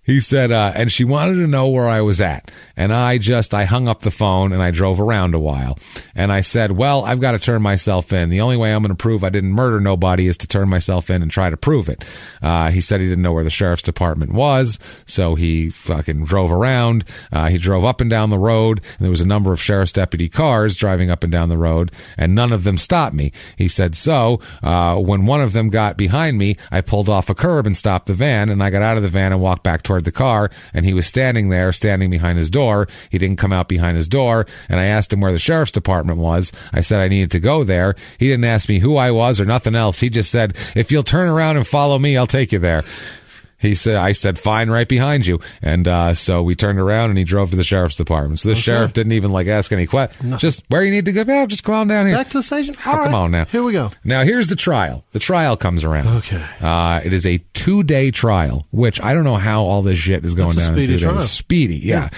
He said, and she wanted to know where I was at. And I hung up the phone and I drove around a while. And I said, well, I've got to turn myself in. The only way I'm going to prove I didn't murder nobody is to turn myself in and try to prove it. He said he didn't know where the sheriff's department was. So he fucking drove around. He drove up and down the road. And there was a number of sheriff's deputy cars driving up and down the road, and none of them stopped me. He said, so, when one of them got behind me, I pulled off a curb and stopped the van, and I got out of the van and walked back toward the car, and he was standing behind his door. He didn't come out behind his door, and I asked him where the sheriff's department was. I said I needed to go there. He didn't ask me who I was or nothing else. He just said, if you'll turn around and follow me, I'll take you there. I said, fine, right behind you. And so we turned around and he drove to the sheriff's department. So the sheriff didn't even ask any questions. Just where you need to go. Yeah, just come on down here. Back to the station? Come on now. Here we go. Now here's the trial. The trial comes around. Okay. It is a 2-day trial, which I don't know how all this shit is going down in 2 days. Speedy, yeah.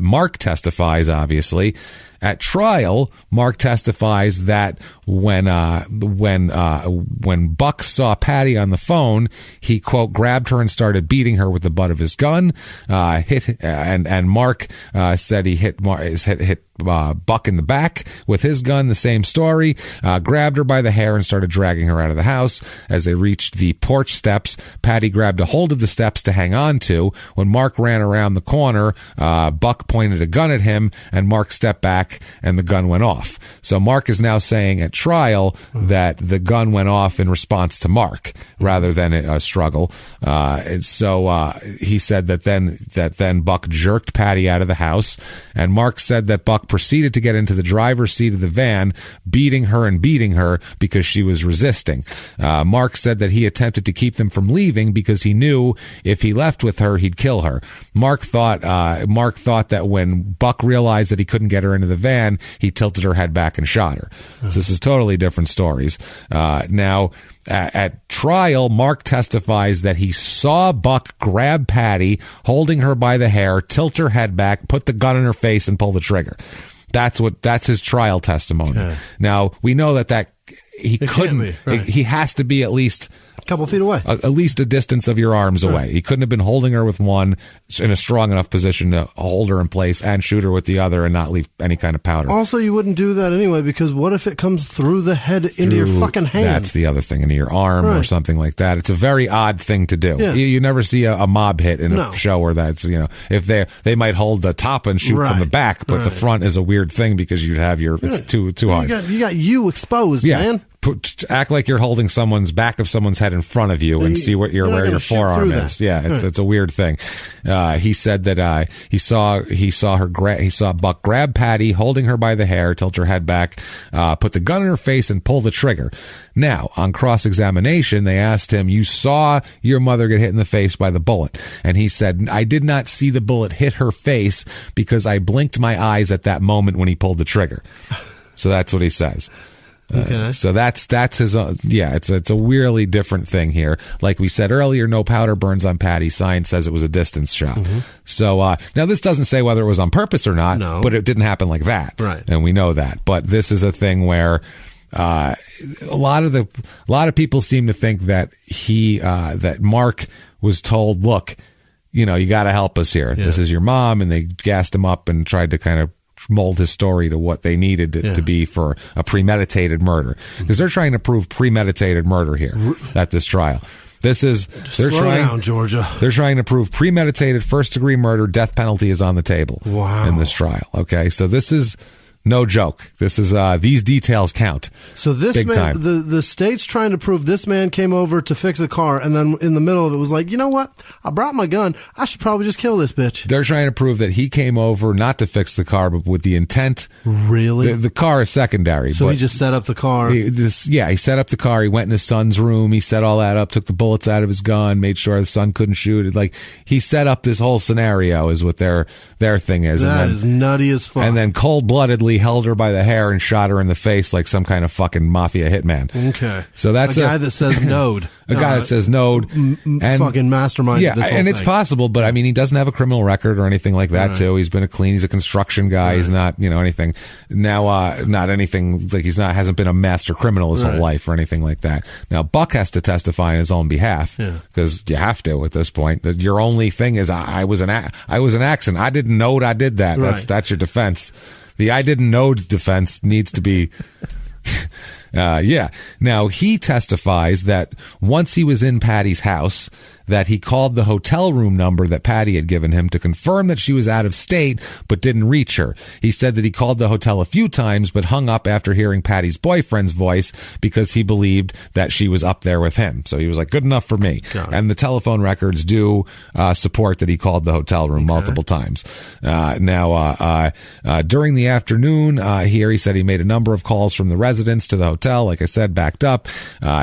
Mark testifies, obviously. At trial, Mark testifies that when Buck saw Patty on the phone, he, quote, grabbed her and started beating her with the butt of his gun. And Mark said he hit Buck in the back with his gun. The same story. Grabbed her by the hair and started dragging her out of the house. As they reached the porch steps, Patty grabbed a hold of the steps to hang on to. When Mark ran around the corner, Buck pointed a gun at him, and Mark stepped back, and the gun went off. So Mark is now saying at trial that the gun went off in response to Mark rather than a struggle. So he said that then Buck jerked Patty out of the house, and Mark said that Buck proceeded to get into the driver's seat of the van, beating her because she was resisting. Mark said that he attempted to keep them from leaving because he knew if he left with her, he'd kill her. Mark thought that when Buck realized that he couldn't get her into the van, he tilted her head back and shot her. So this is totally different stories. Now, at trial, Mark testifies that he saw Buck grab Patty, holding her by the hair, tilt her head back, put the gun in her face, and pull the trigger. That's his trial testimony. Okay. Now, we know that he couldn't be, right. He has to be at least a couple feet away, at least a distance of your arms away. He couldn't have been holding her with one in a strong enough position to hold her in place and shoot her with the other and not leave any kind of powder. Also, you wouldn't do that anyway, because what if it comes through the head into your fucking hand? That's the other thing, into your arm or something like that. It's a very odd thing to do. Yeah. You never see a mob hit in a show where that's, if they might hold the top and shoot from the back, but the front is a weird thing because you'd have it's too hard. You got you exposed, man. Act like you're holding someone's back of someone's head in front of you and see where your forearm is. Yeah, it's a weird thing. He said that he saw Buck grab Patty, holding her by the hair, tilt her head back, put the gun in her face, and pull the trigger. Now, on cross-examination, they asked him, "You saw your mother get hit in the face by the bullet?" And he said, "I did not see the bullet hit her face because I blinked my eyes at that moment when he pulled the trigger." So that's what he says. So that's his it's a weirdly different thing here. Like we said earlier, no powder burns on Patty. Science says it was a distance shot. So now this doesn't say whether it was on purpose or not, but it didn't happen like that, right? And we know that. But this is a thing where a lot of people seem to think that that Mark was told, "Look, you got to help us here. This is your mom," and they gassed him up and tried to kind of mold his story to what they needed to be for a premeditated murder, because they're trying to prove premeditated murder here at this trial. Slow down, Georgia. They're trying to prove premeditated first-degree murder. Death penalty is on the table in this trial. Okay, so this is no joke. This is these details count. So this big man, time. The state's trying to prove this man came over to fix a car, and then in the middle of it was like, you know what? I brought my gun. I should probably just kill this bitch. They're trying to prove that he came over not to fix the car, but with the intent. Really? The car is secondary. So he just set up the car. He set up the car. He went in his son's room. He set all that up. Took the bullets out of his gun. Made sure the son couldn't shoot it. Like, he set up this whole scenario. Is what their thing is. That is nutty as fuck. And then cold-bloodedly held her by the hair and shot her in the face like some kind of fucking mafia hitman. Okay. So that's a guy that says node. A guy that says node. And fucking mastermind. Yeah, and it's possible, but I mean, he doesn't have a criminal record or anything like that, too. He's been he's a construction guy. He's not, anything. Now, not anything, like hasn't been a master criminal his whole life or anything like that. Now, Buck has to testify in his own behalf, because you have to at this point. Your only thing is, I was an accident. I didn't know I did that. That's your defense. The "I didn't know" defense needs to be... Now, he testifies that once he was in Patty's house, that he called the hotel room number that Patty had given him to confirm that she was out of state but didn't reach her. He said that he called the hotel a few times but hung up after hearing Patty's boyfriend's voice because he believed that she was up there with him. So he was like, good enough for me. And the telephone records do support that he called the hotel room multiple times. During the afternoon here, he said he made a number of calls from the residents to the hotel, like I said, backed up.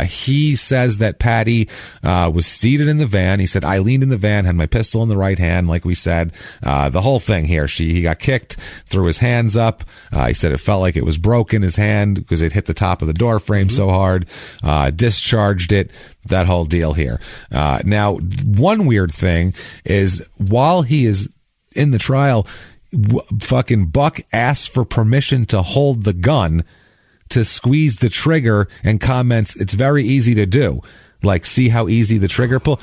He says that Patty was seated in the van. He said, I leaned in the van, had my pistol in the right hand, like we said. The whole thing here, he got kicked, threw his hands up. He said it felt like it was broken, his hand, because it hit the top of the door frame so hard. Discharged it, that whole deal here. Now, one weird thing is, while he is in the trial, fucking Buck asks for permission to hold the gun, to squeeze the trigger, and comments, it's very easy to do. Like, see how easy the trigger pull.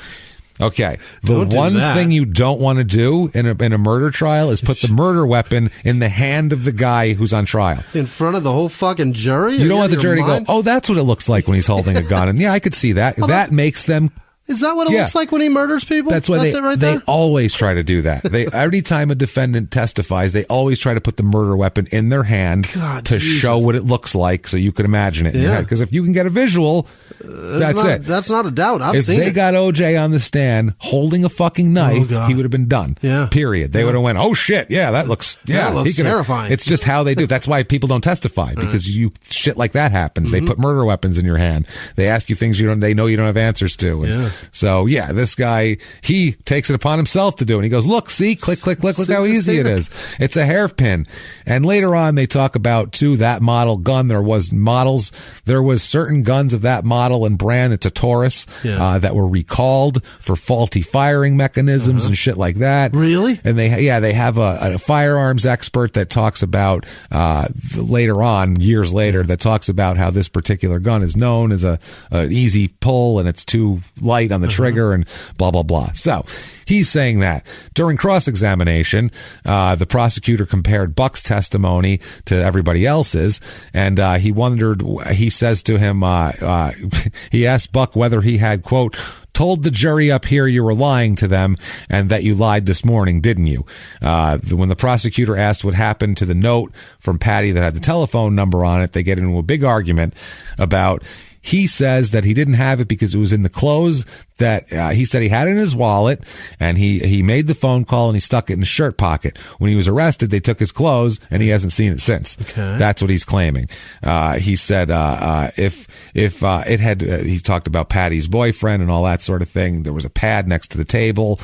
Okay, the one thing you don't want to do in a murder trial is put the murder weapon in the hand of the guy who's on trial. In front of the whole fucking jury? You don't want the jury to go, oh, that's what it looks like when he's holding a gun. And yeah, I could see that. That makes them Is that what it looks like when he murders people? That's why they always try to do that. Every time a defendant testifies, they always try to put the murder weapon in their hand to show what it looks like so you can imagine it in your head. Because if you can get a visual, that's it. That's not a doubt. If they got OJ on the stand holding a fucking knife, he would have been done. Yeah. Period. They would have went, oh shit, that looks terrifying. It's just how they do. That's why people don't testify, because shit like that happens. They put murder weapons in your hand. They ask you things they know you don't have answers to. So this guy, he takes it upon himself to do it. And he goes, look, see, click, click, click, look how easy it is. It's a hairpin. And later on, they talk about too, that model gun. There was certain guns of that model and brand. It's a Taurus, that were recalled for faulty firing mechanisms and shit like that. Really? And they have a firearms expert that talks about, later on, years later, that talks about how this particular gun is known as an easy pull and it's too light on the trigger and blah, blah, blah. So he's saying that. During cross-examination, the prosecutor compared Buck's testimony to everybody else's, and he says to him, he asked Buck whether he had, quote, told the jury up here you were lying to them and that you lied this morning, didn't you? When the prosecutor asked what happened to the note from Patty that had the telephone number on it, they get into a big argument about. He says that he didn't have it because it was in the clothes that he said he had it in his wallet, and he made the phone call and he stuck it in his shirt pocket. When he was arrested, they took his clothes and he hasn't seen it since. Okay. That's what he's claiming. He said if it had, he talked about Patty's boyfriend and all that sort of thing. There was a pad next to the table.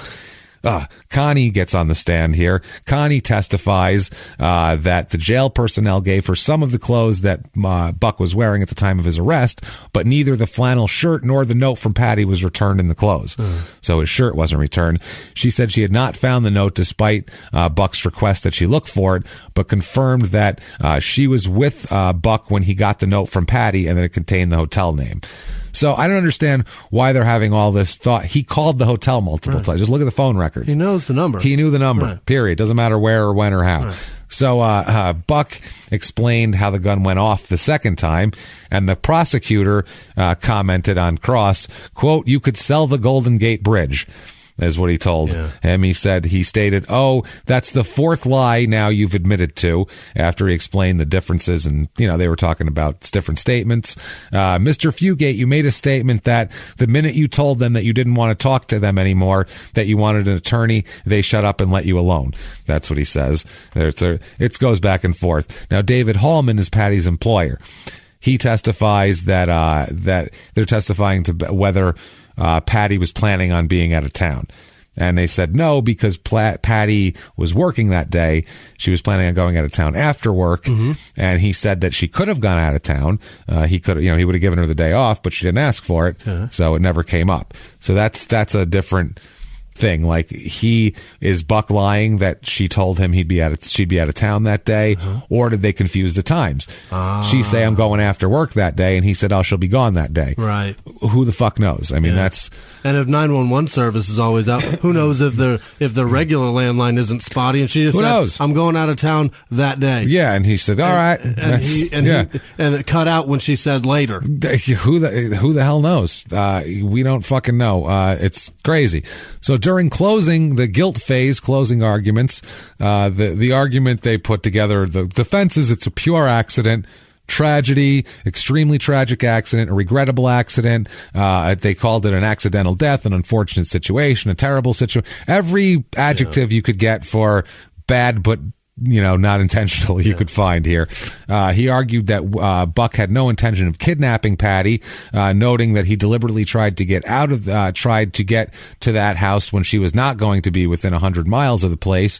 Connie gets on the stand here. Connie testifies that the jail personnel gave her some of the clothes that Buck was wearing at the time of his arrest, but neither the flannel shirt nor the note from Patty was returned in the clothes. So his shirt wasn't returned. She said she had not found the note despite Buck's request that she look for it, but confirmed that she was with Buck when he got the note from Patty and that it contained the hotel name. So I don't understand why they're having all this thought. He called the hotel multiple times. Just look at the phone records. He knows the number. He knew the number, period. Doesn't matter where or when or how. So Buck explained how the gun went off the second time, and the prosecutor commented on cross, quote, you could sell the Golden Gate Bridge. Is what he told him. He stated, oh, that's the fourth lie now you've admitted to, after he explained the differences. And, they were talking about different statements. Mr. Fugate, you made a statement that the minute you told them that you didn't want to talk to them anymore, that you wanted an attorney, they shut up and let you alone. That's what he says. It goes back and forth. Now, David Hallman is Patty's employer. He testifies that they're testifying to whether Patty was planning on being out of town. And they said no, because Patty was working that day. She was planning on going out of town after work. And he said that she could have gone out of town. He would have given her the day off, but she didn't ask for it. So it never came up. So that's a different thing. Like, is Buck lying that she told him she'd be out of town that day, or did they confuse the times? She say, I'm going after work that day, and he said, oh, she'll be gone that day. Right. Who the fuck knows? I mean, that's. And if 911 service is always out, who knows if the regular landline isn't spotty, and she just said, I'm going out of town that day. Yeah, and he said, all right. And it cut out when she said later. Who the hell knows? We don't fucking know. It's crazy. So during closing arguments, the argument they put together, the defense is it's a pure accident. Tragedy, extremely tragic accident, a regrettable accident. They called it an accidental death, an unfortunate situation, a terrible situation. Every adjective you could get for bad, but not intentional, you could find here. He argued that Buck had no intention of kidnapping Patty, noting that he deliberately tried to get to that house when she was not going to be within 100 miles of the place.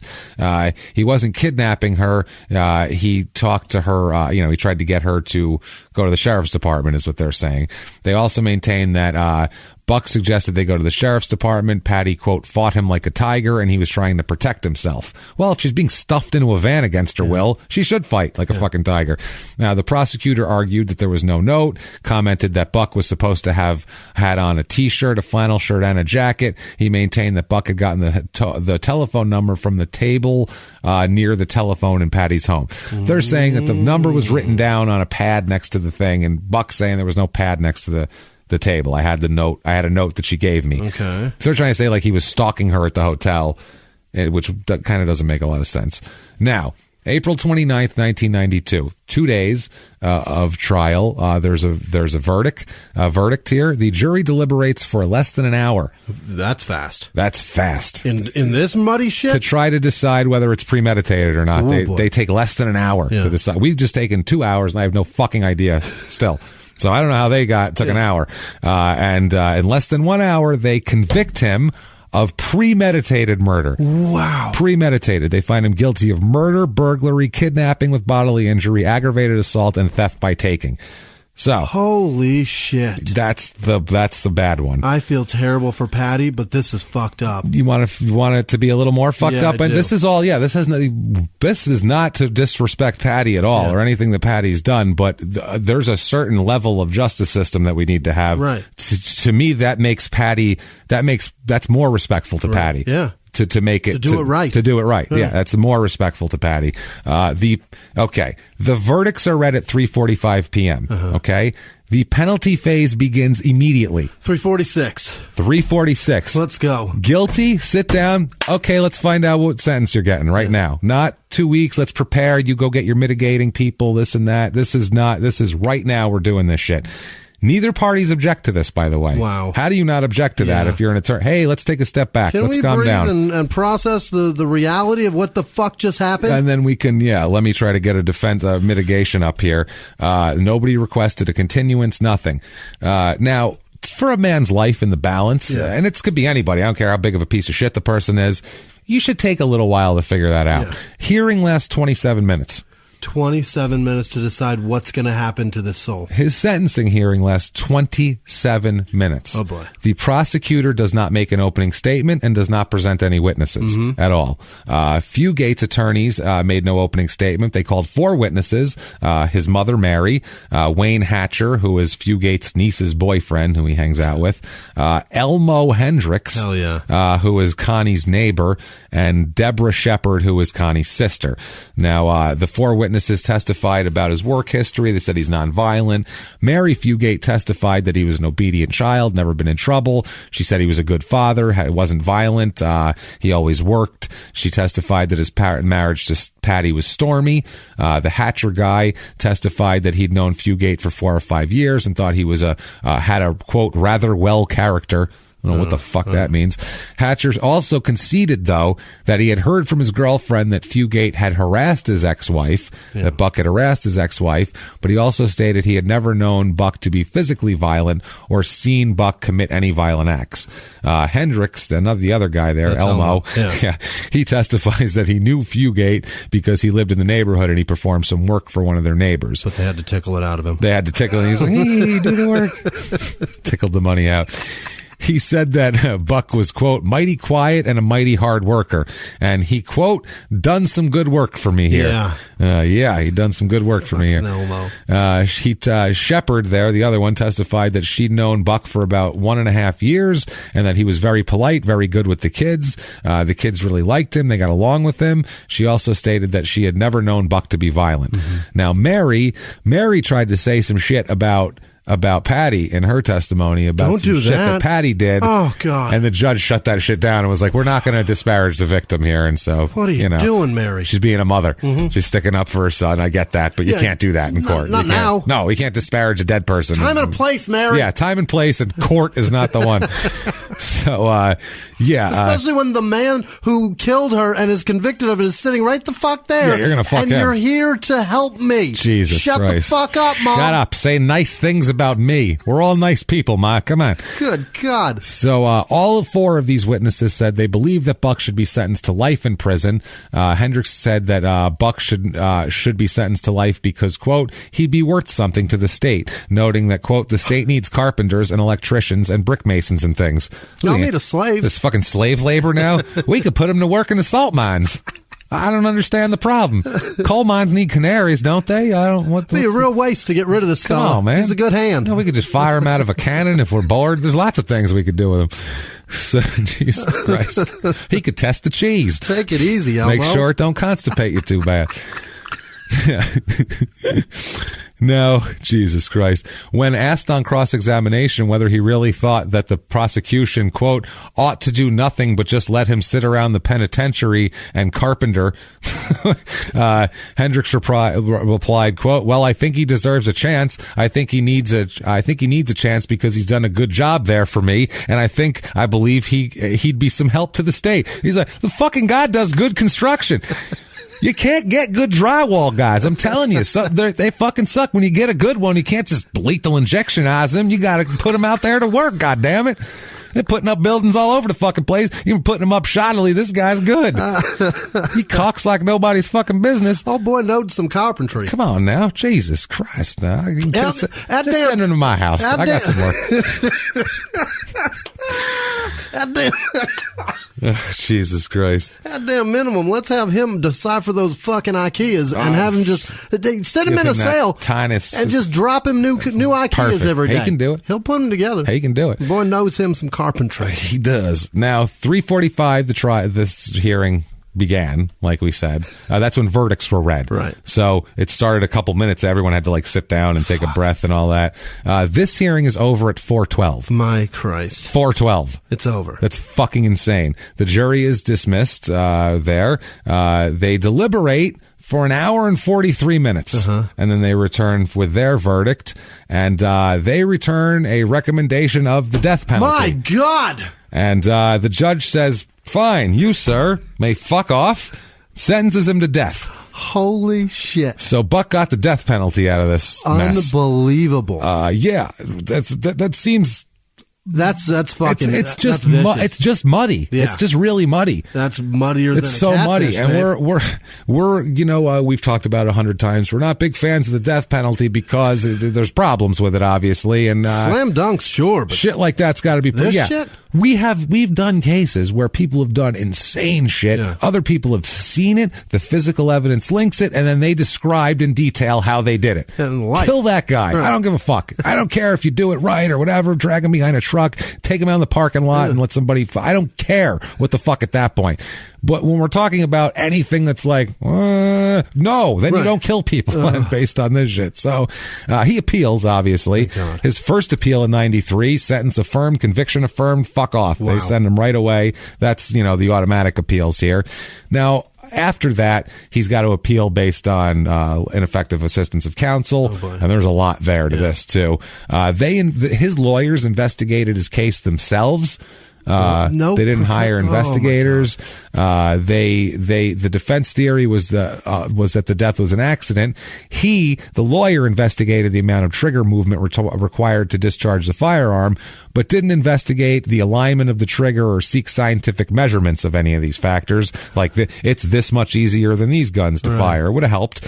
He wasn't kidnapping her. He talked to her, he tried to get her to go to the sheriff's department, is what they're saying. They also maintain that Buck suggested they go to the sheriff's department. Patty, quote, fought him like a tiger, and he was trying to protect himself. Well, if she's being stuffed into a van against her will, she should fight like a fucking tiger. Now, the prosecutor argued that there was no note, commented that Buck was supposed to have had on a T-shirt, a flannel shirt, and a jacket. He maintained that Buck had gotten the telephone number from the table near the telephone in Patty's home. They're saying that the number was written down on a pad next to the thing, and Buck saying there was no pad next to the table. I had a note that she gave me. Okay. So they're trying to say like he was stalking her at the hotel, which kind of doesn't make a lot of sense. Now, April 29th, 1992, 2 days of trial. There's a verdict here. The jury deliberates for less than an hour. That's fast. That's fast. In this muddy shit? To try to decide whether it's premeditated or not. They take less than an hour to decide. We've just taken 2 hours, and I have no fucking idea still. So I don't know how they took an hour. And in less than 1 hour, they convict him of premeditated murder. Wow. Premeditated. They find him guilty of murder, burglary, kidnapping with bodily injury, aggravated assault, and theft by taking. So holy shit. That's the bad one. I feel terrible for Patty, but this is fucked up. You want it to be a little more fucked up? I And do. this is all this is not to disrespect Patty at all or anything that Patty's done, but there's a certain level of justice system that we need to have. Right. To me, that makes Patty that's more respectful to Patty. Yeah. To do it right. To do it right. Yeah, that's more respectful to Patty. The verdicts are read at 3:45 p.m. Okay. The penalty phase begins immediately. 3:46. Let's go. Guilty, sit down. Okay, let's find out what sentence you're getting right now. Not 2 weeks, let's prepare. You go get your mitigating people, this and that. This is right now we're doing this shit. Neither parties object to this, by the way. Wow. How do you not object to that if you're an attorney? Hey, let's take a step back. Let's calm down. Can we breathe and process the reality of what the fuck just happened? And then we can, let me try to get a defense mitigation up here. Nobody requested a continuance, nothing. Now, for a man's life in the balance, and it could be anybody, I don't care how big of a piece of shit the person is, you should take a little while to figure that out. Yeah. Hearing lasts 27 minutes. 27 minutes to decide what's going to happen to this soul. His sentencing hearing lasts 27 minutes. Oh, boy. The prosecutor does not make an opening statement and does not present any witnesses at all. Fugate's attorneys made no opening statement. They called 4 witnesses, his mother, Mary, Wayne Hatcher, who is Fugate's niece's boyfriend, who he hangs out with, Elmo Hendricks, who is Connie's neighbor, and Deborah Shepard, who is Connie's sister. Now, the 4 witnesses testified about his work history. They said he's nonviolent. Mary Fugate testified that he was an obedient child, never been in trouble. She said he was a good father, wasn't violent. He always worked. She testified that his marriage to Patty was stormy. The Hatcher guy testified that he'd known Fugate for 4 or 5 years and thought he was had a, quote, rather well character. I don't know what the fuck that means. Hatcher also conceded, though, that he had heard from his girlfriend that Fugate had harassed his ex-wife, that Buck had harassed his ex-wife, but he also stated he had never known Buck to be physically violent or seen Buck commit any violent acts. Hendricks, the other guy there, Elmo, he testifies that he knew Fugate because he lived in the neighborhood and he performed some work for one of their neighbors. But they had to tickle it out of him. They had to tickle it. He was like, hey, do the work. Tickled the money out. He said that Buck was, quote, mighty quiet and a mighty hard worker. And he, quote, done some good work for me here. He done some good work for me here. Shepard there, the other one, testified that she'd known Buck for about 1.5 years and that he was very polite, very good with the kids. The kids really liked him. They got along with him. She also stated that she had never known Buck to be violent. Now, Mary tried to say some shit about Patty in her testimony about some shit that Patty did. Oh, God. And the judge shut that shit down and was like, we're not going to disparage the victim here. And so, what are you doing, Mary? She's being a mother. She's sticking up for her son. I get that, but you can't do that in court. Not now. No, we can't disparage a dead person. Time and a place, Mary. Yeah, time and place, and court is not the one. So, especially when the man who killed her and is convicted of it is sitting right the fuck there. Yeah, you're going to fuck him. And you're here to help me. Jesus Shut Christ. the fuck up, Mom. Shut up. Say nice things about me. We're all nice people, Ma. Come on. Good God. So all 4 of these witnesses said they believe that Buck should be sentenced to life in prison. Hendricks said that Buck should be sentenced to life because, quote, he'd be worth something to the state, noting that, quote, the state needs carpenters and electricians and brick masons and things. I'll need a slave. This fucking slave labor now? We could put him to work in the salt mines. I don't understand the problem. Coal mines need canaries, don't they? It'd be a real waste to get rid of this guy. Come on, man. He's a good hand. We could just fire him out of a cannon if we're bored. There's lots of things we could do with him. So, Jesus Christ. He could test the cheese. Take it easy, Elmo. Make sure it don't constipate you too bad. No, Jesus Christ. When asked on cross-examination whether he really thought that the prosecution, quote, ought to do nothing but just let him sit around the penitentiary and carpenter, Hendricks replied, quote, well, I think he deserves a chance. I think he needs a chance because he's done a good job there for me. And I believe he'd be some help to the state. He's like, the fucking guy does good construction. You can't get good drywall guys. I'm telling you, they fucking suck. When you get a good one, you can't just lethal injectionize them. You got to put them out there to work. God damn it. They're putting up buildings all over the fucking place. You're putting them up shoddily. This guy's good. He cocks like nobody's fucking business. Oh boy, knows some carpentry. Come on now. Jesus Christ. Now. Just send him to my house. I got some work. Jesus Christ. Goddamn minimum. Let's have him decipher those fucking IKEAs and have him just set him in a sale and just drop him new IKEAs every day. He can do it. He'll put them together. He can do it. The boy knows him some carpentry. He does. Now, 3:45, this hearing began, like we said. That's when verdicts were read. Right. So it started a couple minutes. Everyone had to sit down and take a breath and all that. This hearing is over at 4:12. My Christ. 4:12. It's over. That's fucking insane. The jury is dismissed there. They deliberate for an hour and 43 minutes. And then they return with their verdict. And they return a recommendation of the death penalty. My God! And the judge says, fine, you, sir, may fuck off, sentences him to death. Holy shit. So Buck got the death penalty out of this mess. Unbelievable. Yeah, that seems... That's fucking. It's just muddy. Yeah. It's just really muddy. That's muddier. It's so muddy, and we're we've talked about 100 times. We're not big fans of the death penalty because there's problems with it, obviously, and slam dunks, sure, but shit like that's got to be. Shit. We've done cases where people have done insane shit. Yeah. Other people have seen it. The physical evidence links it, and then they described in detail how they did it. Kill that guy. Right. I don't give a fuck. I don't care if you do it right or whatever. Drag him behind a truck, take him out in the parking lot, and let somebody. I don't care what the fuck at that point. But when we're talking about anything that's no, then you don't kill people based on this shit. So he appeals, obviously. His first appeal in 93, sentence affirmed, conviction affirmed, fuck off. Wow. They send him right away. That's, the automatic appeals here. Now, after that, he's got to appeal based on ineffective assistance of counsel, and there's a lot there to this, too. His lawyers investigated his case themselves. They didn't hire investigators. The defense theory was that the death was an accident. The lawyer, investigated the amount of trigger movement required to discharge the firearm, but didn't investigate the alignment of the trigger or seek scientific measurements of any of these factors. Like it's this much easier than these guns to fire. It would have helped.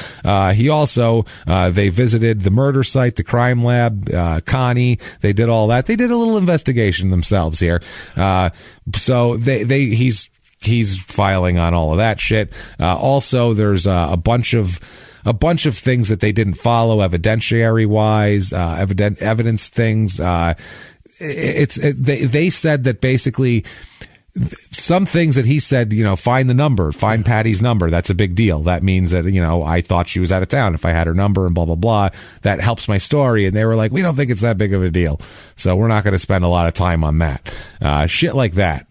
He also, they visited the murder site, the crime lab, Connie. They did all that. They did a little investigation themselves here. So he's filing on all of that shit. Also, there's a bunch of things that they didn't follow evidentiary wise, evidence things. They said that basically some things that he said, find the number, find Patty's number. That's a big deal. That means that, I thought she was out of town. If I had her number and blah, blah, blah, that helps my story. And they were like, we don't think it's that big of a deal. So we're not going to spend a lot of time on that. Shit like that.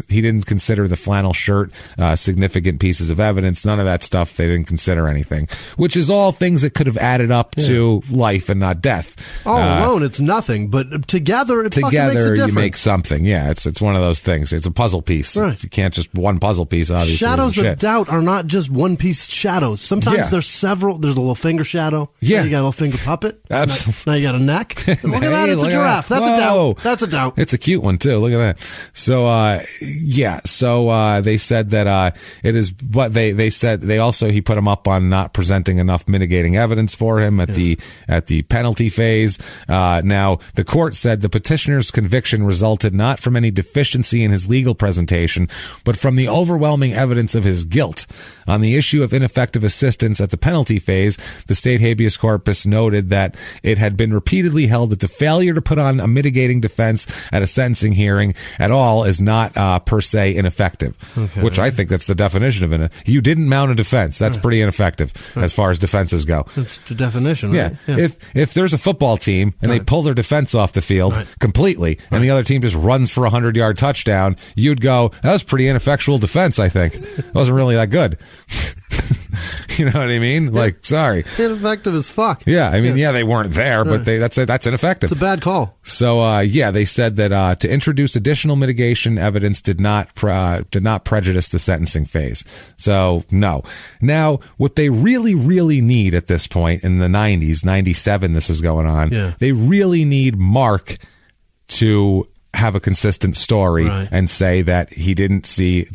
He didn't consider the flannel shirt, significant pieces of evidence. None of that stuff. They didn't consider anything, which is all things that could have added up to life and not death. All alone, it's nothing, but together, it fucking makes a difference. You make something. Yeah. It's one of those things. It's a puzzle piece. Right. You can't just one puzzle piece, obviously. Shadows of doubt are not just one piece shadows. Sometimes there's several. There's a little finger shadow. Yeah. You got a little finger puppet. Absolutely. Now you got a neck. Look at that. It's a giraffe. That's a doubt. That's a doubt. It's a cute one, too. Look at that. So, they said that it is, but they said he put him up on not presenting enough mitigating evidence for him at the penalty phase. Now, the court said the petitioner's conviction resulted not from any deficiency in his legal presentation, but from the overwhelming evidence of his guilt. On the issue of ineffective assistance at the penalty phase, the state habeas corpus noted that it had been repeatedly held that the failure to put on a mitigating defense at a sentencing hearing at all is not per se ineffective, which I think that's the definition of it. You didn't mount a defense. That's pretty ineffective as far as defenses go. That's the definition, right? Yeah. If there's a football team and they pull their defense off the field completely and the other team just runs for a 100-yard touchdown, you'd go, that was pretty ineffectual defense, I think. It wasn't really that good. You know what I mean? Like, sorry. Ineffective as fuck. Yeah, I mean, they weren't there, but that's ineffective. It's a bad call. So, they said that to introduce additional mitigation evidence did not prejudice the sentencing phase. So, no. Now, what they really, really need at this point in the 90s, 97, this is going on, they really need Mark to have a consistent story and say that he didn't see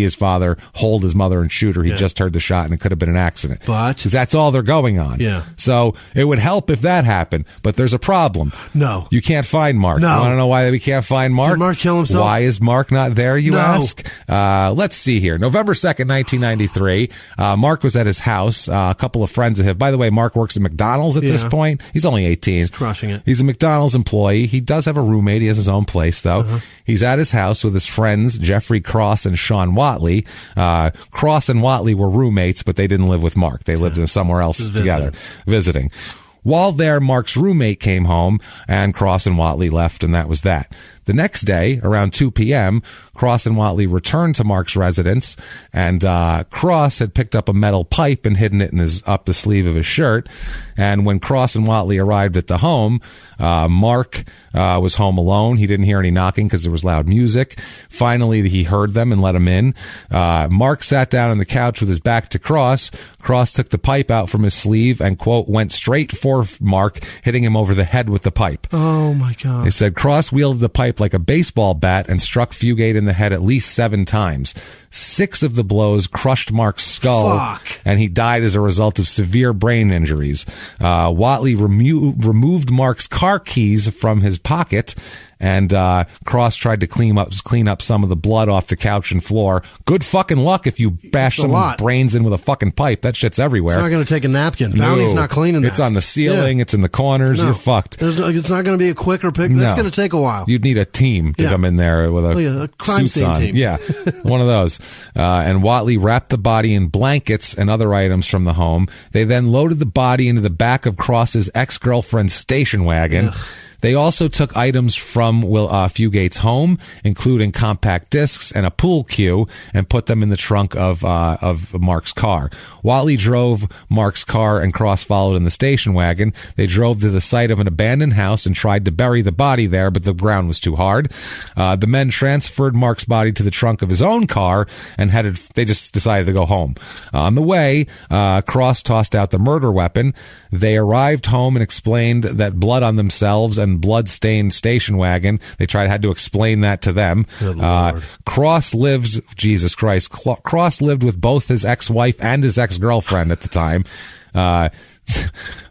his father hold his mother and shoot her. He just heard the shot and it could have been an accident. But because that's all they're going on. Yeah. So it would help if that happened, but there's a problem. No. You can't find Mark. No. You want to know why we can't find Mark? Did Mark kill himself? Why is Mark not there, you ask? Let's see here. November 2nd, 1993. Mark was at his house. A couple of friends of his. By the way, Mark works at McDonald's at this point. He's only 18. He's crushing it. He's a McDonald's employee. He does have a roommate. He has his own place, though. He's at his house with his friends, Jeffrey Cross and Sean Watley. Cross and Watley were roommates, but they didn't live with Mark. They lived somewhere else together, visiting. While there, Mark's roommate came home, and Cross and Watley left, and that was that. The next day, around 2 p.m., Cross and Watley returned to Mark's residence, and Cross had picked up a metal pipe and hidden it in up the sleeve of his shirt. And when Cross and Watley arrived at the home, Mark was home alone. He didn't hear any knocking because there was loud music. Finally, he heard them and let him in. Mark sat down on the couch with his back to Cross. Cross took the pipe out from his sleeve and, quote, went straight for Mark, hitting him over the head with the pipe. Oh, my God. They said Cross wielded the pipe like a baseball bat and struck Fugate in the head at least 7 times. 6 of the blows crushed Mark's skull, and he died as a result of severe brain injuries. Watley removed Mark's car keys from his pocket, and Cross tried to clean up some of the blood off the couch and floor. Good fucking luck if you bash someone's brains in with a fucking pipe. That shit's everywhere. It's not going to take a napkin. Bounty's not cleaning that. It's on the ceiling. It's in the corners. You're fucked. It's not going to be a quicker pick. That's going to take a while. You'd need a team to come in there with a crime suits on. team. Yeah, one of those. And Watley wrapped the body in blankets and other items from the home. They then loaded the body into the back of Cross's ex-girlfriend's station wagon. Ugh. They also took items from Fugate's home, including compact discs and a pool cue, and put them in the trunk of Mark's car. Watley drove Mark's car and Cross followed in the station wagon. They drove to the site of an abandoned house and tried to bury the body there, but the ground was too hard. The men transferred Mark's body to the trunk of his own car and they just decided to go home. On the way, Cross tossed out the murder weapon. They arrived home and explained that blood on themselves and blood-stained station wagon. They had to explain that to them. Cross lived with both his ex-wife and his ex-girlfriend at the time.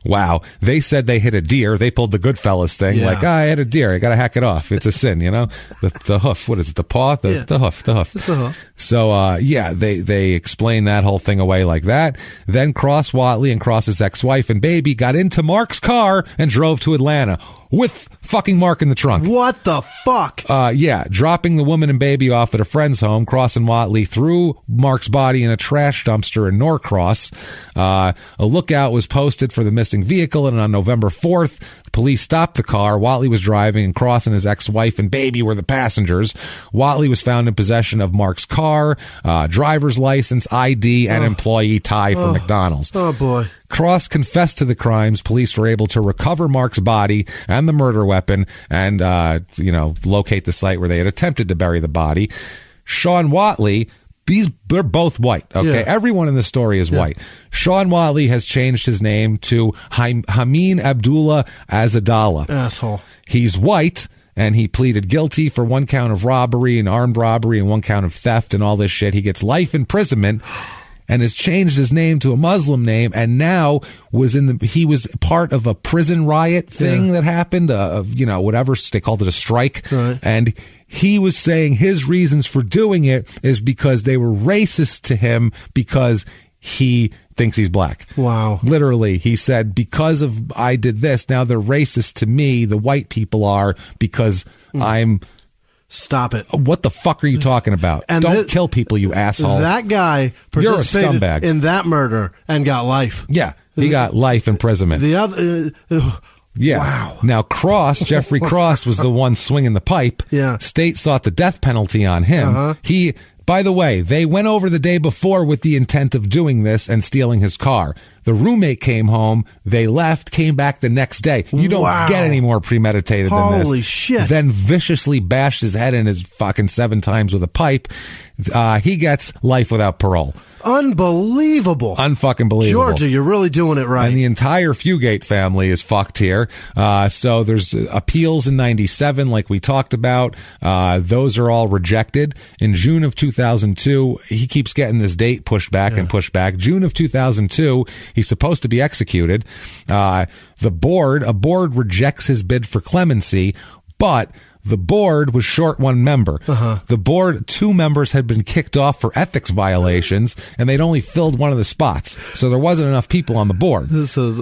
Wow. They said they hit a deer. They pulled the Goodfellas thing. Yeah. Like, I hit a deer. I got to hack it off. It's a sin, you know? The hoof. What is it? The paw? The hoof. It's a hoof. So, they explained that whole thing away like that. Then Cross, Watley, and Cross's ex-wife and baby got into Mark's car and drove to Atlanta with fucking Mark in the trunk. What the fuck? Dropping the woman and baby off at a friend's home, Cross and Watley threw Mark's body in a trash dumpster in Norcross. A lookout was posted for the missing vehicle, and on November 4th, police stopped the car. Watley was driving, and Cross and his ex-wife and baby were the passengers. Watley was found in possession of Mark's car, driver's license, ID, and employee tie from McDonald's. Oh, boy. Cross confessed to the crimes. Police were able to recover Mark's body and the murder weapon and, locate the site where they had attempted to bury the body. Sean Watley, they're both white, okay? Yeah. Everyone in the story is white. Sean Watley has changed his name to Hameen Abdullah Azadallah. Asshole. He's white, and he pleaded guilty for 1 count of robbery and armed robbery and 1 count of theft and all this shit. He gets life imprisonment. and has changed his name to a Muslim name, and now he was part of a prison riot thing that happened, whatever, they called it a strike. Right. And he was saying his reasons for doing it is because they were racist to him because he thinks he's black. Wow. Literally, he said, because of I did this, now they're racist to me, the white people are, because I'm... Stop it. What the fuck are you talking about? And don't kill people, you asshole. That guy participated You're a scumbag. in that murder and got life. Yeah, he got life imprisonment. The other... Yeah. Wow. Now, Jeffrey Cross was the one swinging the pipe. Yeah. State sought the death penalty on him. By the way, they went over the day before with the intent of doing this and stealing his car. The roommate came home. They left, came back the next day. You don't get any more premeditated than this. Holy shit. Then viciously bashed his head in his fucking 7 times with a pipe. He gets life without parole. Unbelievable. Unfucking believable. Georgia, you're really doing it right. And the entire Fugate family is fucked here. So there's appeals in 97, like we talked about. Those are all rejected. In June of 2002, he keeps getting this date pushed back and pushed back. June of 2002, he's supposed to be executed. A board rejects his bid for clemency, but the board was short one member. The board, 2 members had been kicked off for ethics violations, and they'd only filled one of the spots. So there wasn't enough people on the board. This is...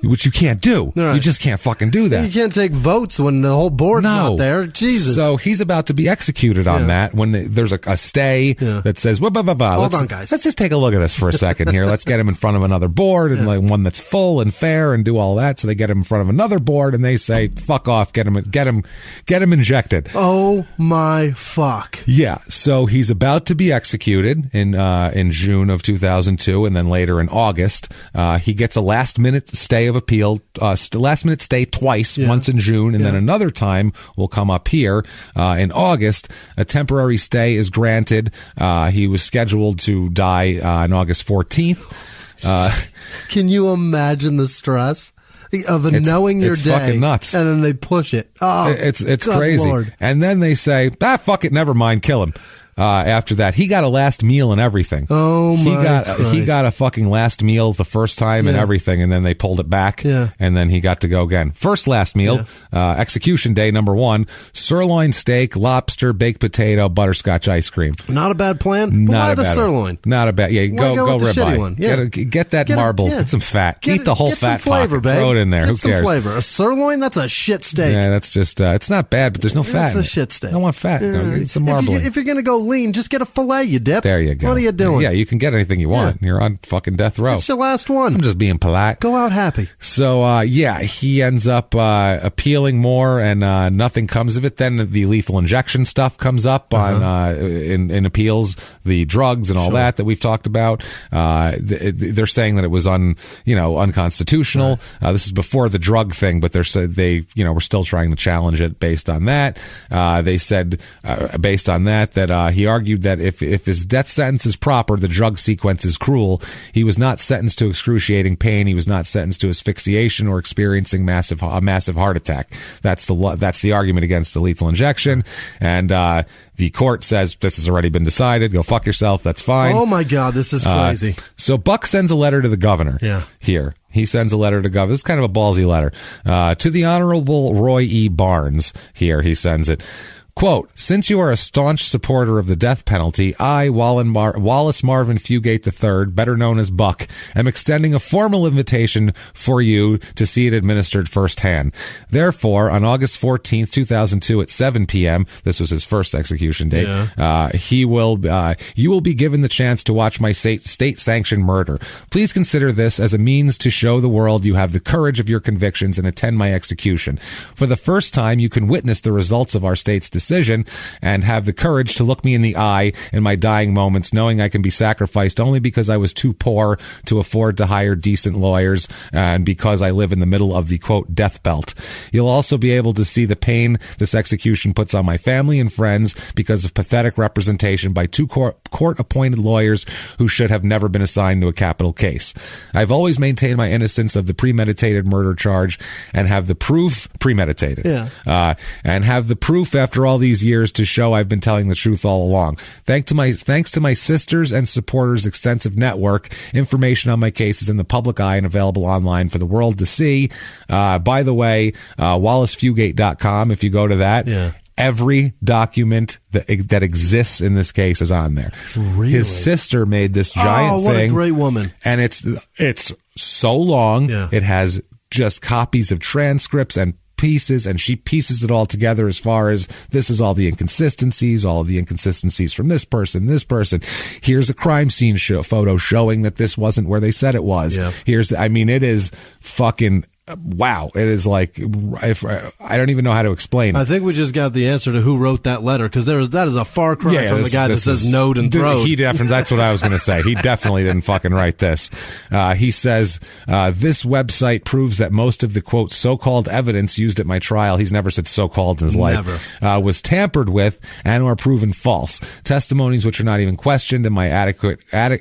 Which you can't do. Right. You just can't fucking do that. You can't take votes when the whole board's not there. Jesus. So he's about to be executed on that when there's a stay that says, Hold on, guys. Let's just take a look at this for a second here. Let's get him in front of another board and like one that's full and fair and do all that. So they get him in front of another board and they say, fuck off, get him injected. Oh my fuck. Yeah. So he's about to be executed in June of 2002 and then later in August. He gets a last minute stay of appeal, last minute stay twice, once in June and then another time will come up here in August. A temporary stay is granted. He was scheduled to die on August 14th. Can you imagine the stress of knowing your day? Fucking nuts. And then they push it. Oh, it's God crazy. Lord. And then they say, fuck it, never mind, kill him. After that, he got a last meal and everything. Oh my! He got a fucking last meal the first time and everything, and then they pulled it back. And then he got to go again. First last meal, execution day number 1: sirloin steak, lobster, baked potato, butterscotch ice cream. Not a bad plan. Why the sirloin? Not a bad. Yeah, go ribeye one. Yeah. Get that marble. Get some fat. Eat the whole fat flavor, pocket. Throw it in there. Get Who some cares? Flavor. A sirloin, that's a shit steak. Yeah, that's just it's not bad, but there's no fat. It's a shit steak. I don't want fat. Get some marble. If you're gonna go lean, just get a filet, you dip. There you go. What are you doing? Yeah, you can get anything you want. You're on fucking death row. It's your last one. I'm just being polite. Go out happy. So, he ends up appealing more and nothing comes of it. Then the lethal injection stuff comes up on in appeals, the drugs and all that we've talked about. They're saying that it was unconstitutional. This is before the drug thing, but we're still trying to challenge it based on that. They said based on that he argued that if his death sentence is proper, the drug sequence is cruel. He was not sentenced to excruciating pain. He was not sentenced to asphyxiation or experiencing a massive heart attack. That's the argument against the lethal injection. And the court says this has already been decided. Go fuck yourself. That's fine. Oh my God, this is crazy. So Buck sends a letter to the governor. Here. He sends a letter to governor. This is kind of a ballsy letter. To the Honorable Roy E. Barnes. Here, he sends it. Quote, since you are a staunch supporter of the death penalty, I, Wallace Marvin Fugate III, better known as Buck, am extending a formal invitation for you to see it administered firsthand. Therefore, on August 14th, 2002 at 7 p.m., this was his first execution date, you will be given the chance to watch my state-sanctioned murder. Please consider this as a means to show the world you have the courage of your convictions and attend my execution. For the first time, you can witness the results of our state's decision and have the courage to look me in the eye in my dying moments, knowing I can be sacrificed only because I was too poor to afford to hire decent lawyers and because I live in the middle of the, quote, death belt. You'll also be able to see the pain this execution puts on my family and friends because of pathetic representation by 2 court-appointed lawyers who should have never been assigned to a capital case. I've always maintained my innocence of the premeditated murder charge and have the proof premeditated. And have the proof after all all these years to show I've been telling the truth all along. Thanks to my sisters and supporters' extensive network, information on my case is in the public eye and available online for the world to see. By the way, WallaceFugate.com, if you go to that, every document that exists in this case is on there. Really? His sister made this giant thing. What a great woman. And it's so long. Yeah. It has just copies of transcripts and pieces, and she pieces it all together as far as this is all the inconsistencies from this person. Here's a crime scene photo showing that this wasn't where they said it was. Yeah. It is fucking wow. It is like, I don't even know how to explain it. I think we just got the answer to who wrote that letter, because that is a far cry from the guy that says node and throat. That's what I was going to say. He definitely didn't fucking write this. He says, this website proves that most of the, quote, so-called evidence used at my trial, he's never said so-called in his life, was tampered with and or proven false. Testimonies which are not even questioned in my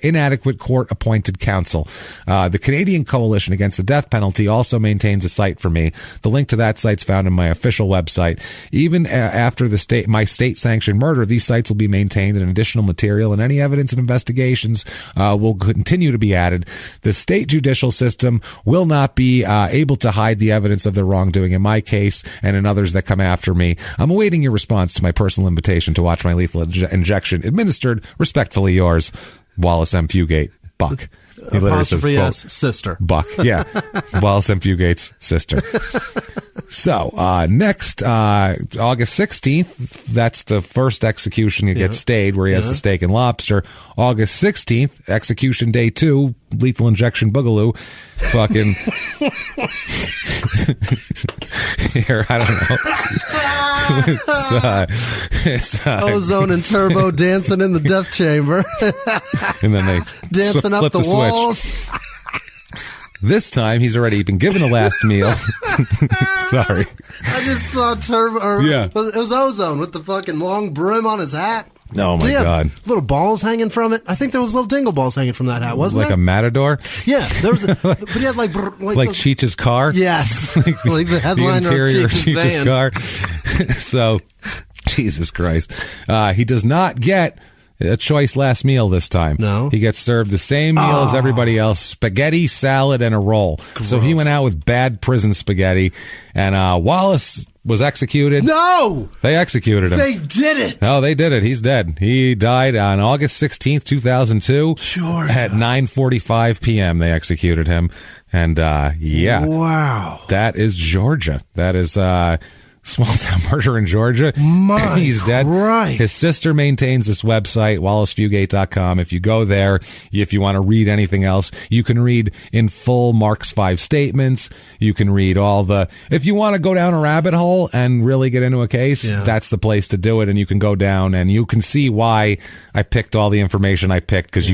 inadequate court-appointed counsel. The Canadian Coalition Against the Death Penalty also maintains a site for me. The link to that site's found in my official website. Even after my state-sanctioned murder, these sites will be maintained and additional material and any evidence and investigations will continue to be added. The state judicial system will not be able to hide the evidence of their wrongdoing in my case and in others that come after me. I'm awaiting your response to my personal invitation to watch my lethal injection administered. Respectfully yours, Wallace M. Fugate. Buck. He literally says, quote, sister. Buck. Yeah. Wallace M. Fugate's sister. So, next, August 16th, that's the first execution that gets stayed, where he has the steak and lobster. August 16th, execution day 2, lethal injection boogaloo. Fucking. Here, I don't know. It's Ozone and Turbo dancing in the death chamber. And then they dancing up the walls. This time, he's already been given the last meal. Sorry. I just saw Turbo. It was Ozone with the fucking long brim on his hat. Oh, my God. Little balls hanging from it. I think there was little dingle balls hanging from that hat, wasn't there? Like a matador? Yeah. There was but he had like Cheech's car? Yes. Like the headliner the of Cheech's car. So, Jesus Christ. He does not get a choice last meal this time. No. He gets served the same meal as everybody else, spaghetti, salad, and a roll. Gross. So he went out with bad prison spaghetti, and Wallace was executed. No! They executed him. They did it! Oh, they did it. He's dead. He died on August 16th, 2002. Sure. At 9:45 p.m. they executed him. And, yeah. Wow. That is Georgia. That is, small town murder in Georgia. He's dead. Right. His sister maintains this website, WallaceFugate.com. If you go there, if you want to read anything else, you can read in full Mark's 5 statements. You can read if you want to go down a rabbit hole and really get into a case, that's the place to do it. And you can go down and you can see why I picked all the information I picked, because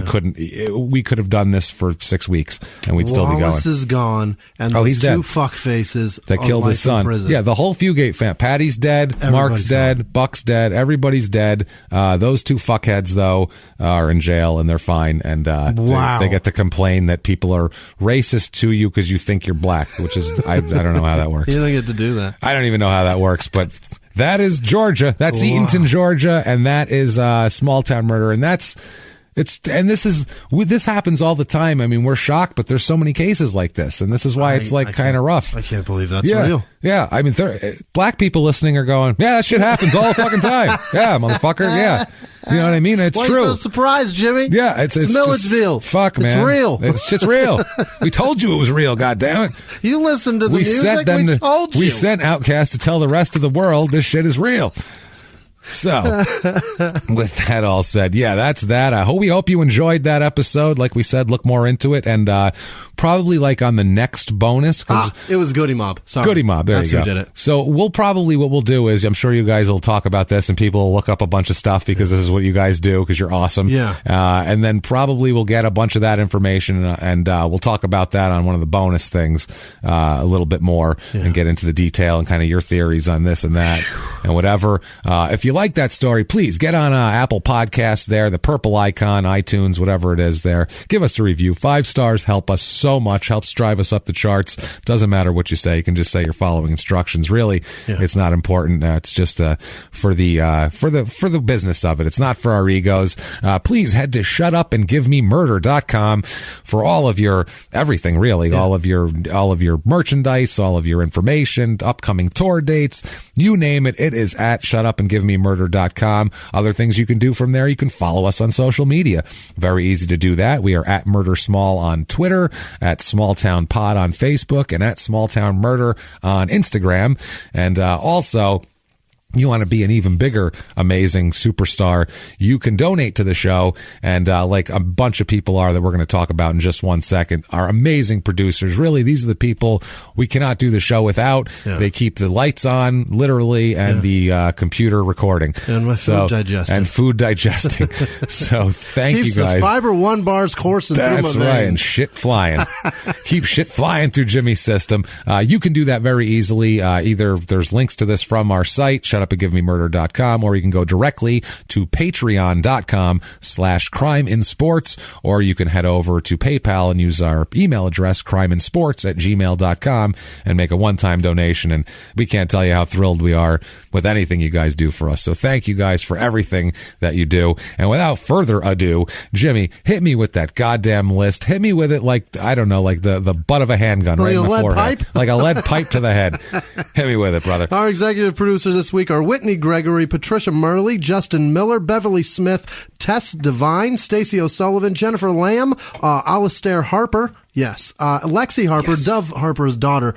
we could have done this for 6 weeks and we'd still be going. Wallace is gone, and he's two dead. fuck faces that killed his son. Yeah, the whole Fugate family. Patty's dead. Mark's dead. Buck's dead. Everybody's dead. Those two fuckheads, though, are in jail and they're fine. And they get to complain that people are racist to you because you think you're black, which is, I don't know how that works. You don't get to do that. I don't even know how that works, but that is Georgia. That's Eatonton, Georgia, and that is small town murder. And this happens all the time. I mean, we're shocked, but there's so many cases like this, and this is why it's kind of rough. I can't believe that's real. Yeah, I mean, black people listening are going, yeah, that shit happens all the fucking time. Yeah, motherfucker, yeah. You know what I mean? It's Why true. Why are you so surprised, Jimmy? Yeah, it's Milledgeville. Fuck, man. It's real. It's just real. We told you it was real, goddammit. You listened to the music, we told you. We sent Outkast to tell the rest of the world this shit is real. So, with that all said, that's that. We hope you enjoyed that episode. Like we said, look more into it, and probably like on the next bonus. It was Goody Mob. Sorry. Goody Mob. There That's you go. Who did it. So what we'll do is, I'm sure you guys will talk about this, and people will look up a bunch of stuff because this is what you guys do, because you're awesome. Yeah. And then probably we'll get a bunch of that information, and we'll talk about that on one of the bonus things a little bit more, and get into the detail and kind of your theories on this and that and whatever. If you like that story, please get on Apple Podcasts there, the purple icon, iTunes, whatever it is there. Give us a review. 5 stars help us so so much, helps drive us up the charts. Doesn't matter what you say. You can just say you're following instructions. Really, it's not important. It's just for the business of it. It's not for our egos. Please head to shutupandgivememurder.com for all of your everything, really. All of your merchandise, all of your information, upcoming tour dates, you name it. It is at shutupandgivememurder.com. Other things you can do from there, you can follow us on social media. Very easy to do that. We are at Murder Small on Twitter, at Small Town Pod on Facebook, and at Small Town Murder on Instagram. And also, you want to be an even bigger, amazing superstar, you can donate to the show. And like a bunch of people are that we're going to talk about in just 1 second, are amazing producers. Really, these are the people we cannot do the show without. They keep the lights on, literally, and the computer recording. And food digesting. And food digesting. So thank Keeps you guys. The fiber one bars coursing through my veins. That's right. And shit flying. Keep shit flying through Jimmy's system. You can do that very easily. Either there's links to this from our site, shutupandgivememurder.com, or you can go directly to patreon.com/crimeinsports, or you can head over to PayPal and use our email address, crimeinsports@gmail.com, and make a one-time donation. And we can't tell you how thrilled we are with anything you guys do for us. So thank you guys for everything that you do. And without further ado, Jimmy, hit me with that goddamn list. Hit me with it like, I don't know, like the butt of a handgun right in my forehead. Pipe? Like a lead pipe to the head. Hit me with it, brother. Our executive producers this week are Whitney Gregory, Patricia Murley, Justin Miller, Beverly Smith, Tess Devine, Stacey O'Sullivan, Jennifer Lamb, Alistair Harper. Yes. Lexi Harper, yes. Dove Harper's daughter.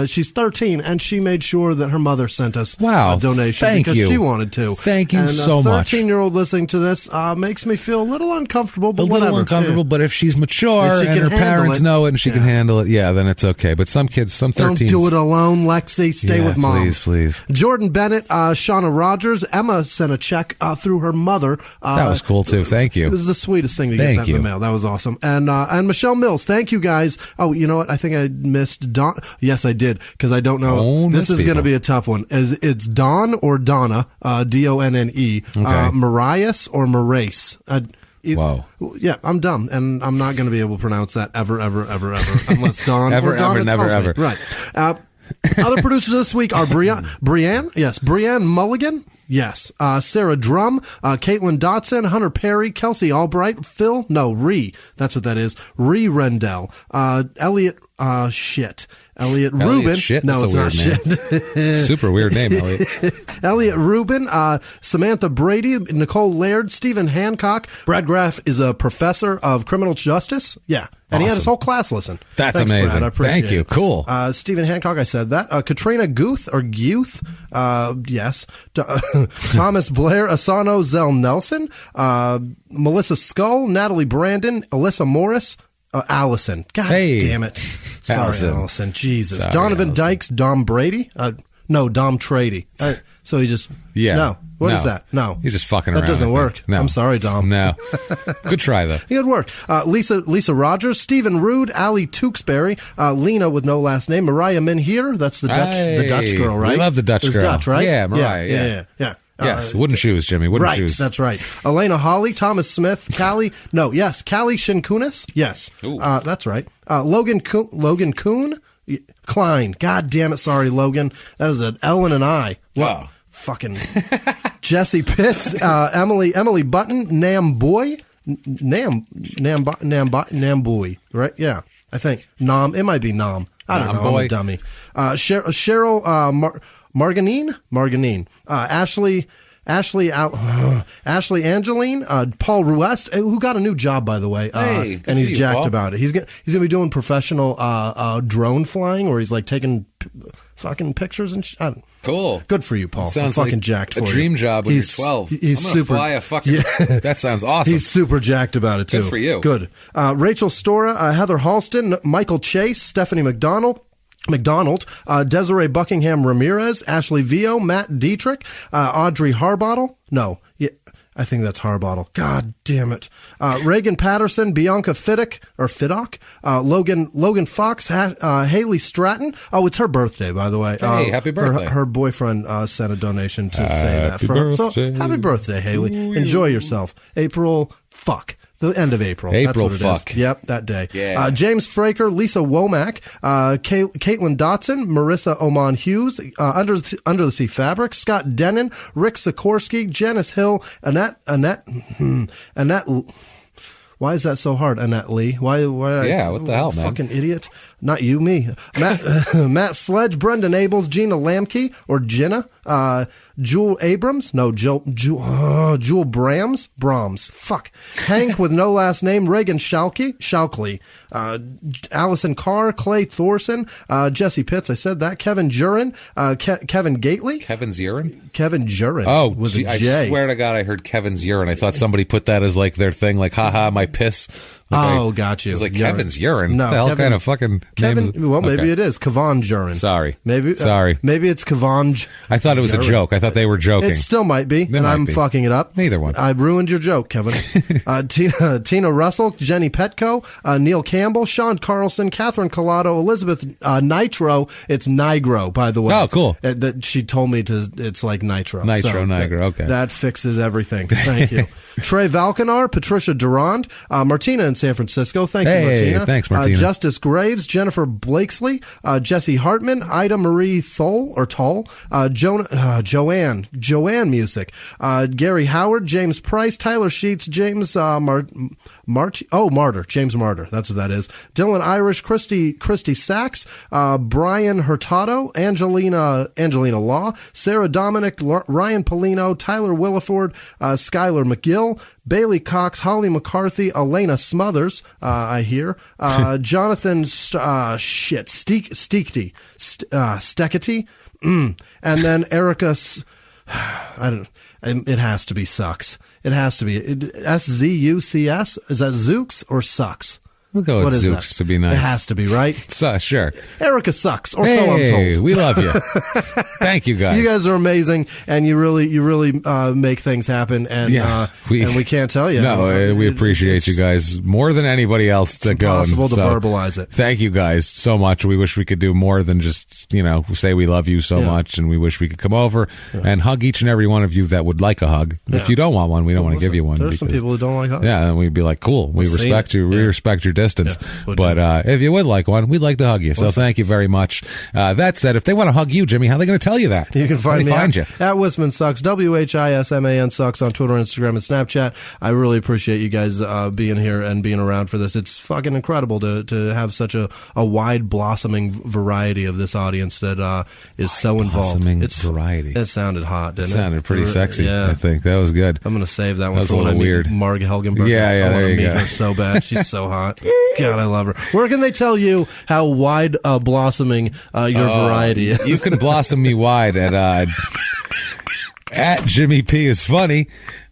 She's 13, and she made sure that her mother sent us a donation because she wanted to. Thank you so much. A 13-year-old listening to this makes me feel a little uncomfortable, but whatever. A little uncomfortable, but if she's mature and her parents know it and she can handle it, then it's okay. But some kids, some 13s. Don't do it alone, Lexi. Stay with mom. Please. Jordan Bennett, Shauna Rogers, Emma sent a check through her mother. That was cool, too. Thank you. It was the sweetest thing to get that in the mail. That was awesome. And Michelle Mills, thank you, guys. Oh, you know what? I think I missed Don. Yes, I did, because I don't know. This is going to be a tough one. It's Don or Donna, Donne, Marias or Marace. Wow. Yeah, I'm dumb, and I'm not going to be able to pronounce that ever, unless Don ever, or Donna never, tells ever. Me. Right. Other producers this week are Brianne, yes, Brianne Mulligan, yes, Sarah Drum, Caitlin Dotson, Hunter Perry, Kelsey Albright, Ree, that's what that is, Ree Rendell, Elliot Rubin. Shit? No, it's not name. Shit. Super weird name, Elliot. Elliot Rubin, Samantha Brady, Nicole Laird, Stephen Hancock. Brad Graff is a professor of criminal justice. Yeah. And he had his whole class listen. That's Thanks, amazing. Brad. I appreciate Thank you. it. Cool. Stephen Hancock, I said that. Katrina Guth, yes. Thomas Blair, Asano Zell Nelson, Melissa Skull, Natalie Brandon, Alyssa Morris, Allison. God damn it. Sorry, Allison. Jesus. Sorry, Donovan Allison. Dykes, Dom Brady. No, Dom Trady. So he just... Yeah. No. What is that? No. He's just fucking around. That doesn't work. No. I'm sorry, Dom. No. Good try, though. Good work. Lisa Rogers, Stephen Rude, Ali Tewksbury, Lena with no last name, Mariah Minhier. That's the Dutch girl, right? We love the Dutch girl. Dutch, right? Yeah, Mariah. Yeah. Yes, wooden shoes, Jimmy. Wooden shoes. That's right. Elena Hawley, Thomas Smith, Callie Shinkunis. Yes. That's right. Logan Kuhn, Klein. God damn it. Sorry, Logan. That is an L and an I. Wow. Fucking Jesse Pitts, Emily Button, Nam Boy, right? Yeah, I think Nam. It might be Nam. I don't know. I'm a dummy. Cheryl Marganine, Ashley Angeline, Paul Ruest, who got a new job, by the way, and he's jacked about it. He's gonna be doing professional drone flying, where he's like taking fucking pictures and cool. Good for you, Paul. Sounds I'm fucking like jacked for a dream job when you're 12. He's I'm super. Fly a fucking. Yeah. That sounds awesome. He's super jacked about it too. Good for you. Good. Rachel Stora, Heather Halston, Michael Chase, Stephanie McDonald, Desiree Buckingham Ramirez, Ashley Vio, Matt Dietrich, Audrey Harbottle. No, I think that's Harbottle. God damn it. Reagan Patterson, Bianca Fiddock, Logan Fox, Haley Stratton. Oh, it's her birthday, by the way. Hey, happy birthday. Her boyfriend sent a donation to say that. So happy birthday, Haley. Enjoy yourself. April, fuck. The end of April. April That's what fuck. it is. Yep, that day. Yeah. James Fraker, Lisa Womack, Caitlin Dotson, Marissa Oman Hughes, Under the Sea Fabric, Scott Denon, Rick Sikorsky, Janice Hill, Annette. Why is that so hard, Annette Lee? Why? Yeah, what the hell, man? Fucking idiot. Not you, me. Matt Sledge, Brendan Abels, Gina Lamke, or Jenna, Jewel Abrams, no, Jewel Brahms, fuck. Hank with no last name, Reagan Shalkley, Allison Carr, Clay Thorson, Jesse Pitts, I said that, Kevin Jurin, Kevin Gately. Kevin's urine? Kevin Jurin. Oh, with a I J. swear to God, I heard Kevin's urine. I thought somebody put that as like their thing, like, haha, my piss. Like Got you. It was like Kevin's urine. No, what the hell kind of fucking Kevin, name is? well, maybe it is. Kavan Jurin. Sorry. Maybe it's Kavan. I thought it was a joke. I thought they were joking. It still might be, and I'm fucking it up. Neither one. I ruined your joke, Kevin. Tina Russell, Jenny Petco, Neil Campbell, Sean Carlson, Catherine Collado, Elizabeth Nitro. It's Nigro, by the way. Oh, cool. She told me it's like Nitro. Nigro, okay. That fixes everything. Thank you. Trey Valkanar, Patricia Durand, Martina in San Francisco. Thank you, Martina. Thanks, Martina. Justice Graves, Jennifer Blakesley, Jesse Hartman, Ida Marie Toll, Joanne Music, Gary Howard, James Price, Tyler Sheets, James Martyr, James Martyr, that's what that is. Dylan Irish, Christy Sachs, Brian Hurtado, Angelina Law, Sarah Dominic, Ryan Polino, Tyler Williford, Skylar McGill, Bailey Cox, Holly McCarthy, Elena Smothers, I hear, Jonathan Stekety, and then Erica. It has to be Sucks. It has to be SZUCS. Is that Zooks or Sucks? We'll go with Zooks to be nice. It has to be, right? Sure. Erica sucks, or so I'm told. We love you. Thank you, guys. You guys are amazing, and you really make things happen, and we can't tell you. No, we appreciate you guys more than anybody else to go. It's impossible to verbalize it. Thank you guys so much. We wish we could do more than just, say we love you so much, and we wish we could come over and hug each and every one of you that would like a hug. If you don't want one, we don't want to give you one. There's some people who don't like hugs. Yeah, and we'd be like, cool. We respect you. We respect your distance. Yeah, but if you would like one, we'd like to hug you. So thank you very much. That said, if they want to hug you, Jimmy, how are they going to tell you that? You can find me at Whisman Sucks, WHISMAN Sucks on Twitter, Instagram, and Snapchat. I really appreciate you guys being here and being around for this. It's fucking incredible to have such a wide blossoming variety of this audience that is so involved. It's variety. It sounded hot, didn't it? It sounded pretty sexy, I think. That was good. I'm going to save that one for when I meet Marg Helgenberg. Yeah, I there want to you meet go. her so bad. She's so hot. God, I love her. Where can they tell you how wide blossoming your variety is? You can blossom me wide at Jimmy P is funny,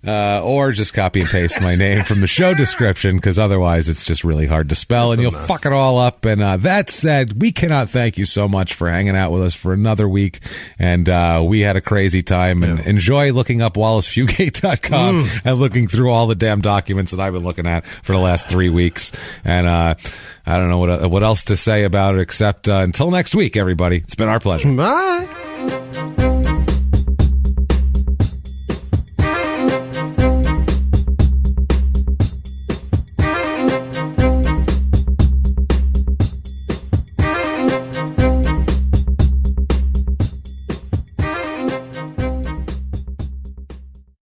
or just copy and paste my name from the show description, because otherwise it's just really hard to spell and you'll fuck it all up. And that said, we cannot thank you so much for hanging out with us for another week, and we had a crazy time. And enjoy looking up WallaceFugate.com and looking through all the damn documents that I've been looking at for the last 3 weeks. And I don't know what else to say about it except until next week, everybody. It's been our pleasure. Bye.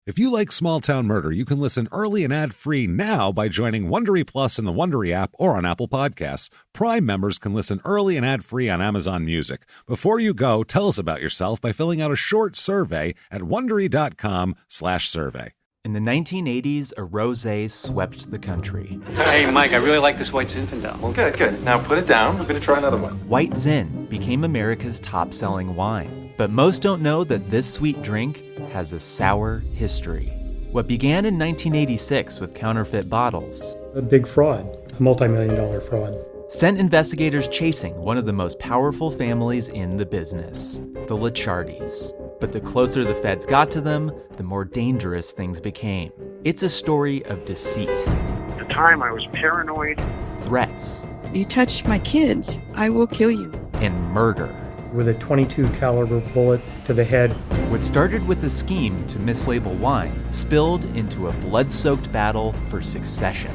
If you like Small Town Murder, you can listen early and ad-free now by joining Wondery Plus in the Wondery app or on Apple Podcasts. Prime members can listen early and ad-free on Amazon Music. Before you go, tell us about yourself by filling out a short survey at Wondery.com/survey. In the 1980s, a rosé swept the country. Hey, Mike, I really like this White Zinfandel. Well, good. Now put it down. We're going to try another one. White Zin became America's top-selling wine. But most don't know that this sweet drink has a sour history. What began in 1986 with counterfeit bottles, a big fraud, a multi-million-dollar fraud, sent investigators chasing one of the most powerful families in the business, the Licciardis. But the closer the feds got to them, the more dangerous things became. It's a story of deceit. At the time, I was paranoid. Threats. You touch my kids, I will kill you. And murder. With a .22 caliber bullet to the head, What started with a scheme to mislabel wine spilled into a blood-soaked battle for succession.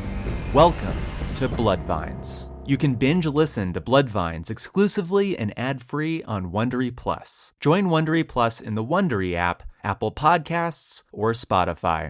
Welcome to Bloodvines. You can binge listen to Bloodvines exclusively and ad-free on Wondery Plus. Join Wondery Plus in the Wondery app, Apple Podcasts, or Spotify.